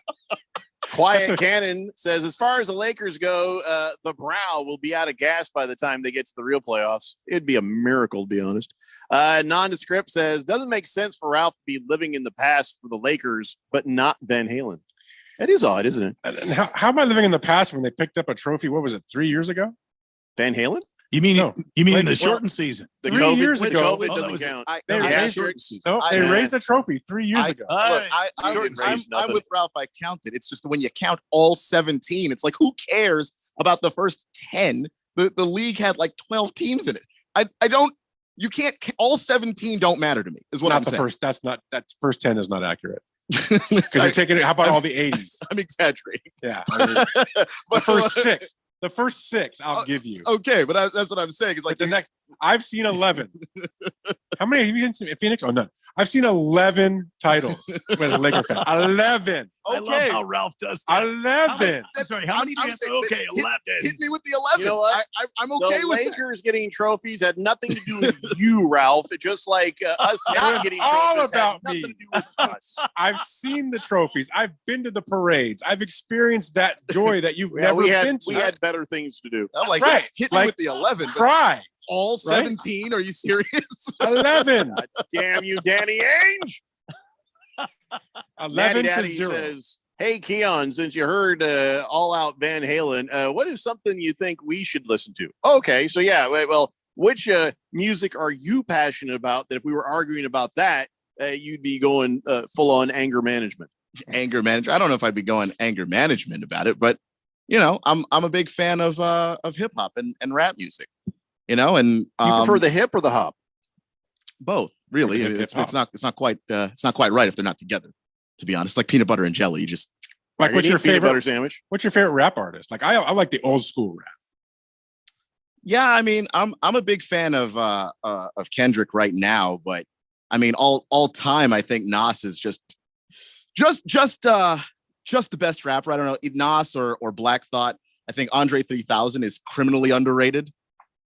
Quiet Cannon says, as far as the Lakers go, the brow will be out of gas by the time they get to the real playoffs. It'd be a miracle, to be honest. Nondescript says, doesn't make sense for Ralph to be living in the past for the Lakers, but not Van Halen. That is odd, isn't it? And how am I living in the past when they picked up a trophy? What was it, 3 years ago? Van Halen? You mean No. in the Well, shortened season? The 3 COVID, years the ago. COVID Oh, that doesn't was- count. They No, raised, they raised a trophy 3 years ago. Look, I'm with Ralph. I counted. It's just when you count all 17, it's like, who cares about the first 10? The league had like 12 teams in it. I don't. You can't. All 17 don't matter to me. Is what Not I'm the saying. first. That's first 10 is not accurate. Because you're taking it. How about all the 80s? I'm exaggerating. Yeah. I mean, the first six. The first six, I'll give you. Okay, but that's what I'm saying. It's like the next. I've seen 11. How many have you seen? Phoenix? Oh, none. I've seen 11 titles as a Laker fan. 11. I love how Ralph does that. 11. I'm sorry, how many do you have? Okay, 11. Hit me with the 11. You know what? I'm okay the with Lakers getting trophies had nothing to do with you, Ralph. It just like us It not was getting all trophies had about nothing me. to do with us. I've seen the trophies. I've been to the parades. I've experienced that joy that you've Yeah, never we had been to. we had better things to do. I'm like, Right. hit me Like, with the 11. but Cry. all 17? Are you serious? 11. God damn you, Danny Ainge. 11 Daddy to 0. says, hey, Keon, since you heard All Out Van Halen, what is something you think we should listen to? Okay, so yeah, well, which music are you passionate about that if we were arguing about that, you'd be going full on anger management? Anger management. I don't know if I'd be going anger management about it, but I'm a big fan of hip hop and rap music. And You prefer the hip or the hop? both, really. Hip It's hop. not quite right if they're not together. To be honest, like peanut butter and jelly. You just Like, what's You your need peanut butter favorite? sandwich? What's your favorite rap artist? Like, I like the old school rap. yeah. I mean, I'm a big fan of Kendrick right now, but I mean, all time, I think Nas is just the best rapper. I don't know, Nas or Black Thought. I think Andre 3000 is criminally underrated.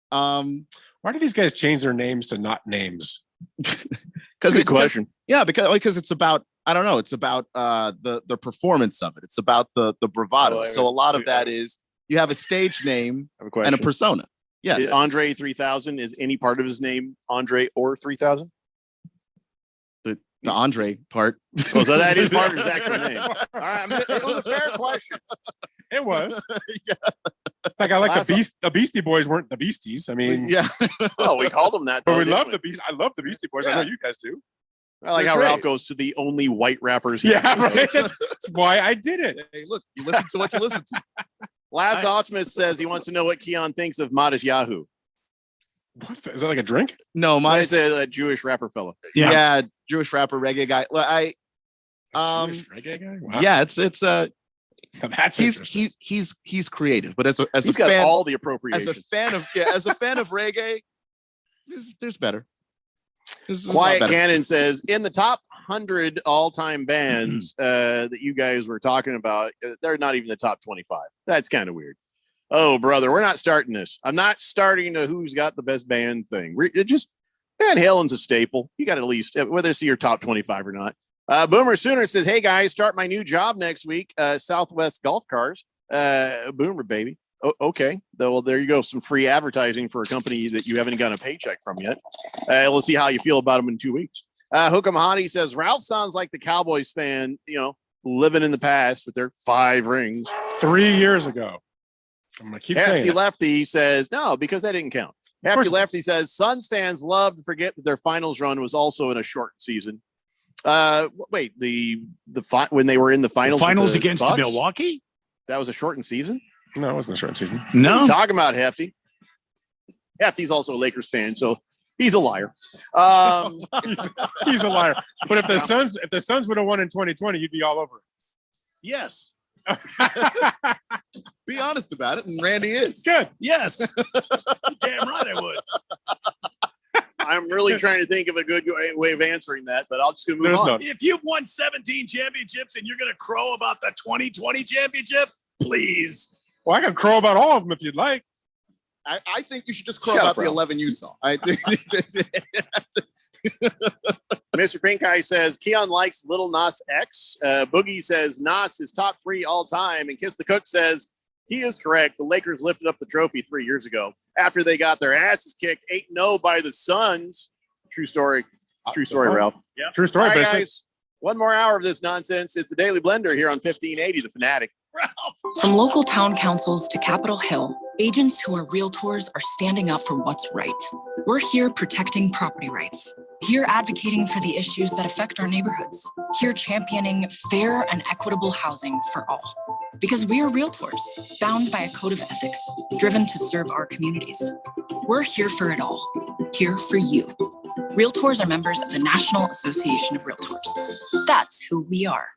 Why do these guys change their names to not names? Good question. Yeah, because it's about, I don't know, it's about the performance of it. It's about the bravado. So a lot of that is you have a stage name I have a question. and a persona. Yes. Andre 3000 is any part of his name Andre or 3000? The Andre part. Oh, so that is part of his actual name. All right, it was a fair question. It was. Yeah. It's like I like Last- the Beastie Boys weren't the Beasties. I mean, Yeah. Oh, we called them that. but though, we didn't love the Beast. I love the Beastie Boys. I know you guys do. I like They're how great. Ralph goes to the only white rappers. Yeah, right. That's why I did it. Hey, look, you listen to what you listen to. Last Optimist says he wants to know what Keon thinks of Modest Yahoo. Is that like a drink? No, mine He's a Jewish rapper fella. yeah, Jewish rapper, reggae guy. Well, Jewish reggae guy? Wow. yeah, it's That's he's creative, but as a He's got fan, all the as appropriation. a fan of reggae, there's better. There's a lot Quiet better. Cannon says in the top 100 all-time bands that you guys were talking about, they're not even the top 25. That's kind of weird. Oh, brother, we're not starting this. I'm not starting the who's got the best band thing. It just Van Halen's a staple. You got at least whether it's your top 25 or not. Boomer Sooner says, "Hey guys, start my new job next week. Southwest Golf Cars. Boomer baby. Okay. Well, there you go. Some free advertising for a company that you haven't gotten a paycheck from yet. We'll see how you feel about them in 2 weeks." Hook'em Hottie says, "Ralph sounds like the Cowboys fan, living in the past with their 5 rings." 3 years ago. I'm gonna keep saying Hefty it. Lefty says, no, because that didn't count. Hefty course it Lefty says, Suns fans love to forget that their finals run was also in a shortened season. Wait, when they were in the finals, with Finals the against Bucks, Milwaukee? that was a shortened season? No, it wasn't a short season. What are No. you talking about, Hefty? Hefty's also a Lakers fan, so he's a liar. He's a liar. But if the Suns would have won in 2020, you'd be all over Yes. Be honest about it, and Randy is it. Good. Yes. Damn right I would. I'm really trying to think of a good way of answering that, but I'll just move There's on. none. If you've won 17 championships and you're going to crow about the 2020 championship, please. Well, I can crow about all of them if you'd like. I think you should just crow Shut about up, the Ralph. 11 you saw. I think Mr. Pink Eye says Keon likes Little Nas X. Boogie says Nas is top 3 all time. And Kiss the Cook says he is correct. The Lakers lifted up the trophy 3 years ago after they got their asses kicked 8-0 by the Suns. True story. True story, Ralph. Yeah. True story, All right, Mister. guys. One more hour of this nonsense is the Daily Blender here on 1580 The Fanatic. From local town councils to Capitol Hill, agents who are realtors are standing up for what's right. We're here protecting property rights. Here advocating for the issues that affect our neighborhoods. Here championing fair and equitable housing for all. Because we are realtors, bound by a code of ethics, driven to serve our communities. We're here for it all. Here for you. Realtors are members of the National Association of Realtors. That's who we are.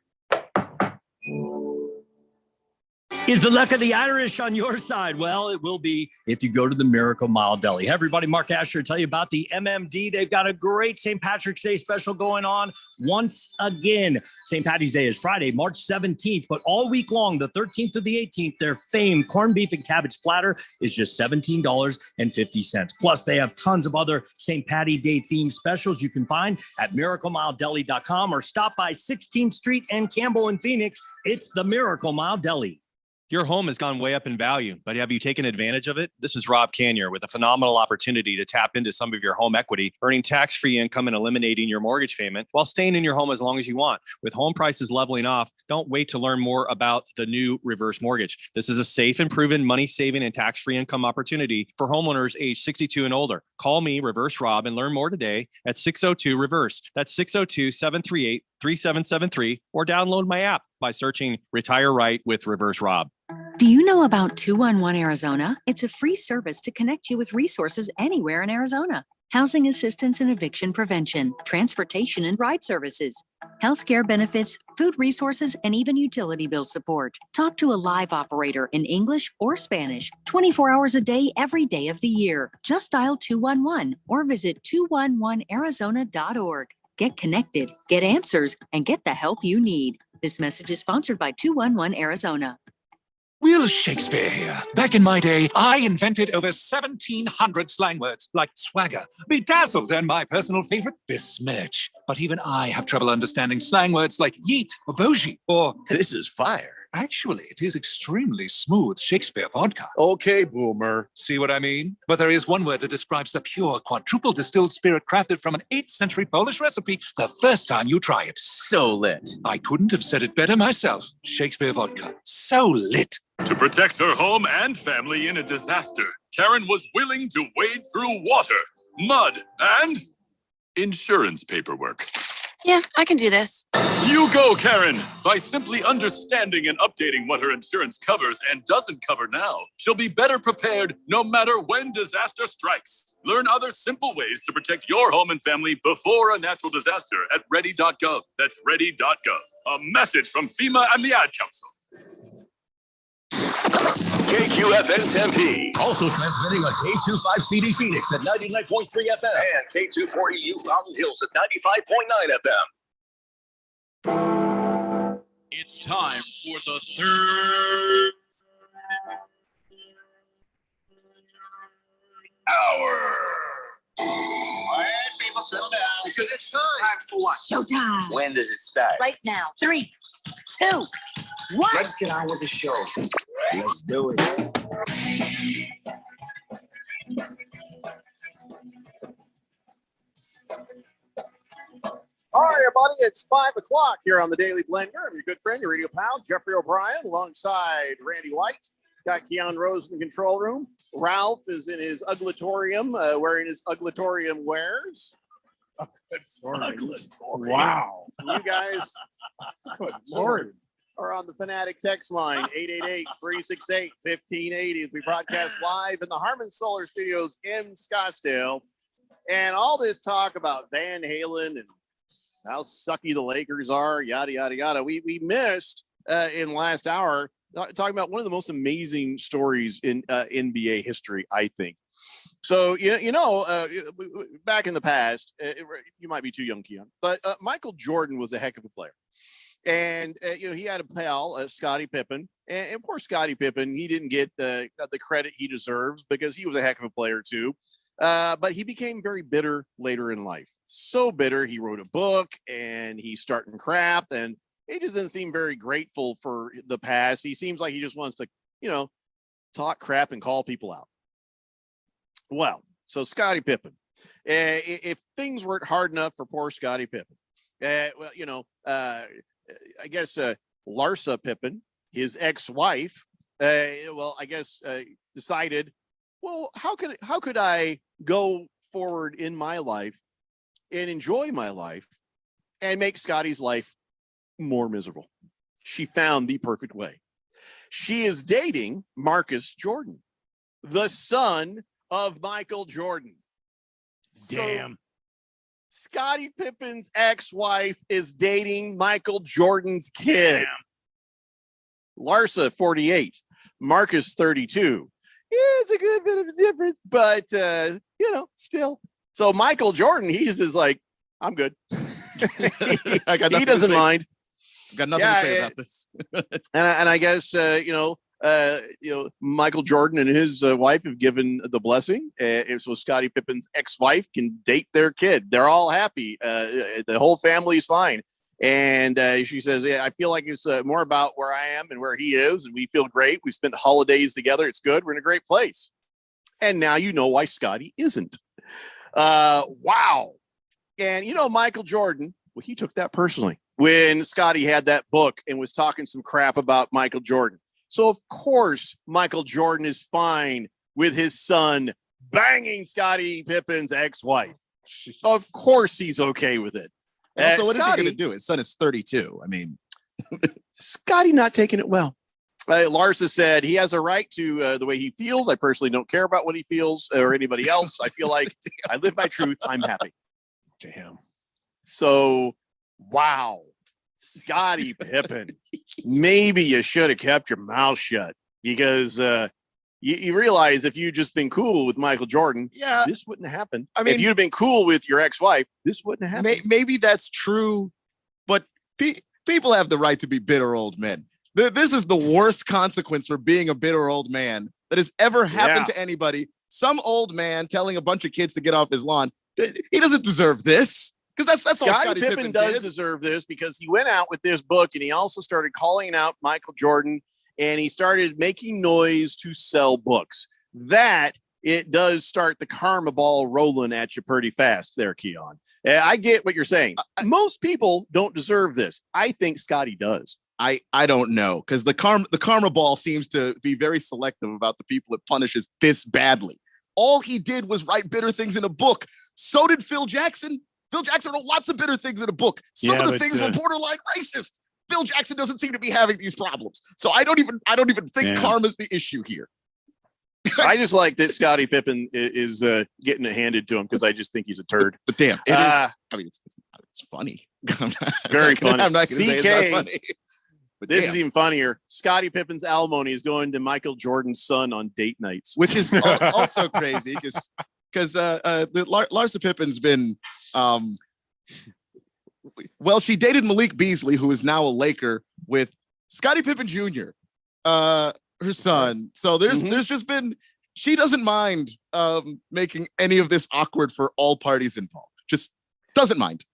Is the luck of the Irish on your side? Well, it will be if you go to the Miracle Mile Deli. Hey, everybody, Mark Asher, tell you about the MMD. They've got a great St. Patrick's Day special going on once again. St. Patty's Day is Friday, March 17th, but all week long, the 13th to the 18th, their famed corned beef and cabbage platter is just $17.50. Plus, they have tons of other St. Patty Day themed specials you can find at miraclemiledeli.com or stop by 16th Street and Campbell in Phoenix. It's the Miracle Mile Deli. Your home has gone way up in value, but have you taken advantage of it? This is Rob Canier with a phenomenal opportunity to tap into some of your home equity, earning tax-free income and eliminating your mortgage payment while staying in your home as long as you want. With home prices leveling off, don't wait to learn more about the new reverse mortgage. This is a safe and proven money-saving and tax-free income opportunity for homeowners age 62 and older. Call me, Reverse Rob, and learn more today at 602-REVERSE. That's 602-738-3773, or download my app by searching Retire Right with Reverse Rob. Do you know about 211 Arizona? It's a free service to connect you with resources anywhere in Arizona. Housing assistance and eviction prevention, transportation and ride services, healthcare benefits, food resources, and even utility bill support. Talk to a live operator in English or Spanish, 24 hours a day, every day of the year. Just dial 211 or visit 211arizona.org. Get connected, get answers, and get the help you need. This message is sponsored by 211 Arizona. Will Shakespeare here. Back in my day, I invented over 1,700 slang words like swagger, bedazzled, and my personal favorite, besmirch. But even I have trouble understanding slang words like yeet or bougie or This is fire. actually, it is extremely smooth Shakespeare vodka. Okay, boomer. See what I mean? But there is one word that describes the pure quadruple distilled spirit crafted from an 8th century Polish recipe the first time you try it. So lit. I couldn't have said it better myself. Shakespeare vodka. So lit. To protect her home and family in a disaster, Karen was willing to wade through water, mud, and insurance paperwork. Yeah, I can do this. You go, Karen! By simply understanding and updating what her insurance covers and doesn't cover now, she'll be better prepared no matter when disaster strikes. Learn other simple ways to protect your home and family before a natural disaster at ready.gov. That's ready.gov. A message from FEMA and the Ad Council. KQFN Tempe. Also transmitting on K25CD Phoenix at 99.3 FM and K240U Mountain Hills at 95.9 FM. It's time for the third hour. Quiet, people, settle down because it's time. For what? Showtime. When does it start? Right now. 3, 2, 1. Let's get on with the show. Let's do it. All right, everybody, it's 5 o'clock here on the Daily Blender. I'm your good friend, your radio pal, Jeffrey O'Brien, alongside Randy White. Got Keon Rose in the control room. Ralph is in his uglatorium, wearing his uglatorium wares. Wow. You guys Lord. are on the Fanatic text line, 888-368-1580, as we broadcast live in the Harmon Solar Studios in Scottsdale. And all this talk about Van Halen and how sucky the Lakers are, yada, yada, yada. We missed in last hour talking about one of the most amazing stories in NBA history, I think. So, back in the past, you might be too young, Keon, but Michael Jordan was a heck of a player. And, he had a pal, Scottie Pippen. And poor Scottie Pippen, he didn't get the credit he deserves because he was a heck of a player, too. But he became very bitter later in life. So bitter, he wrote a book and he's starting crap. And he just doesn't seem very grateful for the past. He seems like he just wants to, talk crap and call people out. Well, so Scottie Pippen, if things weren't hard enough for poor Scottie Pippen, I guess Larsa Pippen, his ex-wife, decided, well, how could I go forward in my life and enjoy my life and make Scottie's life more miserable? She found the perfect way. She is dating Marcus Jordan, the son of Michael Jordan. Damn. So, Scottie Pippen's ex-wife is dating Michael Jordan's kid. Damn. Larsa, 48. Marcus, 32. Yeah, it's a good bit of a difference, but still. So Michael Jordan, he's just like, I'm good. He doesn't mind. Got nothing to say about this. and I guess Michael Jordan and his wife have given the blessing, so Scottie Pippen's ex-wife can date their kid. They're all happy. The whole family's fine. And she says, yeah, I feel like it's more about where I am and where he is. And we feel great. We spent holidays together. It's good. We're in a great place. And now you know why Scottie isn't. Wow. And, Michael Jordan, well, he took that personally when Scottie had that book and was talking some crap about Michael Jordan. So, of course, Michael Jordan is fine with his son banging Scottie Pippen's ex-wife. Of course he's okay with it. So what is he going to do? His son is 32. I mean, Scottie not taking it well. Larsa said he has a right to the way he feels. I personally don't care about what he feels or anybody else. I feel like I live my truth. I'm happy. Damn. So, wow. Scottie Pippen, maybe you should have kept your mouth shut because you realize if you'd just been cool with Michael Jordan, this wouldn't have happened. I mean, if you'd been cool with your ex-wife, this wouldn't have happened. Maybe that's true, but people have the right to be bitter old men. This is the worst consequence for being a bitter old man that has ever happened to anybody. Some old man telling a bunch of kids to get off his lawn. He doesn't deserve this. Because that's all Scottie Pippen does deserve this because he went out with this book and he also started calling out Michael Jordan and he started making noise to sell books. That it does start the karma ball rolling at you pretty fast there, Keon. I get what you're saying. Most people don't deserve this. I think Scottie does. I don't know because the karma ball seems to be very selective about the people it punishes this badly. All he did was write bitter things in a book. So did Phil Jackson. Phil Jackson wrote lots of bitter things in a book. Some of the things were borderline racist. Phil Jackson doesn't seem to be having these problems. So I don't even think karma's the issue here. I just like that Scottie Pippen is getting it handed to him because I just think he's a turd. But damn, it is. I mean, it's funny. It's very funny. I'm not going to say it's not funny. But this is even funnier. Scottie Pippen's alimony is going to Michael Jordan's son on date nights, which is also crazy because Larsa Pippen's been, she dated Malik Beasley, who is now a Laker, with Scottie Pippen Jr., her son. So there's just been, she doesn't mind making any of this awkward for all parties involved. Just doesn't mind.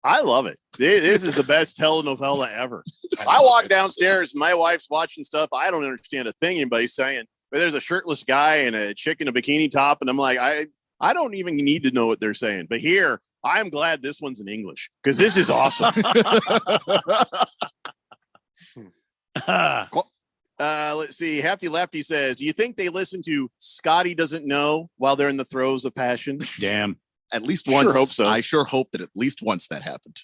I love it. This is the best telenovela ever. I walk downstairs, my wife's watching stuff. I don't understand a thing anybody's saying. But there's a shirtless guy and a chick in a bikini top, and I'm like, I don't even need to know what they're saying. But here, I'm glad this one's in English because this is awesome. Let's see. Hefty Lefty says, do you think they listen to Scottie Doesn't Know while they're in the throes of passion? Damn. At least once. Sure hope so. I sure hope that at least once that happened.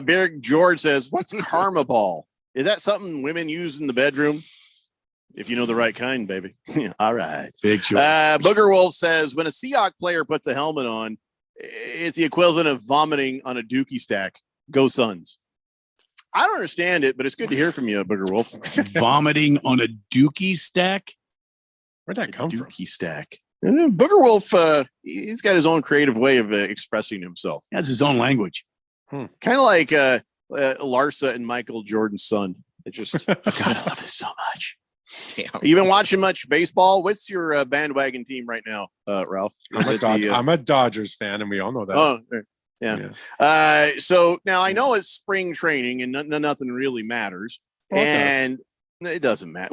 Big George says, what's karma ball? Is that something women use in the bedroom? If you know the right kind, baby. All right. Big George. Booger Wolf says, when a Seahawk player puts a helmet on, it's the equivalent of vomiting on a dookie stack. Go Suns. I don't understand it, but it's good to hear from you, Booger Wolf. Vomiting on a dookie stack. Where'd that come from? Dookie stack. And Booger Wolf, he's got his own creative way of expressing himself. He has his own language. Kind of like Larsa and Michael Jordan's son. It just, God, I love this so much. Damn. You been watching much baseball? What's your bandwagon team right now, Ralph? I'm a Dodgers fan, and we all know that. Oh, yeah. So now I know it's spring training, and nothing really matters. Well, it doesn't matter.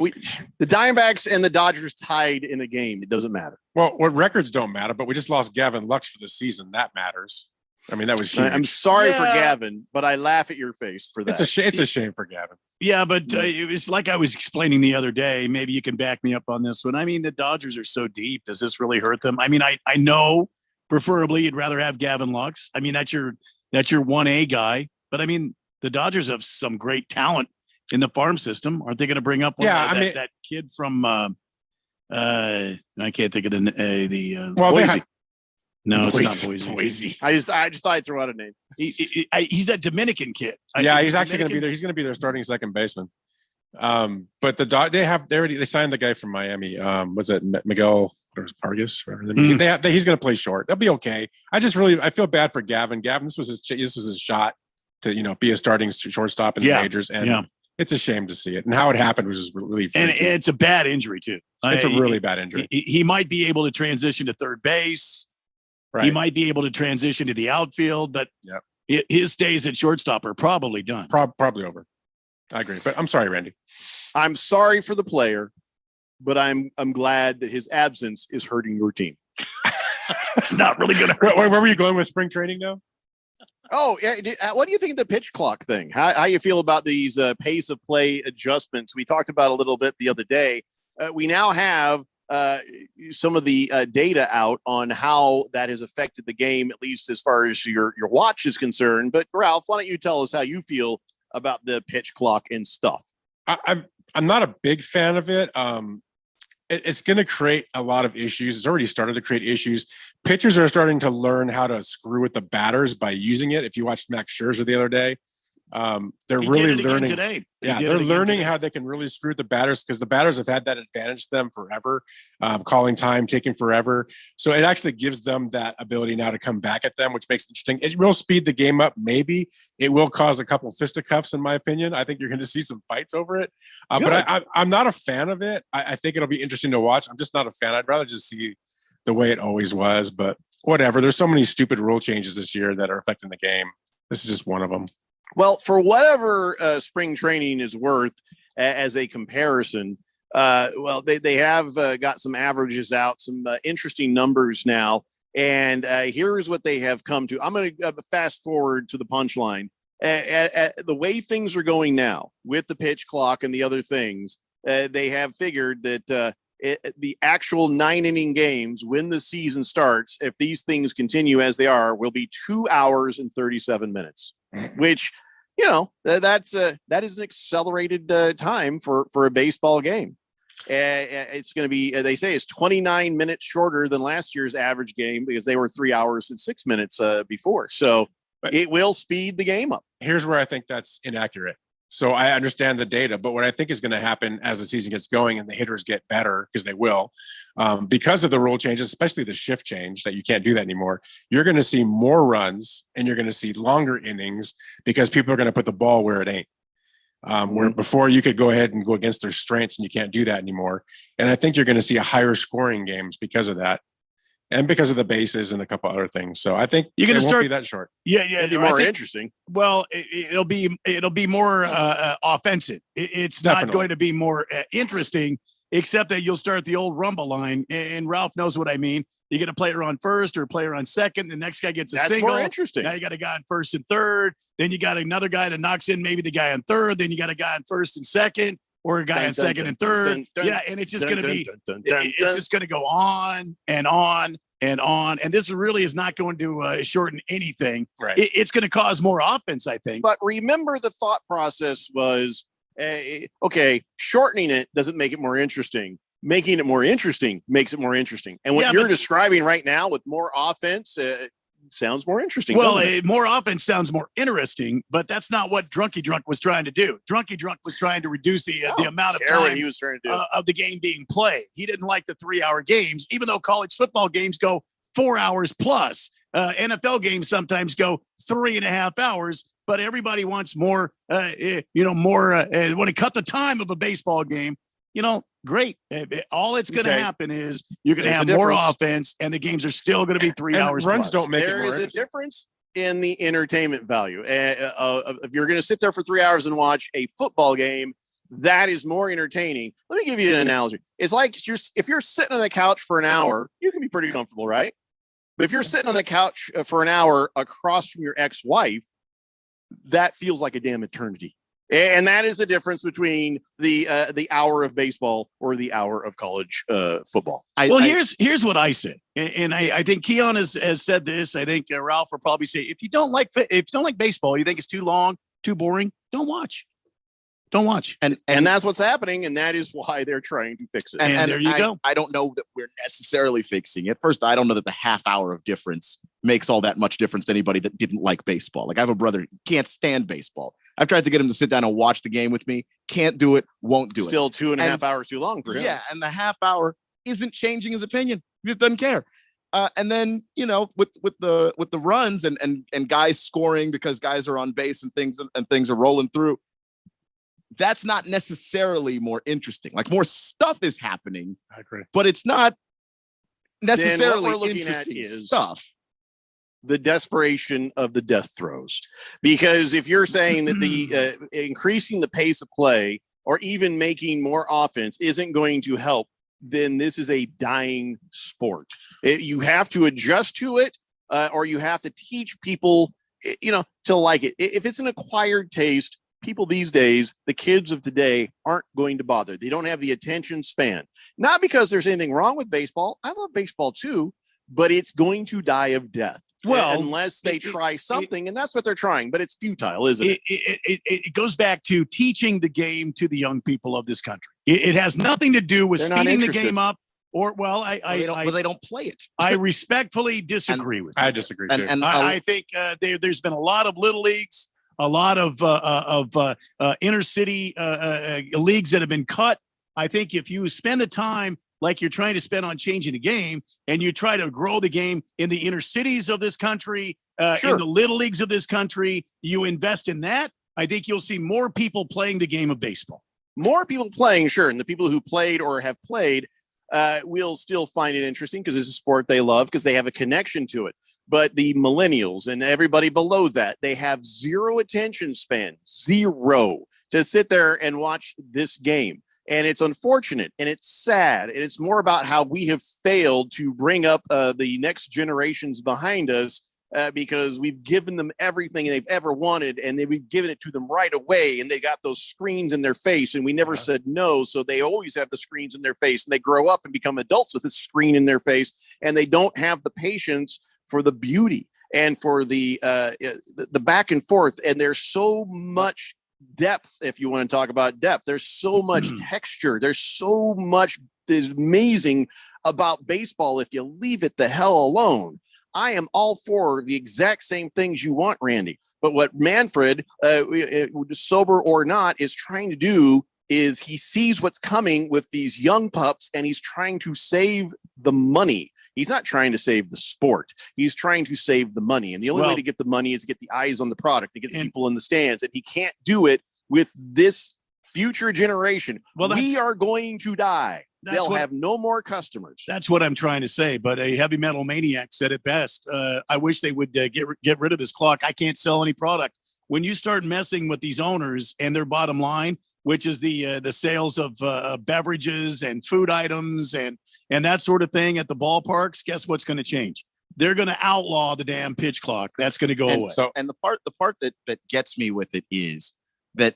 The Diamondbacks and the Dodgers tied in a game. It doesn't matter. Well, what records don't matter, but we just lost Gavin Lux for the season. That matters. I mean, that was huge. I'm sorry for Gavin, but I laugh at your face for that. It's a shame for Gavin. Yeah, but it was like I was explaining the other day. Maybe you can back me up on this one. I mean, the Dodgers are so deep. Does this really hurt them? I mean, I know preferably you'd rather have Gavin Lux. I mean, that's your 1A guy. But I mean, the Dodgers have some great talent in the farm system. Aren't they going to bring up that kid from I can't think of the Boise. No, it's not Boise. I just thought I'd throw out a name. He's that Dominican kid. Yeah, he's actually going to be there. He's going to be their starting second baseman. But they signed the guy from Miami. Was it Miguel Vargas? He's going to play short. They'll be okay. I feel bad for Gavin. Gavin, this was his shot to be a starting shortstop in the majors, and it's a shame to see it. And how it happened was just really freaky. And it's a bad injury too. It's a really bad injury. He might be able to transition to third base. Right. He might be able to transition to the outfield, but his days at shortstop are probably done. Probably over. I agree. But I'm sorry, Randy. I'm sorry for the player, but I'm glad that his absence is hurting your team. It's not really going to hurt. Where were you going with spring training now? Oh, yeah. What do you think of the pitch clock thing? How you feel about these pace of play adjustments? We talked about a little bit the other day. We now have some of the data out on how that has affected the game, at least as far as your watch is concerned. But Ralph, why don't you tell us how you feel about the pitch clock and stuff? I'm not a big fan of it. It's going to create a lot of issues. It's already started to create issues. Pitchers are starting to learn how to screw with the batters by using it. If you watched Max Scherzer the other day, they're really learning today. They're learning how they can really screw the batters, because the batters have had that advantage to them forever, calling time, taking forever. So it actually gives them that ability now to come back at them, which makes it interesting. It will speed the game up. Maybe it will cause a couple fisticuffs, in my opinion. I think you're going to see some fights over it, but I'm not a fan of it. I think it'll be interesting to watch. I'm just not a fan. I'd rather just see the way it always was, but whatever. There's so many stupid rule changes this year that are affecting the game. This is just one of them. Well, for whatever spring training is worth as a comparison, they have got some averages out, some interesting numbers now. And here's what they have come to. I'm going to fast forward to the punchline. The way things are going now with the pitch clock and the other things, they have figured that the actual 9-inning games, when the season starts, if these things continue as they are, will be 2 hours and 37 minutes. Which, that is an accelerated time for a baseball game. It's going to be, they say it's 29 minutes shorter than last year's average game, because they were 3 hours and 6 minutes before. So it will speed the game up. Here's where I think that's inaccurate. So I understand the data, but what I think is going to happen as the season gets going and the hitters get better, because they will, because of the rule changes, especially the shift change that you can't do that anymore, you're going to see more runs and you're going to see longer innings, because people are going to put the ball where it ain't. Where before you could go ahead and go against their strengths, and you can't do that anymore. And I think you're going to see a higher scoring games because of that, and because of the bases and a couple other things. So I think you're going to start be that short. Yeah, it'll be more interesting. Well, it'll be more offensive. It's not going to be more interesting, except that you'll start the old rumble line, and Ralph knows what I mean. You get a player on first or a player on second. The next guy gets a single. More interesting. Now you got a guy on first and third. Then you got another guy that knocks in maybe the guy on third. Then you got a guy on first and second, or a guy on second and third. Yeah, and it's just going to be, it's just going to go on and on and on. And this really is not going to shorten anything. Right. It's going to cause more offense, I think. But remember, the thought process was, okay, shortening it doesn't make it more interesting. Making it more interesting makes it more interesting. And what you're describing right now with more offense, sounds more interesting. Well, doesn't it? more offense sounds more interesting, but that's not what Drunky Drunk was trying to do. Drunky Drunk was trying to reduce the amount of care what time he was trying to do. of the game being played. He didn't like the 3-hour games, even though college football games go 4 hours plus. NFL games sometimes go 3.5 hours, but everybody wants more, when it cut the time of a baseball game, great. All it's going to happen is you're going to have more offense, and the games are still going to be 3 hours. Runs plus. don't make There it more is a interesting. difference in the entertainment value. If you're going to sit there for 3 hours and watch a football game, that is more entertaining. Let me give you an analogy. It's like if you're sitting on a couch for an hour, you can be pretty comfortable, right? But if you're sitting on the couch for an hour across from your ex-wife, that feels like a damn eternity. And that is the difference between the hour of baseball or the hour of college football. Here's what I said, and I think Keon has said this. I think Ralph will probably say, if you don't like baseball, you think it's too long, too boring, don't watch. Don't watch. And that's what's happening, and that is why they're trying to fix it. And there you go. I don't know that we're necessarily fixing it. First, I don't know that the half hour of difference makes all that much difference to anybody that didn't like baseball. Like I have a brother who can't stand baseball. I've tried to get him to sit down and watch the game with me. Can't do it. Won't do it. Still 2.5 hours too long for him. Yeah, and the half hour isn't changing his opinion. He just doesn't care. And then with the runs and guys scoring because guys are on base and things are rolling through. That's not necessarily more interesting. Like more stuff is happening. I agree. But it's not necessarily Then what we're looking at interesting is stuff. The desperation of the death throws. Because if you're saying that the increasing the pace of play or even making more offense isn't going to help, then this is a dying sport. You have to adjust to it, or you have to teach people, to like it. If it's an acquired taste, people these days, the kids of today, aren't going to bother. They don't have the attention span. Not because there's anything wrong with baseball. I love baseball too, but it's going to die of death. Well, unless they try something, and that's what they're trying, but it's futile, isn't it? It goes back to teaching the game to the young people of this country. It has nothing to do with They're not speeding the interested. game up. Or they don't play it. I respectfully disagree with you. I disagree too. I think there's been a lot of little leagues, a lot of inner city leagues that have been cut. I think if you spend the time like you're trying to spend on changing the game, and you try to grow the game in the inner cities of this country, in the little leagues of this country, you invest in that, I think you'll see more people playing the game of baseball. More people playing, sure, and the people who played or have played will still find it interesting because it's a sport they love because they have a connection to it. But the millennials and everybody below that, they have zero attention span, zero, to sit there and watch this game. And it's unfortunate and it's sad. And it's more about how we have failed to bring up the next generations behind us because we've given them everything they've ever wanted, and we've given it to them right away. And they got those screens in their face, and we never said no. So they always have the screens in their face, and they grow up and become adults with this screen in their face, and they don't have the patience for the beauty and for the back and forth. And there's so much depth. If you want to talk about depth, there's so much texture. There's so much is amazing about baseball. If you leave it the hell alone, I am all for the exact same things you want, Randy. But what Manfred, sober or not, is trying to do is he sees what's coming with these young pups, and he's trying to save the money. He's not trying to save the sport. He's trying to save the money. And the only way to get the money is to get the eyes on the product, to get the people in the stands. And he can't do it with this future generation. Well, we are going to die. They'll have no more customers. That's what I'm trying to say. But a heavy metal maniac said it best. I wish they would get rid of this clock. I can't sell any product. When you start messing with these owners and their bottom line, which is the sales of beverages and food items and that sort of thing at the ballparks, guess what's going to change? They're going to outlaw the damn pitch clock. That's going to go away. And the part that gets me with it is that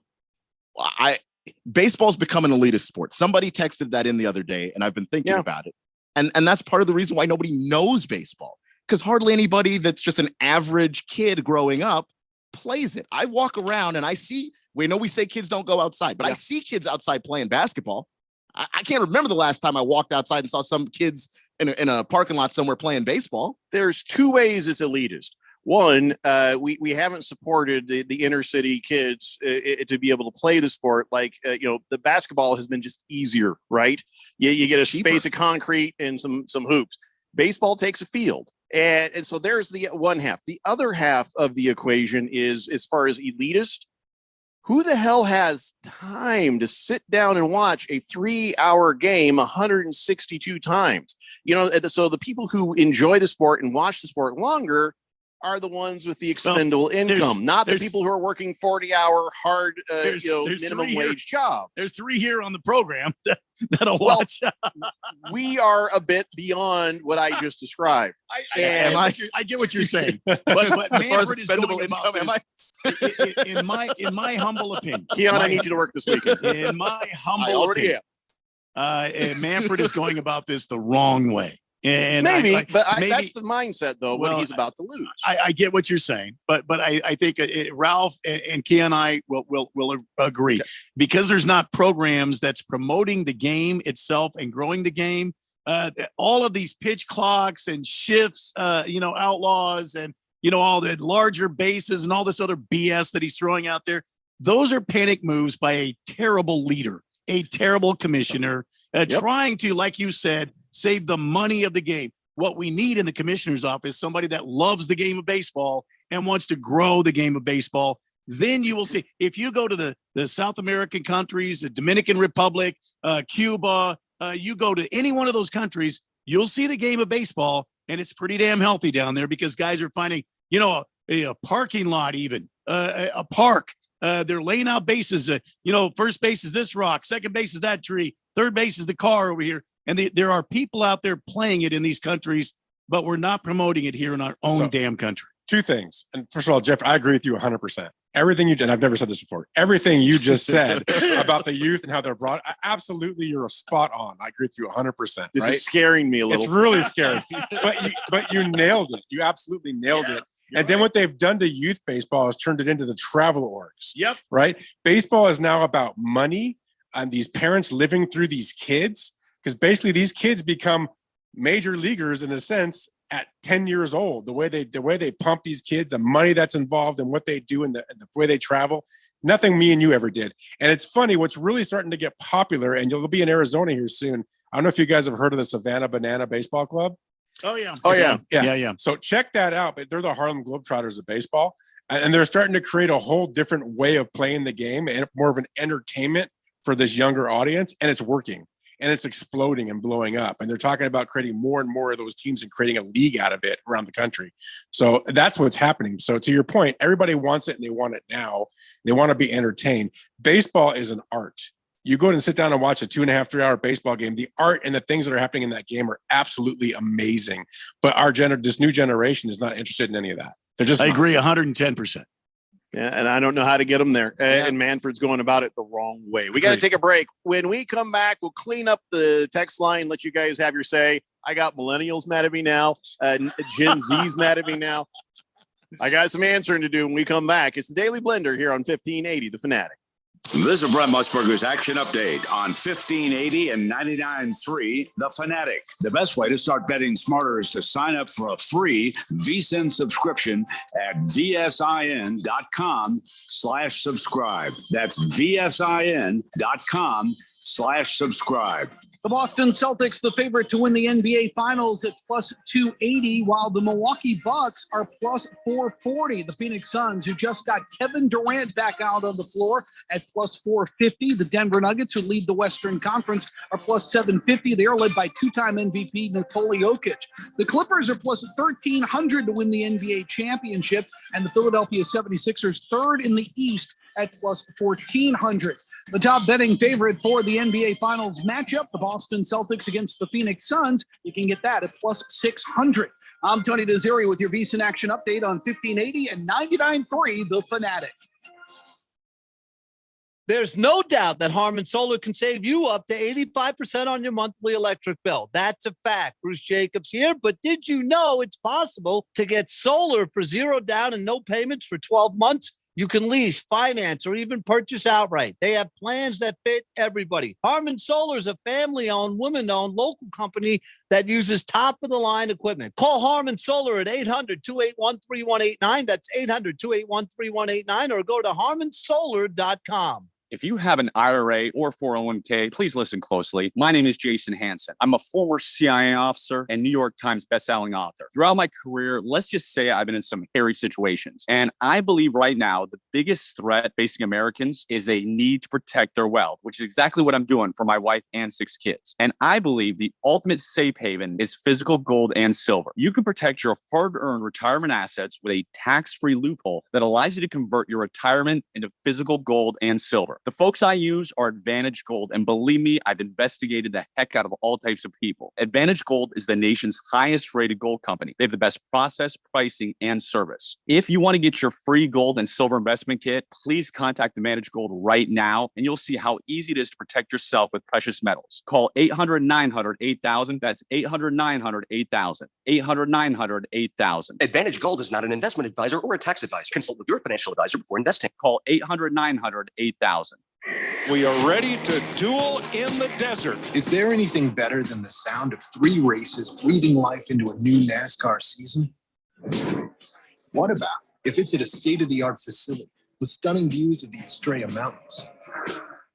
baseball's become an elitist sport. Somebody texted that in the other day, and I've been thinking about it. And that's part of the reason why nobody knows baseball, because hardly anybody that's just an average kid growing up plays it. I walk around and I see, we say kids don't go outside, but I see kids outside playing basketball. I can't remember the last time I walked outside and saw some kids in a parking lot somewhere playing baseball. There's two ways it's elitist. One, we haven't supported the inner city kids to be able to play the sport. Like, the basketball has been just easier, right? You get a space of concrete and some hoops. Baseball takes a field. And so there's the one half. The other half of the equation is, as far as elitist, who the hell has time to sit down and watch a 3-hour game 162 times? So the people who enjoy the sport and watch the sport longer are the ones with the expendable income, not the people who are working 40-hour hard, minimum wage job. There's 3 here on the program that'll watch. We are a bit beyond what I just described. I get what you're saying, but as far as Manfred is expendable going about income, this- in my humble opinion, Keon, I need you to work this weekend. In my humble I already opinion, and Manfred is going about this the wrong way. And maybe, maybe that's the mindset, though, what he's about to lose. I get what you're saying, but I think Ralph and Keon and I will agree because there's not programs that's promoting the game itself and growing the game. All of these pitch clocks and shifts, outlaws and all the larger bases and all this other BS that he's throwing out there. Those are panic moves by a terrible leader, a terrible commissioner, trying to, like you said, save the money of the game. What we need in the commissioner's office, somebody that loves the game of baseball and wants to grow the game of baseball. Then you will see, if you go to the South American countries, the Dominican Republic, Cuba, you go to any one of those countries, you'll see the game of baseball, and it's pretty damn healthy down there because guys are finding, a parking lot, even a park. They're laying out bases. First base is this rock, second base is that tree, third base is the car over here. And there are people out there playing it in these countries, but we're not promoting it here in our own damn country. 2 things. And first of all, Jeff, I agree with you 100%. Everything you did, and I've never said this before, everything you just said about the youth and how they're brought, absolutely, you're spot on. I agree with you 100%. This is scaring me a little. It's really scary. but you nailed it. You absolutely nailed it. And then what they've done to youth baseball is turned it into the travel orgs. Yep. Right? Baseball is now about money and these parents living through these kids. Because basically these kids become major leaguers in a sense at 10 years old. The way they pump these kids, the money that's involved and what they do and the way they travel, nothing me and you ever did. And it's funny, what's really starting to get popular, and you'll be in Arizona here soon. I don't know if you guys have heard of the Savannah Banana Baseball Club. Oh, yeah. Oh, yeah. Yeah. So check that out. But they're the Harlem Globetrotters of baseball. And they're starting to create a whole different way of playing the game and more of an entertainment for this younger audience. And it's working. And it's exploding and blowing up. And they're talking about creating more and more of those teams and creating a league out of it around the country. So that's what's happening. So to your point, everybody wants it and they want it now. They want to be entertained. Baseball is an art. You go and sit down and watch a 2.5, 3 hour baseball game. The art and the things that are happening in that game are absolutely amazing. But this new generation is not interested in any of that. They're just I agree 110%. Yeah, and I don't know how to get them there. And Manfred's going about it the wrong way. We got to take a break. When we come back, we'll clean up the text line, let you guys have your say. I got millennials mad at me now. Gen Z's mad at me now. I got some answering to do when we come back. It's the Daily Blender here on 1580, The Fanatic. This is Brent Musburger's Action Update on 1580 and 99.3 The Fanatic. The best way to start betting smarter is to sign up for a free VSiN subscription at vsin.com/subscribe. That's vsin.com/subscribe. The Boston Celtics, the favorite to win the NBA Finals at plus 280, while the Milwaukee Bucks are plus 440. The Phoenix Suns, who just got Kevin Durant back out on the floor, at plus 450. The Denver Nuggets, who lead the Western Conference, are plus 750. They are led by two-time MVP Nikola Jokic. The Clippers are plus 1,300 to win the NBA championship, and the Philadelphia 76ers third in the East at plus 1,400. The top betting favorite for the NBA Finals matchup, the Boston Celtics against the Phoenix Suns. You can get that at plus 600. I'm Tony Desiri with your VSiN Action Update on 1580 and 99.3 The Fanatic. There's no doubt that Harman Solar can save you up to 85% on your monthly electric bill. That's a fact. Bruce Jacobs here. But did you know it's possible to get solar for $0 down and no payments for 12 months? You can lease, finance, or even purchase outright. They have plans that fit everybody. Harmon Solar is a family-owned, women-owned local company that uses top-of-the-line equipment. Call Harmon Solar at 800-281-3189. That's 800-281-3189, or go to harmonsolar.com. If you have an IRA or 401k, please listen closely. My name is Jason Hanson. I'm a former CIA officer and New York Times bestselling author. Throughout my career, let's just say I've been in some hairy situations. And I believe right now, the biggest threat facing Americans is they need to protect their wealth, which is exactly what I'm doing for my wife and 6 kids. And I believe the ultimate safe haven is physical gold and silver. You can protect your hard-earned retirement assets with a tax-free loophole that allows you to convert your retirement into physical gold and silver. The folks I use are Advantage Gold, and believe me, I've investigated the heck out of all types of people. Advantage Gold is the nation's highest rated gold company. They have the best process, pricing, and service. If you want to get your free gold and silver investment kit, please contact Advantage Gold right now, and you'll see how easy it is to protect yourself with precious metals. Call 800-900-8000. That's 800-900-8000. 800-900-8000. Advantage Gold is not an investment advisor or a tax advisor. Consult with your financial advisor before investing. Call 800-900-8000. We are ready to duel in the desert. Is there anything better than the sound of 3 races breathing life into a new NASCAR season? What about if it's at a state-of-the-art facility with stunning views of the Estrella Mountains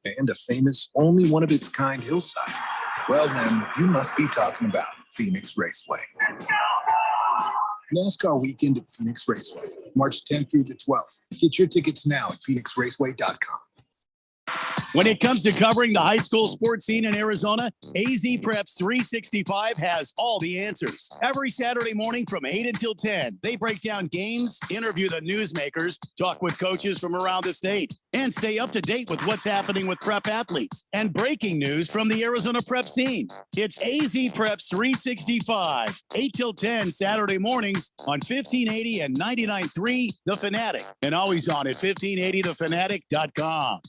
and a famous, only one of its kind hillside? Well, then you must be talking about Phoenix Raceway. NASCAR weekend at Phoenix Raceway, March 10th through the 12th. Get your tickets now at phoenixraceway.com. When it comes to covering the high school sports scene in Arizona, AZ Preps 365 has all the answers. Every Saturday morning from 8 until 10, they break down games, interview the newsmakers, talk with coaches from around the state, and stay up to date with what's happening with prep athletes and breaking news from the Arizona prep scene. It's AZ Preps 365, 8 till 10 Saturday mornings on 1580 and 99.3 The Fanatic, and always on at 1580thefanatic.com.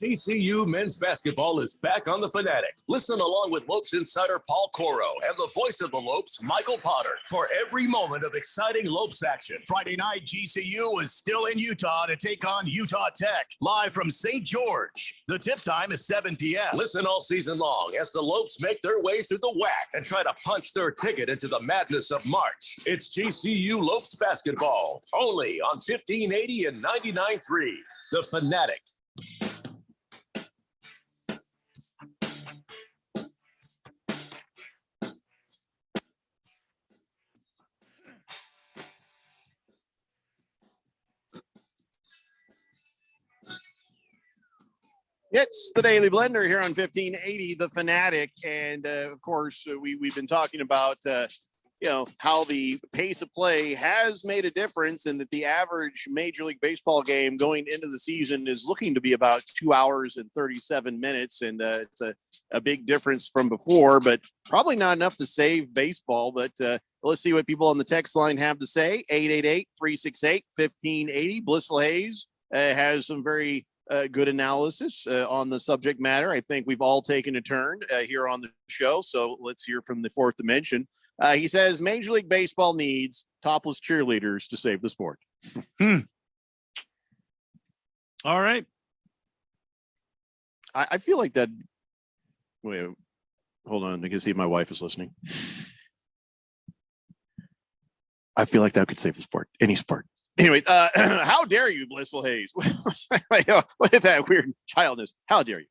TCU men's basketball is back on the Fanatic. Listen along with Lopes insider Paul Coro and the voice of the Lopes, Michael Potter, for every moment of exciting Lopes action. Friday night, GCU is still in Utah to take on Utah Tech, live from St. George. The tip time is 7 p.m. Listen all season long as the Lopes make their way through the WAC and try to punch their ticket into the madness of March. It's GCU Lopes basketball, only on 1580 and 99.3. The Fanatic. It's the Daily Blender here on 1580 The Fanatic. And of course, we've been talking about, how the pace of play has made a difference and that the average Major League Baseball game going into the season is looking to be about 2 hours and 37 minutes. And it's a big difference from before, but probably not enough to save baseball. But let's see what people on the text line have to say. 888-368-1580. Blissful Hayes has some very good analysis on the subject matter. I think we've all taken a turn here on the show. So let's hear from the fourth dimension. He says Major League Baseball needs topless cheerleaders to save the sport. All right. I feel like that. Wait, hold on. I can see if my wife is listening. I feel like that could save the sport, any sport. Anyway, how dare you, Blissful Hayes? What is that weird childness? How dare you?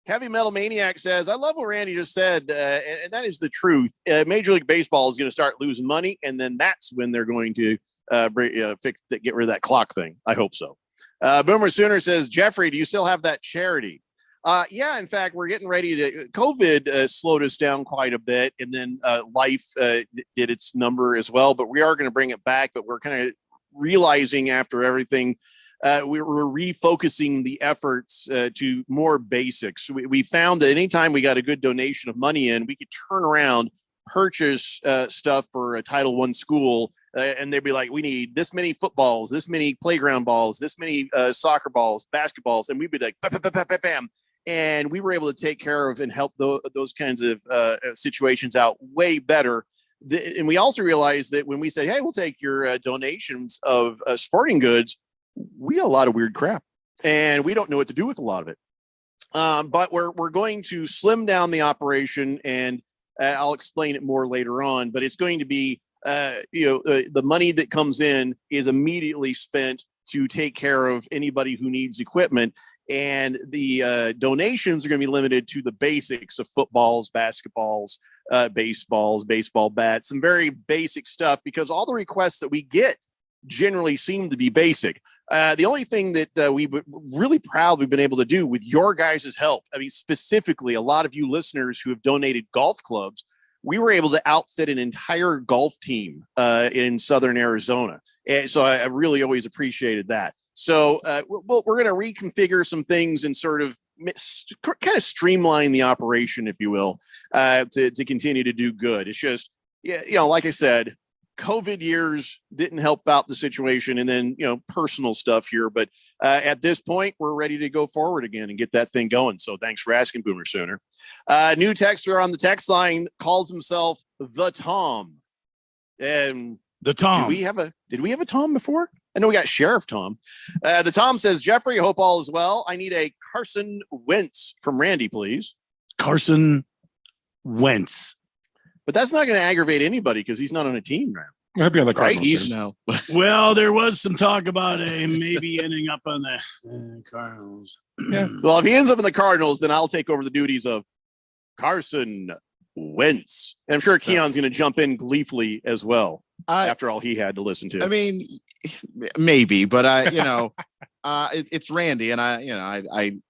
Heavy Metal Maniac says, I love what Randy just said, and that is the truth. Major League Baseball is going to start losing money, and then that's when they're going to get rid of that clock thing. I hope so. Boomer Sooner says, Jeffrey, do you still have that charity? Yeah, in fact, we're getting ready to. COVID slowed us down quite a bit, and then life did its number as well. But we are going to bring it back. But we're kind of realizing after everything, we're refocusing the efforts to more basics. We found that anytime we got a good donation of money in, we could turn around, purchase stuff for a Title I school. And they'd be like, we need this many footballs, this many playground balls, this many soccer balls, basketballs. And we'd be like, bam, bam, bam, bam, bam. And we were able to take care of and help those kinds of situations out way better and we also realized that when we said, hey, we'll take your donations of sporting goods, we got a lot of weird crap and we don't know what to do with a lot of it. But we're going to slim down the operation, and I'll explain it more later on, but it's going to be, the money that comes in is immediately spent to take care of anybody who needs equipment. And the donations are going to be limited to the basics of footballs, basketballs, baseballs, baseball bats, some very basic stuff, because all the requests that we get generally seem to be basic. The only thing that we've really proud we've been able to do with your guys' help, I mean, specifically a lot of you listeners who have donated golf clubs, we were able to outfit an entire golf team in Southern Arizona. And so I really always appreciated that. So we're going to reconfigure some things and sort of kind of streamline the operation, if you will, to continue to do good. It's just, like I said, COVID years didn't help out the situation, and then, personal stuff here. But at this point, we're ready to go forward again and get that thing going. So thanks for asking, Boomer Sooner. New texter on the text line calls himself the Tom. And the Tom. Did we have a Tom before? I know we got Sheriff Tom. The Tom says, Jeffrey, I hope all is well. I need a Carson Wentz from Randy, please. Carson Wentz. But that's not going to aggravate anybody because he's not on a team now. I'll be on the Cardinals. Right? Well, there was some talk about maybe ending up on the Cardinals. Yeah. Well, if he ends up in the Cardinals, then I'll take over the duties of Carson Wentz. And I'm sure Keon's going to jump in gleefully as well after all he had to listen to. I mean, maybe, but it's Randy, and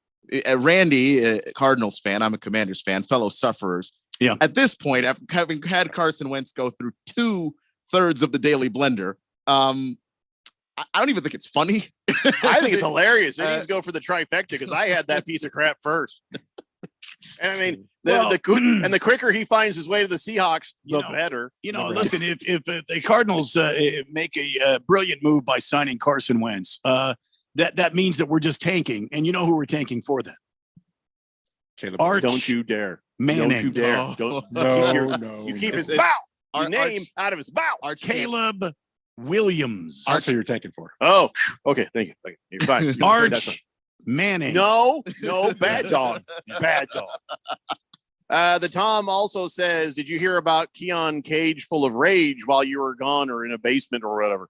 Randy, Cardinals fan. I'm a Commanders fan, fellow sufferers. Yeah. At this point, after having had Carson Wentz go through 2/3 of the Daily Blender, I don't even think it's funny. I think it's hilarious. It needs to go for the trifecta because I had that piece of crap first. And I mean, the quicker he finds his way to the Seahawks, the better. Listen, if the Cardinals make a brilliant move by signing Carson Wentz, that means that we're just tanking, and you know who we're tanking for then? Caleb, don't you dare. Manning. Don't you dare. You keep his mouth. Your name out of his mouth. Caleb Williams. That's who you're taking for. Oh, okay. Thank you. You're fine. Arch Manning. No, bad dog. Bad dog. The Tom also says, did you hear about Keon Cage full of rage while you were gone or in a basement or whatever?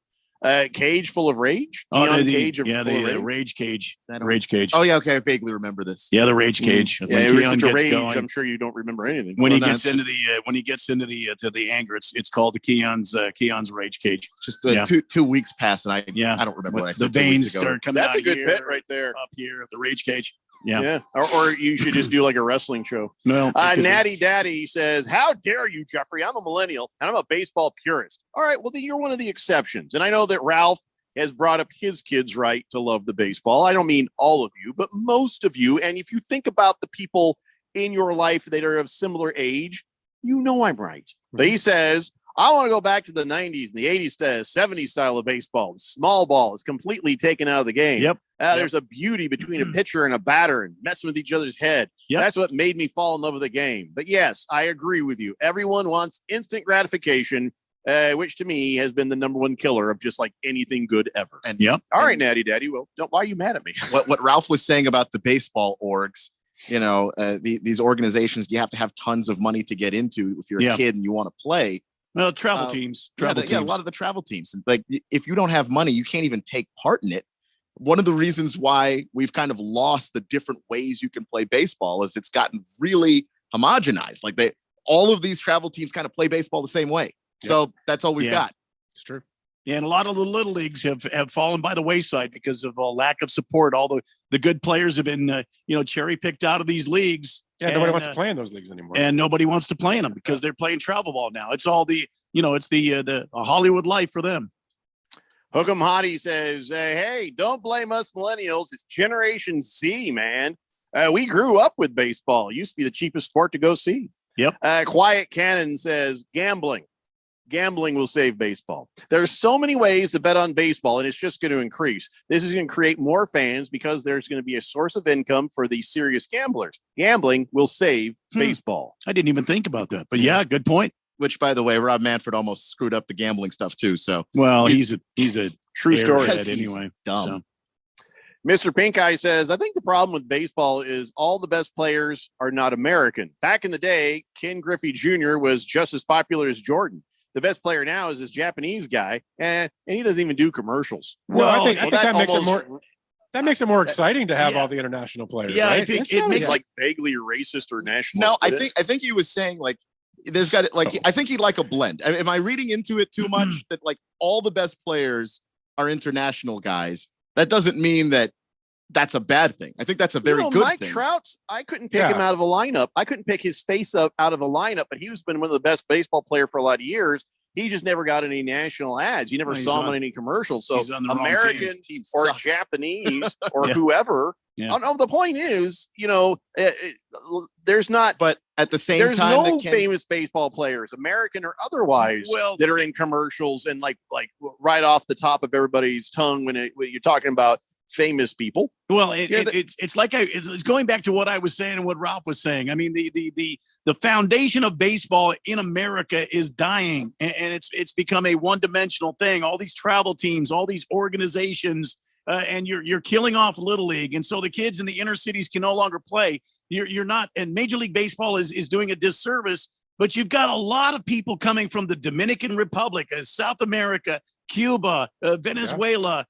Cage full of rage? Keon Cage full of rage cage. Rage cage. Oh, yeah. Okay. I vaguely remember this. Yeah, the rage cage. Yeah, it was such a rage. I'm sure you don't remember anything. When he gets into the anger, it's called the Keon's rage cage. Just 2 weeks pass, and I don't remember what I said. The veins start coming out. That's a good bit right there. Up here, the rage cage. Yeah. Or you should just do like a wrestling show. No. Natty Daddy says, how dare you, Jeffrey? I'm a millennial and I'm a baseball purist. All right. Well, then you're one of the exceptions. And I know that Ralph has brought up his kids' right to love the baseball. I don't mean all of you, but most of you. And if you think about the people in your life that are of similar age, you know I'm right. But he says, I want to go back to the 90s and the 80s to 70s style of baseball. The small ball is completely taken out of the game. Yep. There's a beauty between a pitcher and a batter and messing with each other's head. Yep. That's what made me fall in love with the game. But yes, I agree with you. Everyone wants instant gratification, which to me has been the number one killer of just like anything good ever. And all right, Natty Daddy. Well, why are you mad at me? What Ralph was saying about the baseball orgs, these organizations, you have to have tons of money to get into if you're a kid and you want to play. Well, travel teams. A lot of the travel teams. Like, if you don't have money, you can't even take part in it. One of the reasons why we've kind of lost the different ways you can play baseball is it's gotten really homogenized. Like all of these travel teams kind of play baseball the same way. Yep. So that's all we've got. It's true. Yeah, and a lot of the little leagues have fallen by the wayside because of a lack of support. All the good players have been cherry picked out of these leagues. Yeah, nobody wants to play in those leagues anymore. And nobody wants to play in them because they're playing travel ball now. It's all the Hollywood life for them. Hook'em Hottie says, hey, don't blame us millennials. It's Generation Z, man. We grew up with baseball. It used to be the cheapest sport to go see. Yep. Quiet Cannon says, gambling. Gambling will save baseball. There's so many ways to bet on baseball, and it's just going to increase. This is going to create more fans because there's going to be a source of income for the serious gamblers. Gambling will save baseball. I didn't even think about that, but yeah, good point. which by the way, Rob Manfred almost screwed up the gambling stuff too. So well, he's a true story. airhead anyway. Dumb. So. Mr. Pink Eye says, I think the problem with baseball is all the best players are not American. Back in the day, Ken Griffey Jr. was just as popular as Jordan. The best player now is this Japanese guy, and he doesn't even do commercials. Well, I think that makes it almost- more. That makes it more exciting to have all the international players. Yeah, right? I think it makes like vaguely racist or nationalist. No, I think he was saying like there's got like I think he'd like a blend. Am I reading into it too much that like all the best players are international guys? That doesn't mean that that's a bad thing. I think that's a very good Mike thing. Trout, I couldn't pick him out of a lineup. I couldn't pick his face up out of a lineup, but he's been one of the best baseball player for a lot of years. He just never got any national ads. You never saw him on any commercials. So he's on the wrong American team. or Sucks. Japanese or Yeah. whoever. Yeah. Oh, no, the point is, there's not. But at the same there's time, no that Ken- famous baseball players, American or otherwise, Well- that are in commercials and like right off the top of everybody's tongue when you're talking about famous people. Well, Yeah, it's like it's going back to what I was saying and what Ralph was saying. I mean, the foundation of baseball in America is dying, and it's become a one-dimensional thing. All these travel teams, all these organizations, and you're killing off Little League, and so the kids in the inner cities can no longer play. You're not, and Major League Baseball is doing a disservice. But you've got a lot of people coming from the Dominican Republic, South America, Cuba, Venezuela.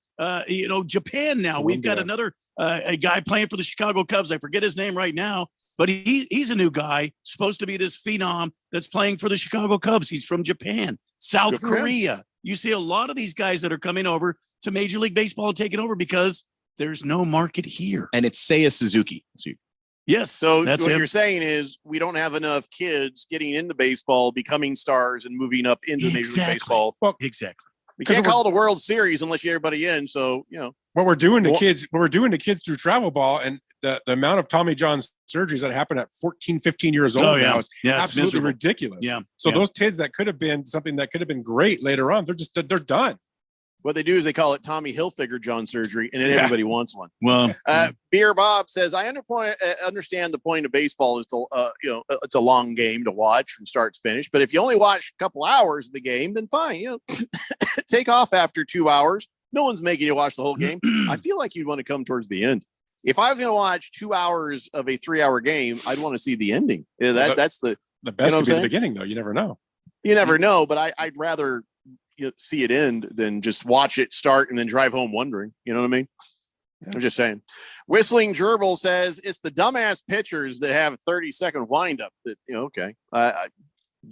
Japan now. We've got another a guy playing for the Chicago Cubs. I forget his name right now, but he's a new guy, supposed to be this phenom that's playing for the Chicago Cubs. He's from Japan, South Good for him. Korea. You see a lot of these guys that are coming over to Major League Baseball and taking over because there's no market here. and it's Seiya Suzuki. Yes. So that's what him. you're saying is we don't have enough kids getting into baseball, becoming stars, and moving up into Major League Exactly. Baseball. Well, exactly. We can't call the World Series unless you get everybody in. So what we're doing to kids through travel ball and the amount of Tommy John surgeries that happen at 14, 15 years old Oh, yeah. now is Yeah, it's absolutely miserable. ridiculous. Yeah. So Yeah. those kids that could have been something that could have been great later on, they're done. what they do is they call it Tommy Hilfiger John surgery, and then Yeah. everybody wants one. Well, Beer Bob says, I understand the point of baseball is to, it's a long game to watch from start to finish. But if you only watch a couple hours of the game, then fine. Take off after 2 hours. No one's making you watch the whole game. I feel like you'd want to come towards the end. If I was going to watch 2 hours of a 3-hour game, I'd want to see the ending. That's the best what could be I'm the beginning, though. You never know. You never know, but I'd rather see it end than just watch it start and then drive home wondering. You know what I mean? Yeah. I'm just saying. Whistling Gerbil says it's the dumbass pitchers that have a 30-second windup. That okay.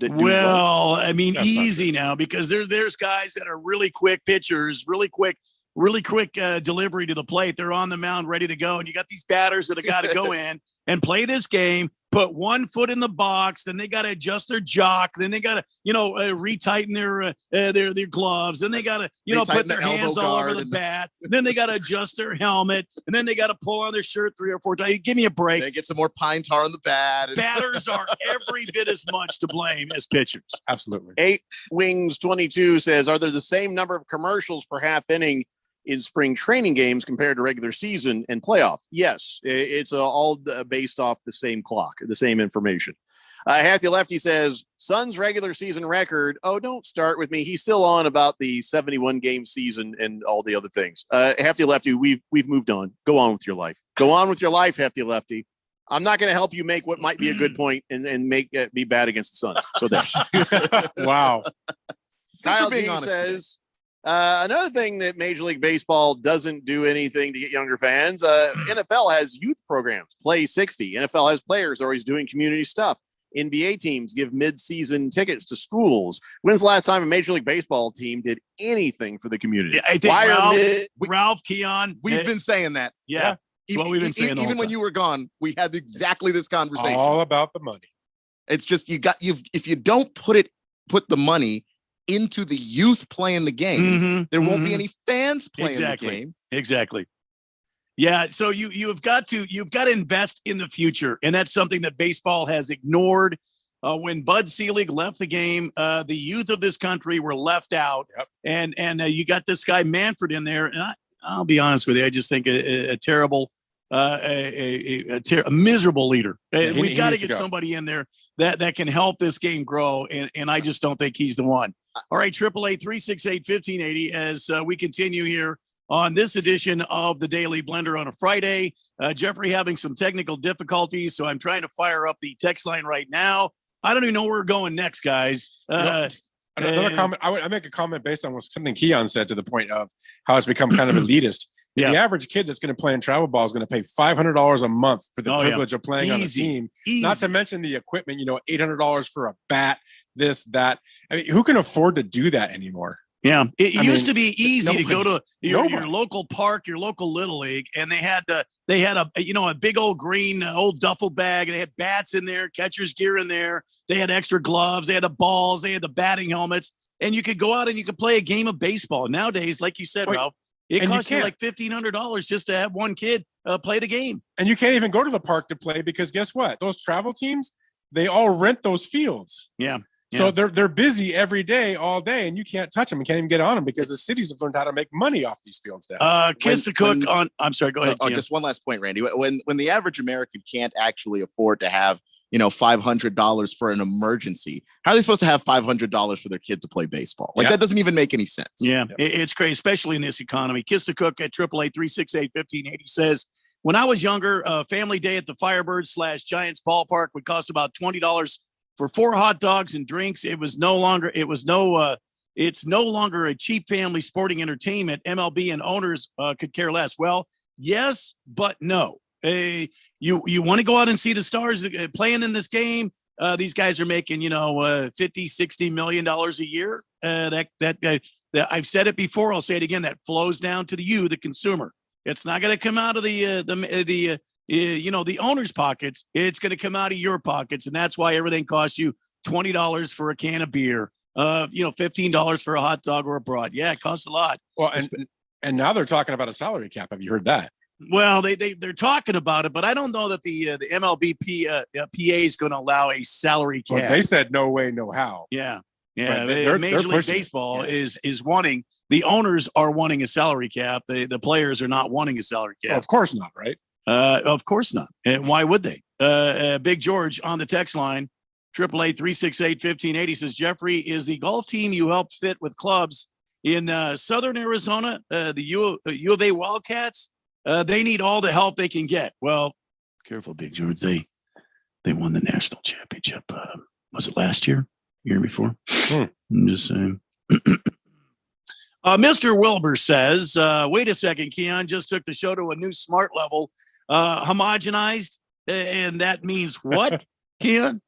Well, I mean, easy now because there's guys that are really quick pitchers, really quick delivery to the plate. They're on the mound ready to go, and you got these batters that have got to go in and play this game. Put one foot in the box, then they got to adjust their jock, then they got to, retighten their gloves, then they got to, put their hands all over the bat, then they got to adjust their helmet, and then they got to pull on their shirt 3 or 4 times. Give me a break. They get some more pine tar on the bat. Batters are every bit as much to blame as pitchers. Absolutely. 8 Wings 22 says, are there the same number of commercials per half inning in spring training games compared to regular season and playoff? Yes, it's all based off the same clock, the same information. Hathy Lefty says, Suns regular season record. Oh, don't start with me. He's still on about the 71 game season and all the other things. Hathy Lefty, we've moved on. Go on with your life. Go on with your life, Hathy Lefty. I'm not going to help you make what might be a good point and make it be bad against the Suns. So there. Wow. Thanks Kyle for being D honest says, another thing that Major League Baseball doesn't do anything to get younger fans. NFL has youth programs, Play 60. NFL has players always doing community stuff. NBA teams give mid-season tickets to schools. When's the last time a Major League Baseball team did anything for the community? I think Ralph Keon. We've been saying that. Yeah. That's what we've been saying. Even when you were gone, we had exactly this conversation. All about the money. It's just if you don't put the money into the youth playing the game, there won't be any fans playing the game. Exactly. Yeah, so you've got to invest in the future, and that's something that baseball has ignored. When Bud Selig left the game, the youth of this country were left out, and you got this guy Manfred in there, and I'll be honest with you, I just think a terrible a miserable leader. We've got to get somebody in there that can help this game grow, and I just don't think he's the one. All right, 888-368-1580 as we continue here on this edition of the Daily Blender on a Friday. Jeffrey having some technical difficulties, so I'm trying to fire up the text line right now. I don't even know where we're going next, guys. Another comment. I make a comment based on something Keon said to the point of how it's become kind of elitist. Yeah. The average kid that's going to play in travel ball is going to pay $500 a month for the privilege of playing on a team. Not to mention the equipment, $800 for a bat, this, that. I mean, who can afford to do that anymore? Yeah, it used to be easy to go to your local park, your local little league, and they had a big old green old duffel bag, and they had bats in there, catcher's gear in there. They had extra gloves, they had the balls, they had the batting helmets, and you could go out and you could play a game of baseball. Nowadays, like you said, Ralph, it costs you like $1,500 just to have one kid play the game. And you can't even go to the park to play because guess what? Those travel teams, they all rent those fields. Yeah. So they're busy every day, all day, and you can't touch them. You can't even get on them because the cities have learned how to make money off these fields now. Kiss to Cook on. I'm sorry. Go ahead. Just one last point, Randy. When the average American can't actually afford to have $500 for an emergency, how are they supposed to have $500 for their kid to play baseball? That doesn't even make any sense. Yeah, it's crazy, especially in this economy. Kiss to Cook at 888-368-1580 says, when I was younger, family day at the Firebirds / Giants ballpark would cost about $20 for 4 hot dogs and drinks. It's no longer a cheap family sporting entertainment. MLB and owners could care less. Well, yes, but no. You want to go out and see the stars playing in this game. These guys are making, $50-60 million a year. That I've said it before. I'll say it again. That flows down to the consumer. It's not going to come out of the owner's pockets. It's going to come out of your pockets. And that's why everything costs you $20 for a can of beer, $15 for a hot dog or a broad. Yeah, it costs a lot. Well, and now they're talking about a salary cap. Have you heard that? Well, they're talking about it, but I don't know that the MLB PA is going to allow a salary cap. Well, they said no way, no how. Yeah. Major League Baseball is wanting. The owners are wanting a salary cap. The players are not wanting a salary cap. Well, of course not, right? Of course not. And why would they? Big George on the text line, 888-368-1580 says, Jeffrey, is the golf team you helped fit with clubs in Southern Arizona, the U of A Wildcats, they need all the help they can get. Well, careful, Big George. They won the national championship. Was it last year? Year before? I'm just saying. Mr. Wilbur says, wait a second, Keon just took the show to a new smart level. Homogenized, and that means what, Keon?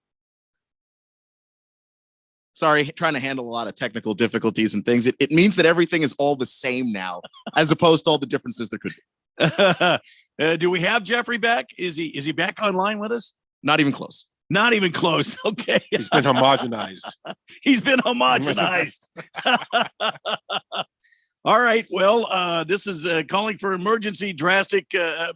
Sorry, trying to handle a lot of technical difficulties and things. It means that everything is all the same now, as opposed to all the differences there could be. Do we have Jeffrey back? Is he back online with us? Not even close. Not even close. Okay. He's been homogenized. He's been homogenized. All right. Well, this is calling for emergency drastic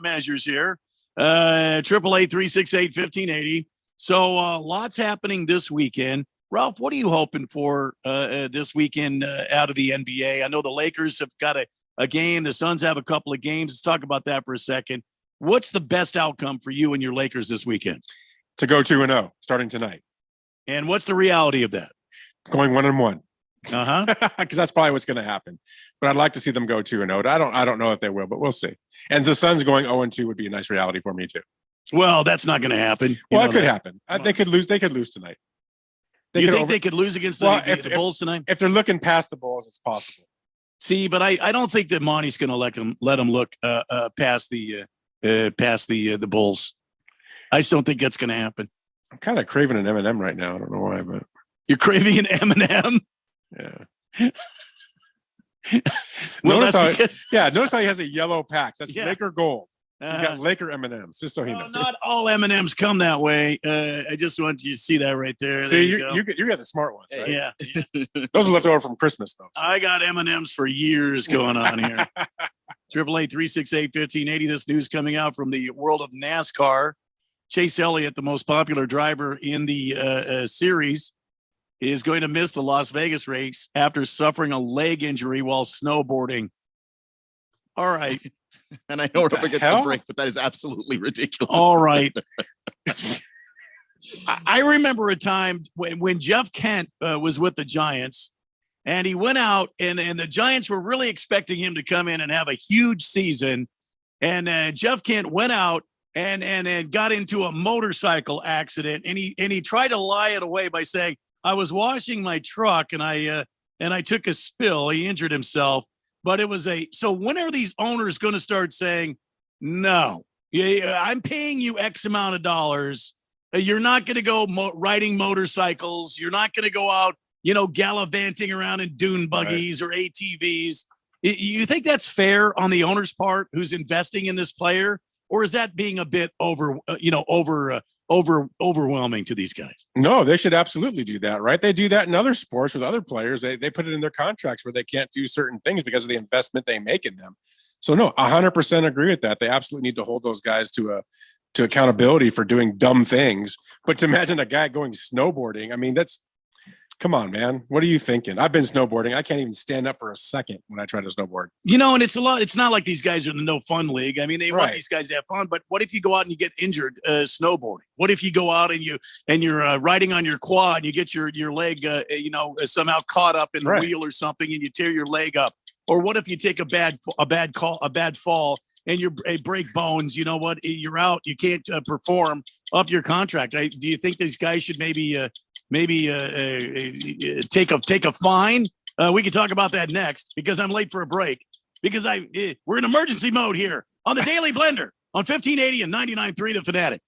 measures here. 888-368-1580. So lots happening this weekend. Ralph, what are you hoping for this weekend out of the NBA? I know the Lakers have got a game. The Suns have a couple of games. Let's talk about that for a second. What's the best outcome for you and your Lakers this weekend? To go 2-0 starting tonight. And what's the reality of that? Going 1-1. Uh-huh. Because that's probably what's going to happen. But I'd like to see them go 2-0. I don't know if they will, but we'll see. And the Suns going 0-2 would be a nice reality for me too. Well, that's not going to happen. Well, it could happen. They could lose. They could lose tonight. You think they could lose against the Bulls tonight? If they're looking past the Bulls, it's possible. See, but I don't think that Monty's going to let them look past the Bulls. I just don't think that's going to happen. I'm kind of craving an M&M right now. I don't know why, but you're craving an M&M. Yeah. Well, notice how he has a yellow pack. That's Laker gold. He's got Laker M&Ms, just so he knows. Not all M&Ms come that way. I just want you to see that right there. See, you got the smart ones, right? Yeah. Those are left over from Christmas, though. I got M&Ms for years going on here. 888-368-1580. This news coming out from the world of NASCAR. Chase Elliott, the most popular driver in the series, is going to miss the Las Vegas race after suffering a leg injury while snowboarding. All right. And I know we're up against the hell? break, but that is absolutely ridiculous. All right. I remember a time when Jeff Kent was with the Giants, and he went out, and the Giants were really expecting him to come in and have a huge season. And Jeff Kent went out and got into a motorcycle accident, and he tried to lie it away by saying, "I was washing my truck and I took a spill." He injured himself, but it was so when are these owners going to start saying, "No, I'm paying you X amount of dollars. You're not going to go riding motorcycles. You're not going to go out, gallivanting around in dune buggies or ATVs." You think that's fair on the owner's part who's investing in this player? Or is that being a bit overwhelming to these guys? No, they should absolutely do that, right? They do that in other sports with other players. They put it in their contracts where they can't do certain things because of the investment they make in them. So no, 100% agree with that. They absolutely need to hold those guys to accountability for doing dumb things. But to imagine a guy going snowboarding, I mean, come on, man. What are you thinking? I've been snowboarding. I can't even stand up for a second when I try to snowboard. And it's not like these guys are in the no fun league. I mean, they want these guys to have fun, but what if you go out and you get injured snowboarding? What if you go out and you're riding on your quad and you get your leg, somehow caught up in the wheel or something and you tear your leg up? Or what if you take a bad fall and you break bones? You know what? You're out. You can't perform up your contract. Do you think these guys should maybe take a fine? We can talk about that next because I'm late for a break because we're in emergency mode here on the Daily Blender on 1580 and 99.3 The Fanatic.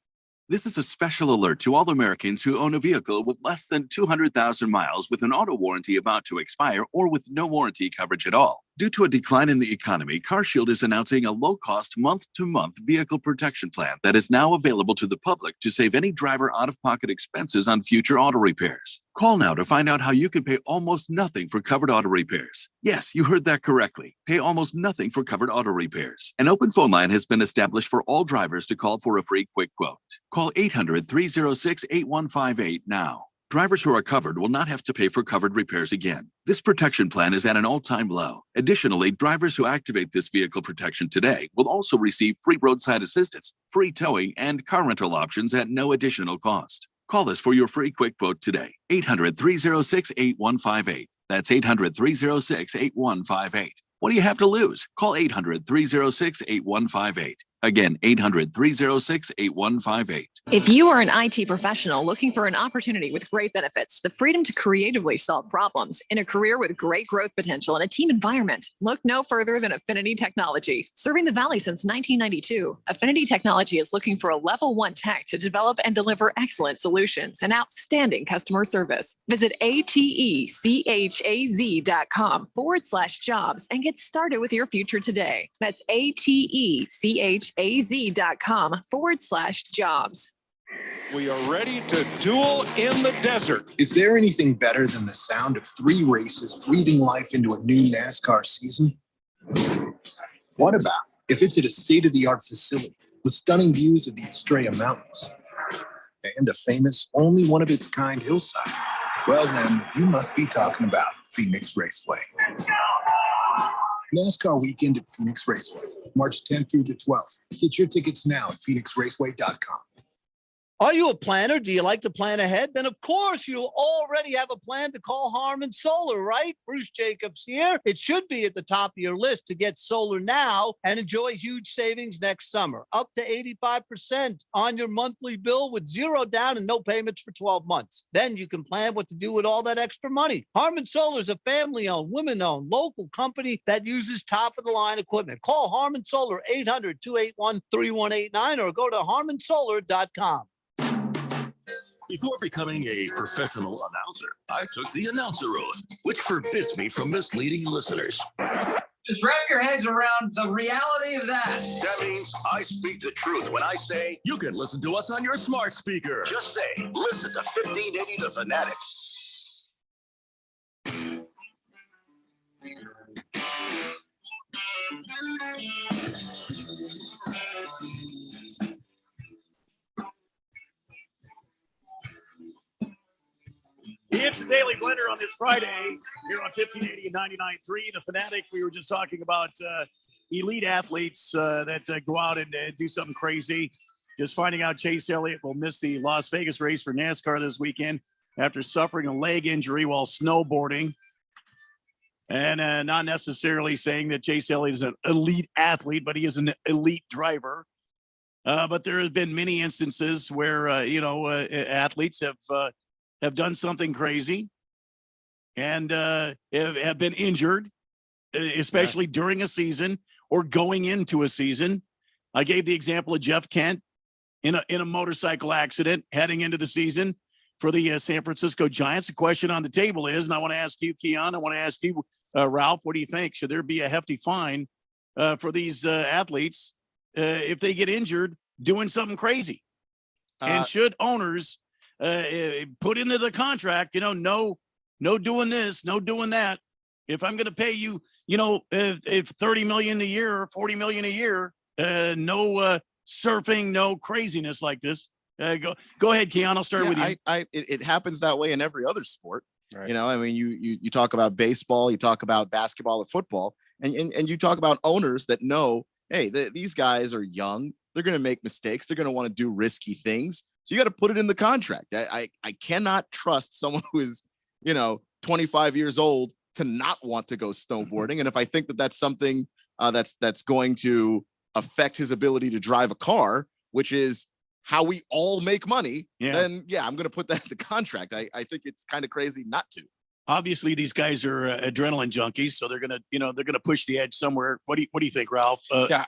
This is a special alert to all Americans who own a vehicle with less than 200,000 miles with an auto warranty about to expire or with no warranty coverage at all. Due to a decline in the economy, CarShield is announcing a low-cost month-to-month vehicle protection plan that is now available to the public to save any driver out-of-pocket expenses on future auto repairs. Call now to find out how you can pay almost nothing for covered auto repairs. Yes, you heard that correctly. Pay almost nothing for covered auto repairs. An open phone line has been established for all drivers to call for a free quick quote. Call 800-306-8158 now. Drivers who are covered will not have to pay for covered repairs again. This protection plan is at an all-time low. Additionally, drivers who activate this vehicle protection today will also receive free roadside assistance, free towing, and car rental options at no additional cost. Call us for your free quick quote today. 800-306-8158. That's 800-306-8158. What do you have to lose? Call 800-306-8158. Again, 800-306-8158. If you are an IT professional looking for an opportunity with great benefits, the freedom to creatively solve problems in a career with great growth potential and a team environment, look no further than Affinity Technology. Serving the Valley since 1992, Affinity Technology is looking for a level 1 tech to develop and deliver excellent solutions and outstanding customer service. Visit atechaz.com/jobs and get started with your future today. That's atechaz.com/jobs. We are ready to duel in the desert. Is there anything better than the sound of 3 races breathing life into a new NASCAR season? What about if it's at a state-of-the-art facility with stunning views of the Estrella Mountains and a famous, only one of its kind hillside? Well, then you must be talking about Phoenix Raceway. NASCAR weekend at Phoenix Raceway, March 10th through the 12th. Get your tickets now at phoenixraceway.com. Are you a planner? Do you like to plan ahead? Then, of course, you already have a plan to call Harman Solar, right? Bruce Jacobs here. It should be at the top of your list to get solar now and enjoy huge savings next summer. Up to 85% on your monthly bill with 0 down and no payments for 12 months. Then you can plan what to do with all that extra money. Harman Solar is a family-owned, women-owned, local company that uses top-of-the-line equipment. Call Harman Solar 800-281-3189 or go to harmansolar.com. Before becoming a professional announcer, I took the announcer oath, which forbids me from misleading listeners. Just wrap your heads around the reality of that. That means I speak the truth when I say you can listen to us on your smart speaker. Just say, listen to 1580 The Fanatic. It's the Daily Blender on this Friday here on 1580 and 99.3 The Fanatic. We were just talking about elite athletes that go out and do something crazy. Just finding out Chase Elliott will miss the Las Vegas race for NASCAR this weekend after suffering a leg injury while snowboarding. And not necessarily saying that Chase Elliott is an elite athlete, but he is an elite driver. But there have been many instances where, athletes have done something crazy and have been injured, especially during a season or going into a season. I gave the example of Jeff Kent in a motorcycle accident heading into the season for the San Francisco Giants. The question on the table is, and I want to ask you, Keon, I want to ask you, Ralph, what do you think? Should there be a hefty fine for these athletes if they get injured doing something crazy? And should owners put into the contract, no doing this, no doing that. If I'm going to pay you, if 30 million a year or 40 million a year, no surfing, no craziness like this. Go ahead, Keon. I'll start with you. It happens that way in every other sport. Right. You talk about baseball, you talk about basketball or football, and you talk about owners that know, hey, these guys are young. They're going to make mistakes. They're going to want to do risky things. So you got to put it in the contract. I cannot trust someone who is, 25 years old to not want to go snowboarding. And if I think that that's something that's going to affect his ability to drive a car, which is how we all make money, then I'm going to put that in the contract. I think it's kind of crazy not to. Obviously, these guys are adrenaline junkies, so they're gonna push the edge somewhere. What do you think, Ralph?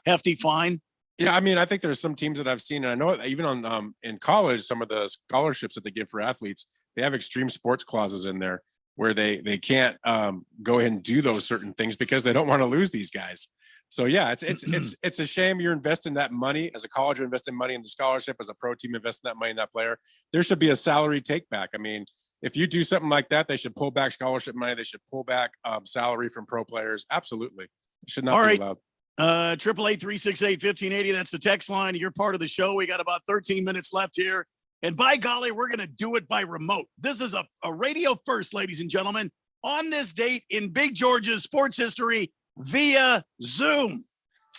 Hefty fine. Yeah, I mean, I think there's some teams that I've seen, and I know even on in college, some of the scholarships that they give for athletes, they have extreme sports clauses in there where they can't go ahead and do those certain things because they don't want to lose these guys. So yeah, it's a shame you're investing that money as a college, you're investing money in the scholarship, as a pro team investing that money in that player. There should be a salary take back. I mean, if you do something like that, they should pull back scholarship money. They should pull back salary from pro players. Absolutely. It should not be allowed. 888-368-1580. That's the text line. You're part of the show. We got about 13 minutes left here. And by golly, we're going to do it by remote. This is a radio first, ladies and gentlemen, on this date in Big George's sports history via Zoom.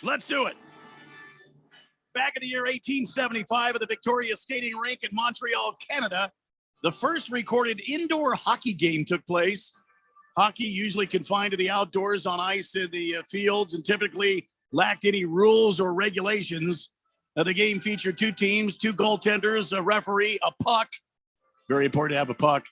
Let's do it. Back in the year 1875 at the Victoria Skating Rink in Montreal, Canada, the first recorded indoor hockey game took place. Hockey usually confined to the outdoors on ice in the fields and typically lacked any rules or regulations. The game featured two teams, two goaltenders, a referee, a puck. Very important to have a puck.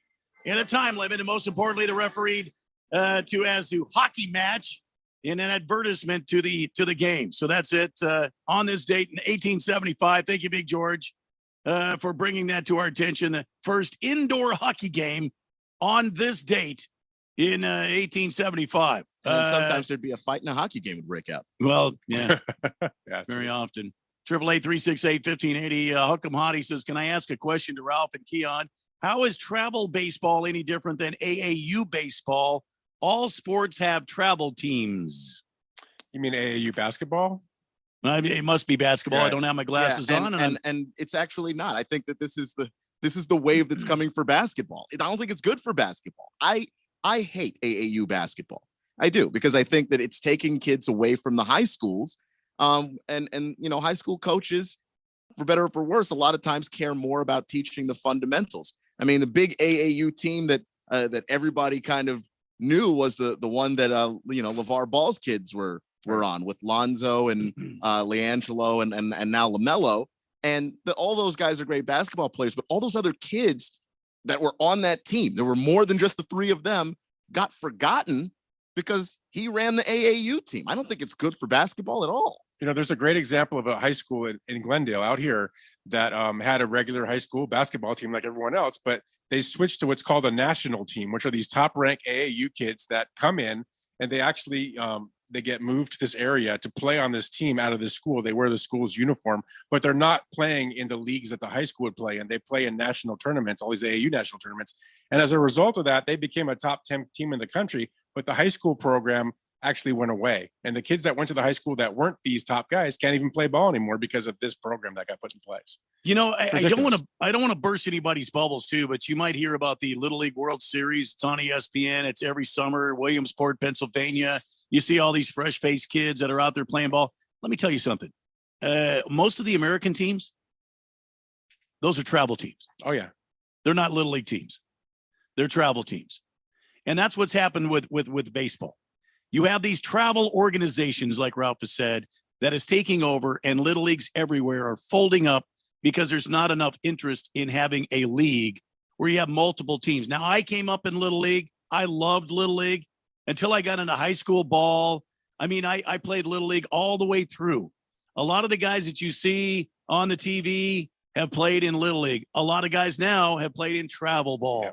And a time limit, and most importantly, the referee to hockey match in an advertisement to the game. So that's it on this date in 1875. Thank you, Big George, for bringing that to our attention. The first indoor hockey game on this date in 1875. And sometimes there'd be a fight in a hockey game would break out. Well, yeah, very often. 888-368-1580. Huckam Hottie says, can I ask a question to Ralph and Keon? How is travel baseball any different than AAU baseball? All sports have travel teams. You mean AAU basketball? I mean, it must be basketball. I don't have my glasses on. And it's actually not. I think that this is the wave that's coming for basketball. I don't think it's good for basketball. I hate AAU basketball. I do, because I think that it's taking kids away from the high schools. And high school coaches, for better or for worse, a lot of times care more about teaching the fundamentals. I mean, the big AAU team that everybody kind of knew was the one that LeVar Ball's kids were on, with Lonzo and LiAngelo and now LaMelo. And all those guys are great basketball players, but all those other kids that were on that team, there were more than just the three of them, got forgotten because he ran the AAU team. I don't think it's good for basketball at all. There's a great example of a high school in Glendale out here that had a regular high school basketball team like everyone else, but they switched to what's called a national team, which are these top-ranked AAU kids that come in and they actually they get moved to this area to play on this team out of this school. They wear the school's uniform, but they're not playing in the leagues that the high school would play in. They play in national tournaments, all these AAU national tournaments. And as a result of that, they became a top 10 team in the country, but the high school program actually went away. And the kids that went to the high school that weren't these top guys can't even play ball anymore because of this program that got put in place. I don't want to burst anybody's bubbles too, but you might hear about the Little League World Series. It's on ESPN. It's every summer, Williamsport, Pennsylvania. you see all these fresh-faced kids that are out there playing ball. Let me tell you something. Most of the American teams, those are travel teams. Oh, yeah. They're not little league teams. They're travel teams. And that's what's happened with baseball. You have these travel organizations, like Ralph has said, that is taking over, and little leagues everywhere are folding up because there's not enough interest in having a league where you have multiple teams. Now, I came up in little league. I loved little league until I got into high school ball. I mean, I played little league all the way through. A lot of the guys that you see on the TV have played in little league. A lot of guys now have played in travel ball. Yeah,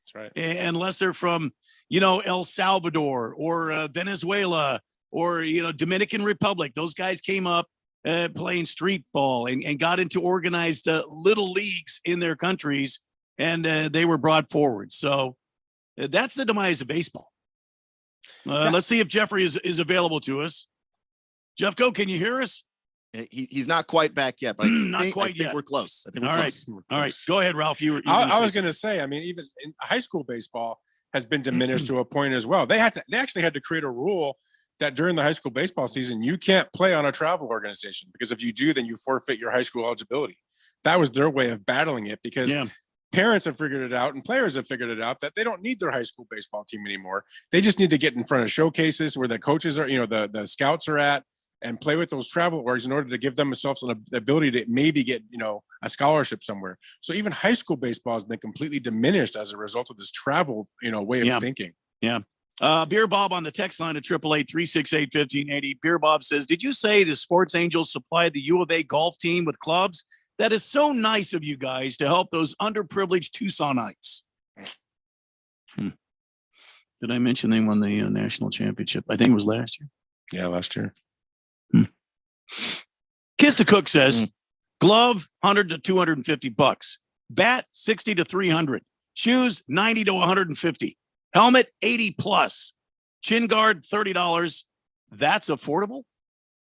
that's right. Unless they're from, El Salvador or Venezuela or, Dominican Republic. Those guys came up playing street ball and got into organized little leagues in their countries, and they were brought forward. So that's the demise of baseball. Let's see if Jeffrey is available to us. Jeffco, can you hear us? He's not quite back yet, but I think yet. We're close. I think we're All close. right. All right. Go ahead, Ralph. I was going to say, I mean, even in high school baseball has been diminished to a point as well. They actually had to create a rule that during the high school baseball season, you can't play on a travel organization, because if you do, then you forfeit your high school eligibility. That was their way of battling it, because parents have figured it out and players have figured it out that they don't need their high school baseball team anymore. They just need to get in front of showcases where the coaches are, the scouts are at, and play with those travel orgs in order to give themselves an ability to maybe get, a scholarship somewhere. So even high school baseball has been completely diminished as a result of this travel, way of thinking. Yeah. Beer Bob on the text line at 888-368-1580. Beer Bob says, did you say the Sports Angels supplied the U of A golf team with clubs? That is so nice of you guys to help those underprivileged Tucsonites. Did I mention they won the national championship? I think it was last year. Yeah, last year. Kiss to Cook says, glove $100 to $250, bat $60 to $300, shoes $90 to $150, helmet $80 plus, chin guard $30. That's affordable?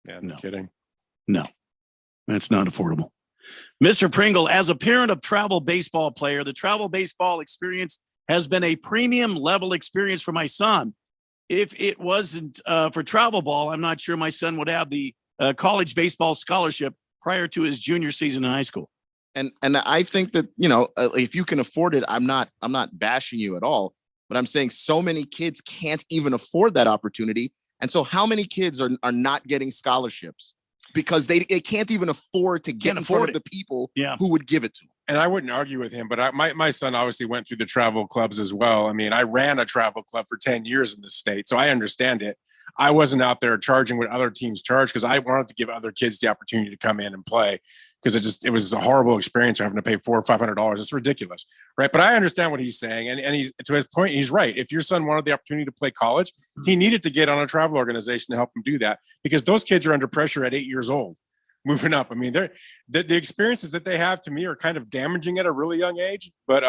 Yeah, no kidding. No, that's not affordable. Mr. Pringle, as a parent of travel baseball player, the travel baseball experience has been a premium level experience for my son. If it wasn't for travel ball, I'm not sure my son would have the college baseball scholarship prior to his junior season in high school. And I think that, if you can afford it, I'm not bashing you at all, but I'm saying so many kids can't even afford that opportunity. And so how many kids are not getting scholarships because they can't even afford to get in front of the people who would give it to them? And I wouldn't argue with him, but my son obviously went through the travel clubs as well. I mean, I ran a travel club for 10 years in the state, so I understand it. I wasn't out there charging what other teams charge because I wanted to give other kids the opportunity to come in and play, because it was a horrible experience having to pay $400 or $500. It's ridiculous, right? But I understand what he's saying, and he's, to his point, he's right. If your son wanted the opportunity to play college, he needed to get on a travel organization to help him do that, because those kids are under pressure at 8 years old. Moving up. I mean, the experiences that they have to me are kind of damaging at a really young age. But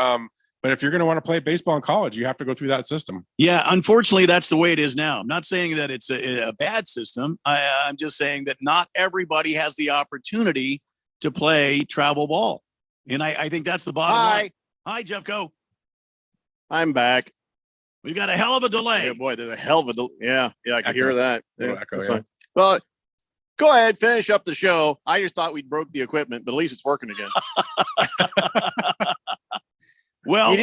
if you're going to want to play baseball in college, you have to go through that system. Yeah, unfortunately, that's the way it is now. I'm not saying that it's a bad system. I'm just saying that not everybody has the opportunity to play travel ball. And I think that's the bottom line. Hi, Jeffco. I'm back. We've got a hell of a delay. Yeah, boy, there's a hell of a delay. Yeah, I can hear that. Yeah, echo, that's yeah. fine. Well, go ahead, finish up the show. I just thought we'd broke the equipment, but at least it's working again. Well, you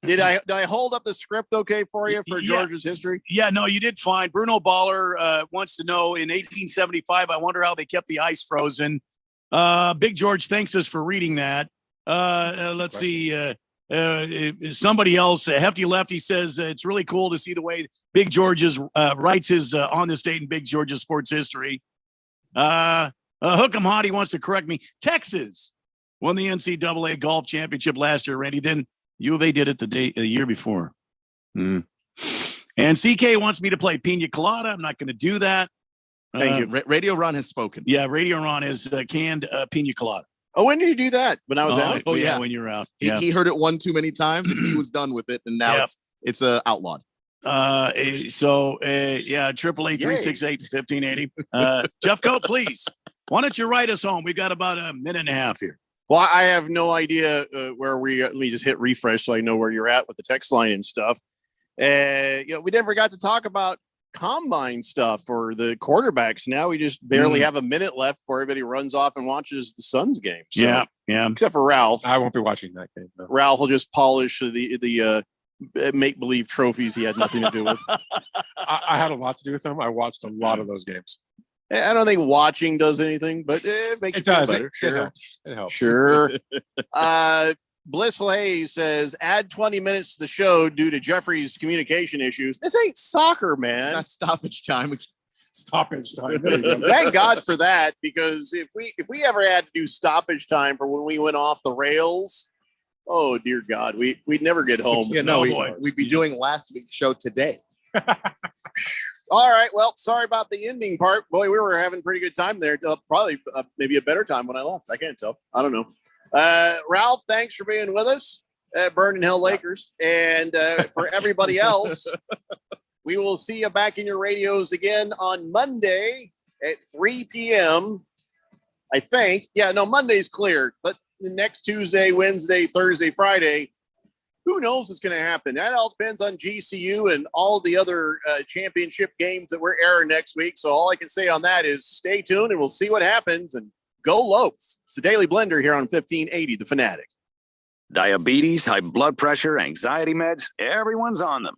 did did I hold up the script okay for you for Georgia's history? Yeah, no, you did fine. Bruno Baller wants to know, in 1875, I wonder how they kept the ice frozen. Big George thanks us for reading that. Let's see. Somebody else, Hefty Lefty, says it's really cool to see the way Big George's writes his on this date in Big George's sports history. Hook'em Hottie wants to correct me. Texas won the NCAA golf championship last year, Randy. Then U of A did it the year before. And CK wants me to play Pina Colada. I'm not going to do that. Thank you. Radio Ron has spoken. Yeah, Radio Ron has canned Pina Colada. Oh, when did you do that? When I was out? Oh, yeah, when you're out. Yeah. He heard it one too many times and he was done with it. And now it's outlawed. Yeah, 888-368-1580. Jeffco, please. Why don't you write us home? We've got about a minute and a half here. Well, I have no idea where let me just hit refresh so I know where you're at with the text line and stuff. We never got to talk about combine stuff for the quarterbacks. Now we just barely have a minute left before everybody runs off and watches the Suns game. So, Yeah. except for Ralph. I won't be watching that game. No. Ralph will just polish the make-believe trophies he had nothing to do with. I had a lot to do with them. I watched a lot of those games. I don't think watching does anything, but it makes It you feel does. better. It Sure. helps. It helps. Sure. Blissful Hayes says, add 20 minutes to the show due to Jeffrey's communication issues. This ain't soccer, man. That's stoppage time. Stoppage time. There you go. Thank God for that, because if we ever had to do stoppage time for when we went off the rails, oh dear God, we'd never get home. Yeah, no, we'd be doing last week's show today. All right. Well, sorry about the ending part. Boy, we were having a pretty good time there. Probably maybe a better time when I left. I can't tell. I don't know. Ralph, thanks for being with us at Burning Hill Lakers. And for everybody else, we will see you back in your radios again on Monday at 3 p.m. I think. Yeah, no, Monday's clear. But the next Tuesday, Wednesday, Thursday, Friday, who knows what's going to happen? That all depends on GCU and all the other championship games that we're airing next week. So all I can say on that is stay tuned and we'll see what happens. And go Lopes. It's the Daily Blender here on 1580 The Fanatic. Diabetes, high blood pressure, anxiety meds, everyone's on them.